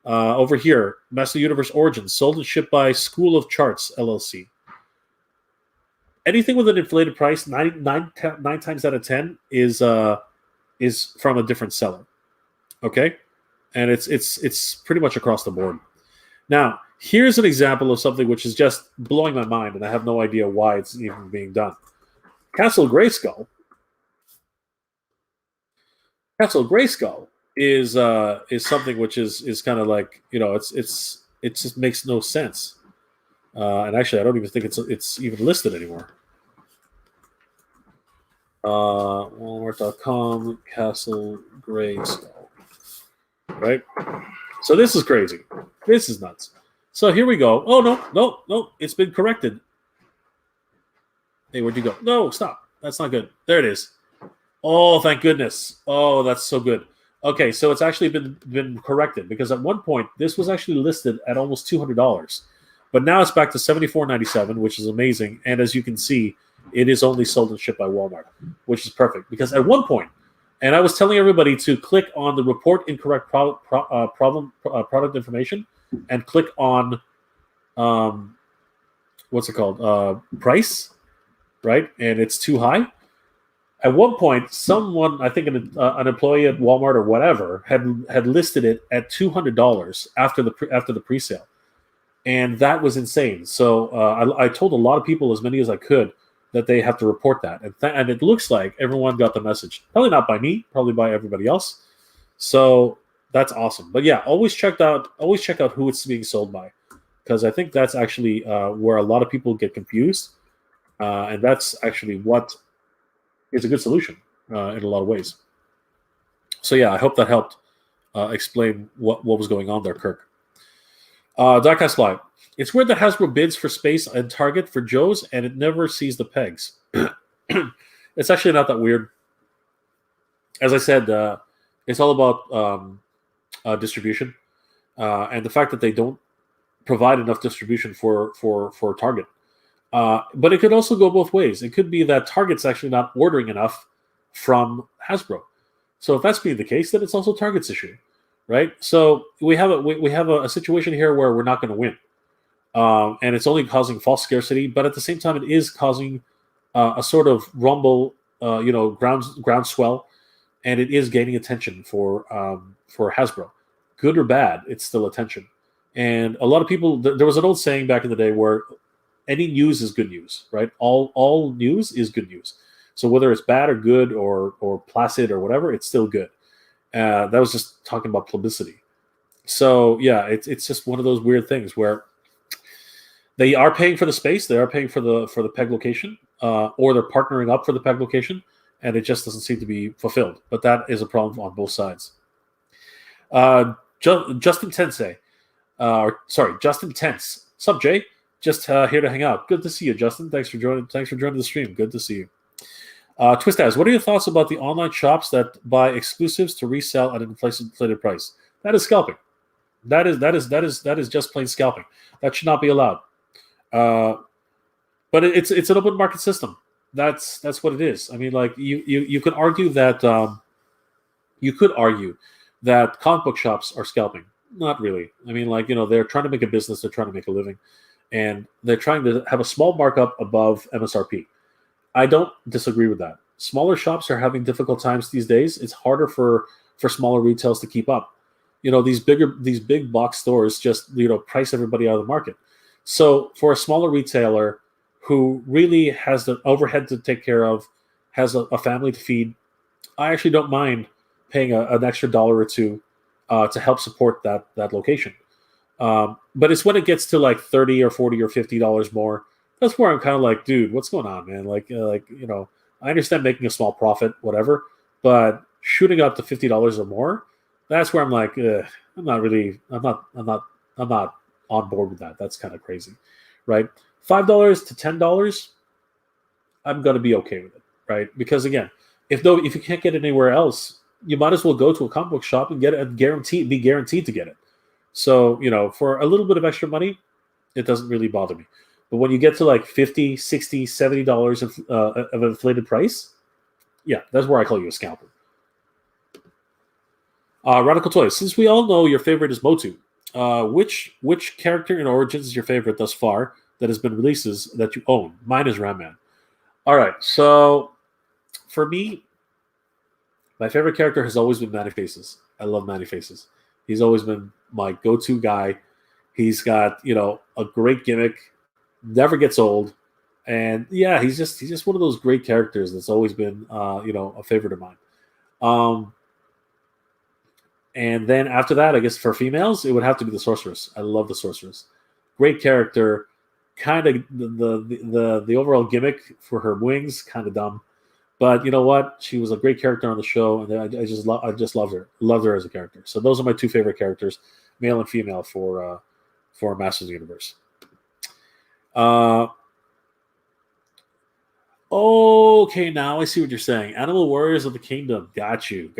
Over here, Master Universe Origins, sold and shipped by School of Charts LLC. Anything with an inflated price, nine times out of 10 is from a different seller. Okay, and it's pretty much across the board. Now, here's an example of something which is just blowing my mind, and I have no idea why it's even being done. Castle Grayskull is something which is kind of like, it just makes no sense. And actually, I don't even think it's even listed anymore. Walmart.com, Castle Grayskull. Right? So this is crazy. This is nuts. So here we go. Oh, no. It's been corrected. Hey, where'd you go? No, stop. That's not good. There it is. Oh, thank goodness. Oh, that's so good. Okay, so it's actually been corrected, because at one point this was actually listed at almost $200, but now it's back to $74.97, which is amazing. And as you can see, it is only sold and shipped by Walmart, which is perfect, because at one point, and I was telling everybody to click on the report incorrect product information and click on what's it called, price, right? And it's too high. At one point, someone, I think an employee at Walmart or whatever, had listed it at $200 after the pre-sale, and that was insane. So I told a lot of people, as many as I could, that they have to report that, and it looks like everyone got the message. Probably not by me, probably by everybody else. So that's awesome. But yeah, always check out who it's being sold by, because I think that's actually where a lot of people get confused, and that's actually what is a good solution in a lot of ways. So yeah, I hope that helped explain what was going on there, Kirk. Diecast Live. It's weird that Hasbro bids for space and Target for Joe's, and it never sees the pegs. It's actually not that weird. As I said, it's all about distribution, and the fact that they don't provide enough distribution for Target. But it could also go both ways. It could be that Target's actually not ordering enough from Hasbro. So if that's being the case, then it's also Target's issue, right? So we have a situation here where we're not going to win, and it's only causing false scarcity. But at the same time, it is causing a sort of rumble, groundswell, and it is gaining attention for Hasbro, good or bad. It's still attention, and a lot of people. There was an old saying back in the day where any news is good news, right? All news is good news. So whether it's bad or good or placid or whatever, it's still good. That was just talking about publicity. So yeah, it's just one of those weird things where they are paying for the space, they are paying for the peg location, or they're partnering up for the peg location, and it just doesn't seem to be fulfilled. But that is a problem on both sides. Justin Tense, Justin Tense. Sup, Jay? Just here to hang out. Good to see you, Justin. Thanks for joining the stream. Good to see you. Twistaz, what are your thoughts about the online shops that buy exclusives to resell at an inflated price? That is scalping. That is just plain scalping. That should not be allowed. But it's an open market system. That's what it is. I mean, like you could argue that comic book shops are scalping. Not really. I mean, like, they're trying to make a business. They're trying to make a living. And they're trying to have a small markup above MSRP. I don't disagree with that. Smaller shops are having difficult times these days. It's harder for smaller retails to keep up. These big box stores just price everybody out of the market. So for a smaller retailer who really has the overhead to take care of, has a family to feed, I actually don't mind paying an extra $1 or $2 to help support that location. But it's when it gets to like $30 or $40 or $50 more. That's where I'm kind of like, dude, what's going on, man? Like I understand making a small profit, whatever, but shooting up to $50 or more, that's where I'm like, I'm not on board with that. That's kind of crazy, right? $5 to $10, I'm gonna be okay with it, right? Because again, if you can't get it anywhere else, you might as well go to a comic book shop and get it be guaranteed to get it. So for a little bit of extra money, it doesn't really bother me. But when you get to like $50, $60, $70 of inflated price, yeah, that's where I call you a scalper. Radical Toys. Since we all know your favorite is MOTU, which character in Origins is your favorite thus far that has been releases that you own? Mine is Ram Man. All right, so for me, my favorite character has always been Manny Faces. I love Manny Faces. He's always been my go-to guy. He's got a great gimmick, never gets old, and yeah, he's just one of those great characters that's always been a favorite of mine. And then after that, I guess for females, it would have to be the Sorceress. I love the Sorceress. Great character. Kind of the overall gimmick for her wings, kind of dumb. But you know what? She was a great character on the show, and I just loved her. Loved her as a character. So those are my two favorite characters, male and female, for Masters of the Universe. Okay, now I see what you're saying. Animal Warriors of the Kingdom. Got you.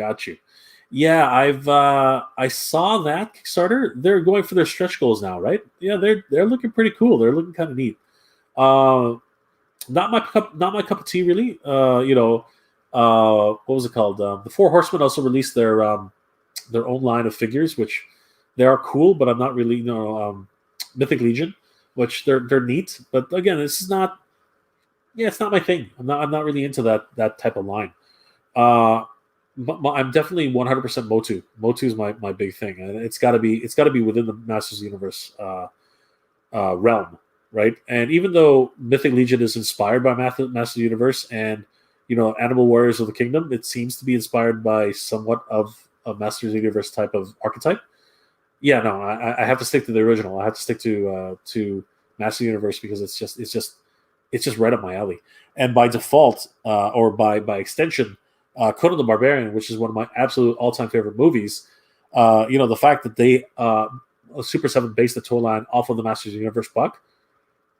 Yeah, I saw that Kickstarter. They're going for their stretch goals now, right? Yeah, they're looking pretty cool. They're looking kind of neat. Not my cup of tea, really. What was it called? The Four Horsemen also released their own line of figures, which they are cool, but I'm not really Mythic Legion, which they're neat. But again, this is not. Yeah, it's not my thing. I'm not really into that type of line. I'm definitely 100% MOTU. MOTU is my big thing, and it's got to be within the Masters of the Universe realm, right? And even though Mythic Legion is inspired by Masters of the Universe, and Animal Warriors of the Kingdom, it seems to be inspired by somewhat of a Masters of the Universe type of archetype. Yeah, no, I have to stick to the original. I have to stick to Masters of the Universe because it's just right up my alley. And by default, or by extension, Conan the Barbarian, which is one of my absolute all-time favorite movies, the fact that they Super 7 based the toy line off of the Masters of the Universe buck,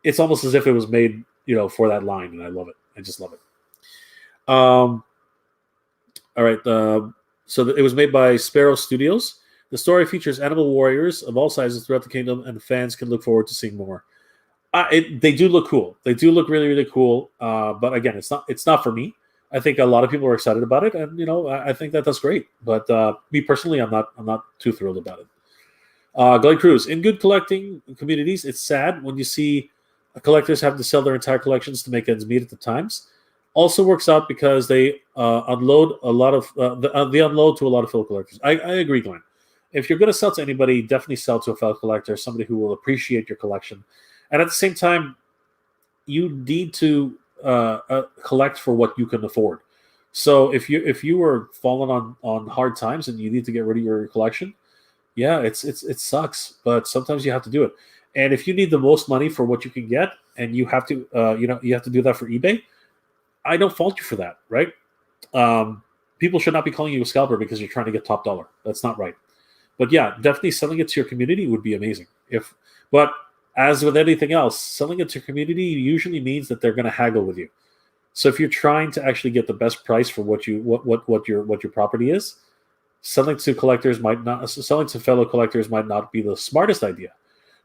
it's almost as if it was made, for that line, and I love it. I just love it. All right, so it was made by Sparrow Studios. The story features animal warriors of all sizes throughout the kingdom, and fans can look forward to seeing more. They do look cool. They do look really, really cool. But again, it's not for me. I think a lot of people are excited about it, and I think that's great. But me personally, I'm not too thrilled about it. Glenn Cruz, in good collecting communities, it's sad when you see collectors having to sell their entire collections to make ends meet at the times. Also works out because they unload a lot of they unload to a lot of fellow collectors. I agree, Glenn. If you're going to sell to anybody, definitely sell to a fellow collector, somebody who will appreciate your collection. And at the same time, you need to collect for what you can afford. So if you were falling on hard times and you need to get rid of your collection, yeah, it sucks, but sometimes you have to do it. And if you need the most money for what you can get, and you have to you have to do that for eBay, I don't fault you for that, right? People should not be calling you a scalper because you're trying to get top dollar. That's not right. But yeah, definitely selling it to your community would be amazing. But as with anything else, selling it to your community usually means that they're going to haggle with you. So if you're trying to actually get the best price for what your property is, selling to fellow collectors might not be the smartest idea.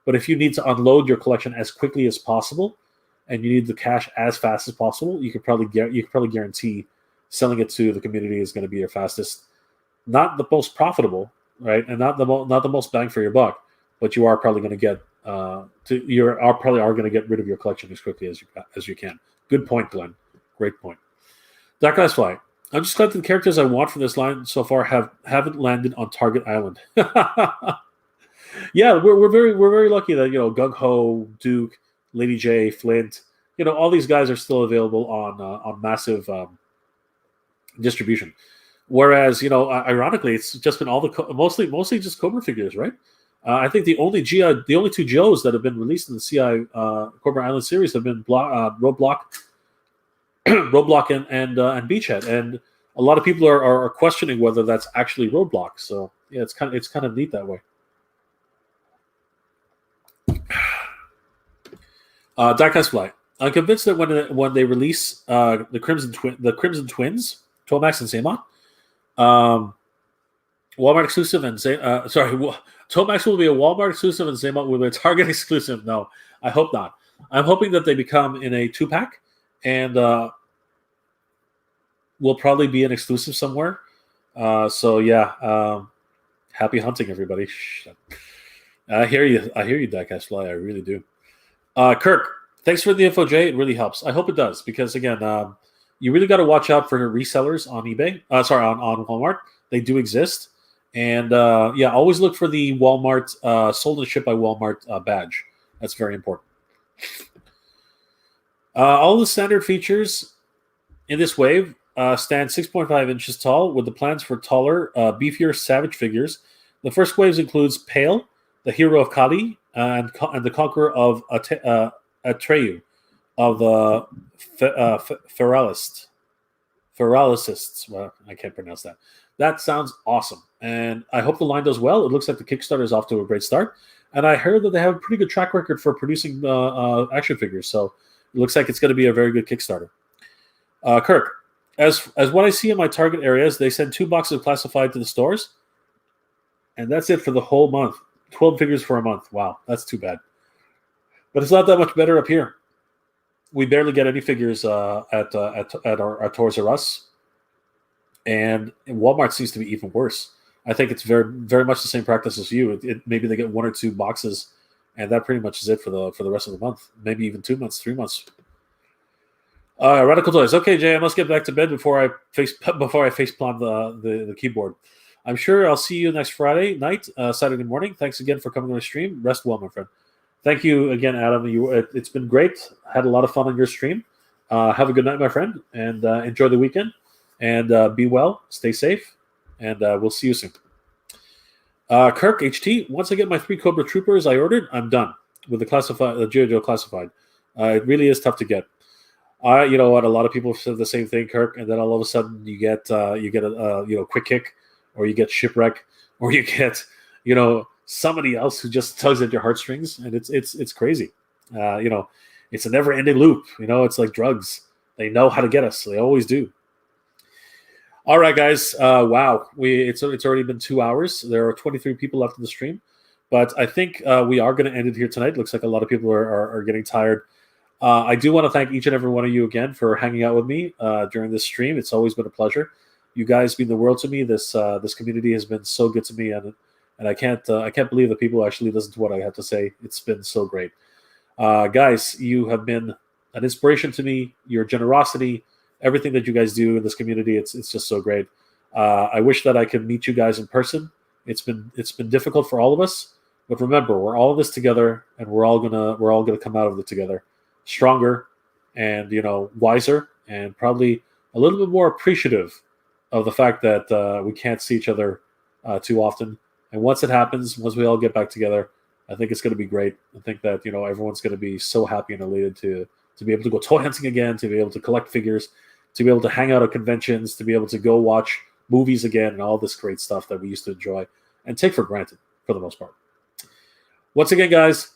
But if you need to unload your collection as quickly as possible, and you need the cash as fast as possible, you could probably guarantee selling it to the community is going to be your fastest, not the most profitable, right, and not the most bang for your buck, but you are probably going to get rid of your collection as quickly as you can. Good point, Glenn. Great point. Dark Eyes Fly. I'm just glad the characters I want from this line so far haven't landed on Target Island. Yeah, we're very lucky that Gung Ho, Duke, Lady J, Flint, all these guys are still available on massive distribution. Whereas, ironically, it's just been all the mostly just Cobra figures, right? I think the only two Joes that have been released in the CI Cobra Island series have been Roadblock, Roadblock, and Beachhead, and a lot of people are questioning whether that's actually Roadblock. So yeah, it's kind of neat that way. Diecast Fly. I'm convinced that when they release the Crimson Twins, Tomax and Zaymon, Walmart exclusive and Tomax will be a Walmart exclusive and Zaymon will be a Target exclusive. No, I hope not. I'm hoping that they become in a 2-pack and will probably be an exclusive somewhere. So yeah, happy hunting, everybody. I hear you, Diecast Fly. I really do. Kirk, thanks for the info, Jay. It really helps. I hope it does because again, you really got to watch out for resellers on eBay. On Walmart. They do exist, and always look for the Walmart sold and shipped by Walmart badge. That's very important. All the standard features in this wave stand 6.5 inches tall, with the plans for taller, beefier Savage figures. The first waves includes Pale, the hero of Kali, and the conqueror of Atreyu, of the Feralicists. Well, I can't pronounce that. That sounds awesome, and I hope the line does well. It looks like the Kickstarter is off to a great start, and I heard that they have a pretty good track record for producing action figures, so it looks like it's going to be a very good Kickstarter. Kirk, as what I see in my target areas, they send 2 boxes of classified to the stores, and that's it for the whole month. 12 figures for a month. Wow, that's too bad. But it's not that much better up here. We barely get any figures at our Toys R Us, and Walmart seems to be even worse. I think it's very, very much the same practice as you. Maybe they get 1 or 2 boxes, and that pretty much is it for the rest of the month. Maybe even 2 months, 3 months. Radical Toys. Okay, Jay, I must get back to bed before I facepalm the keyboard. I'm sure I'll see you next Friday night, Saturday morning. Thanks again for coming on the stream. Rest well, my friend. Thank you again, Adam. It's been great. Had a lot of fun on your stream. Have a good night, my friend, and enjoy the weekend. And be well, stay safe, and we'll see you soon. Kirk HT. Once I get my 3 Cobra Troopers I ordered, I'm done with the G.I. Joe classified. It really is tough to get. You know what? A lot of people said the same thing, Kirk, and then all of a sudden you get a Quick Kick, or you get Shipwreck, or you get somebody else who just tugs at your heartstrings, and it's crazy. It's a never-ending loop. It's like drugs. They know how to get us. They always do. All right, guys. Wow, it's already been 2 hours. There are 23 people left in the stream, but I think we are going to end it here tonight. Looks like a lot of people are getting tired. I do want to thank each and every one of you again for hanging out with me during this stream. It's always been a pleasure. You guys mean the world to me. This community has been so good to me, and I can't believe that people actually listen to what I have to say. It's been so great, guys. You have been an inspiration to me. Your generosity, everything that you guys do in this community, it's just so great. I wish that I could meet you guys in person. It's been difficult for all of us, but remember, we're all in this together, and we're all gonna come out of it together, stronger, and wiser, and probably a little bit more appreciative of the fact that we can't see each other too often. And once it happens, once we all get back together, I think it's going to be great. I think that everyone's going to be so happy and elated to be able to go toy hunting again, to be able to collect figures, to be able to hang out at conventions, to be able to go watch movies again, and all this great stuff that we used to enjoy and take for granted for the most part. Once again, guys,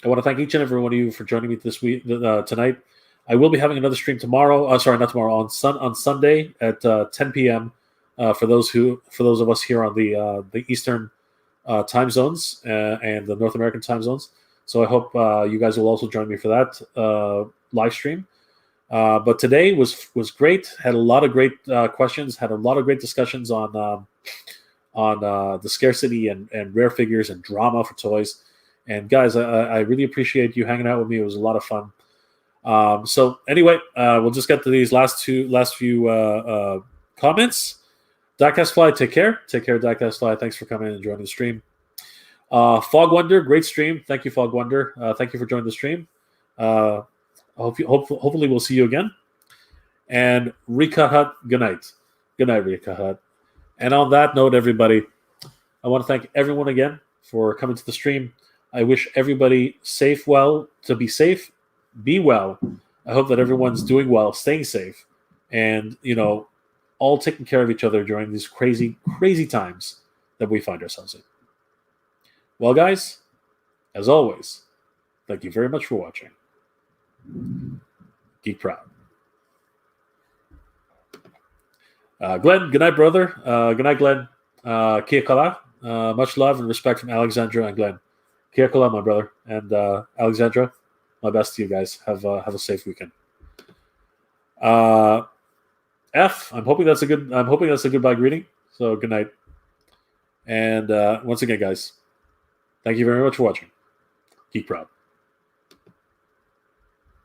I want to thank each and every one of you for joining me this week tonight. I will be having another stream tomorrow. On Sunday at 10 p.m. For those of us here on the Eastern time zones and the North American time zones. So I hope you guys will also join me for that live stream. But today was great. Had a lot of great questions. Had a lot of great discussions on the scarcity and rare figures and drama for toys. And guys, I really appreciate you hanging out with me. It was a lot of fun. So anyway, we'll just get to these last few comments. Diecast Fly, take care. Take care, Diecast Fly. Thanks for coming and joining the stream. Fog Wonder, great stream. Thank you, Fog Wonder. Thank you for joining the stream. Hopefully we'll see you again. And Recut Hut, good night. Good night, Rika Hut. And on that note, everybody, I want to thank everyone again for coming to the stream. I wish everybody to be safe, be well. I hope that everyone's doing well, staying safe, and all taking care of each other during these crazy, crazy times that we find ourselves in. Well, guys, as always, thank you very much for watching. Geek proud. Glenn, good night, brother. Good night, Glenn. Kia kala. Much love and respect from Alexandra and Glenn. Kia kala, my brother, and Alexandra. My best to you guys. Have a safe weekend. F. I'm hoping that's a goodbye greeting. So good night. And once again, guys, thank you very much for watching. Geek proud.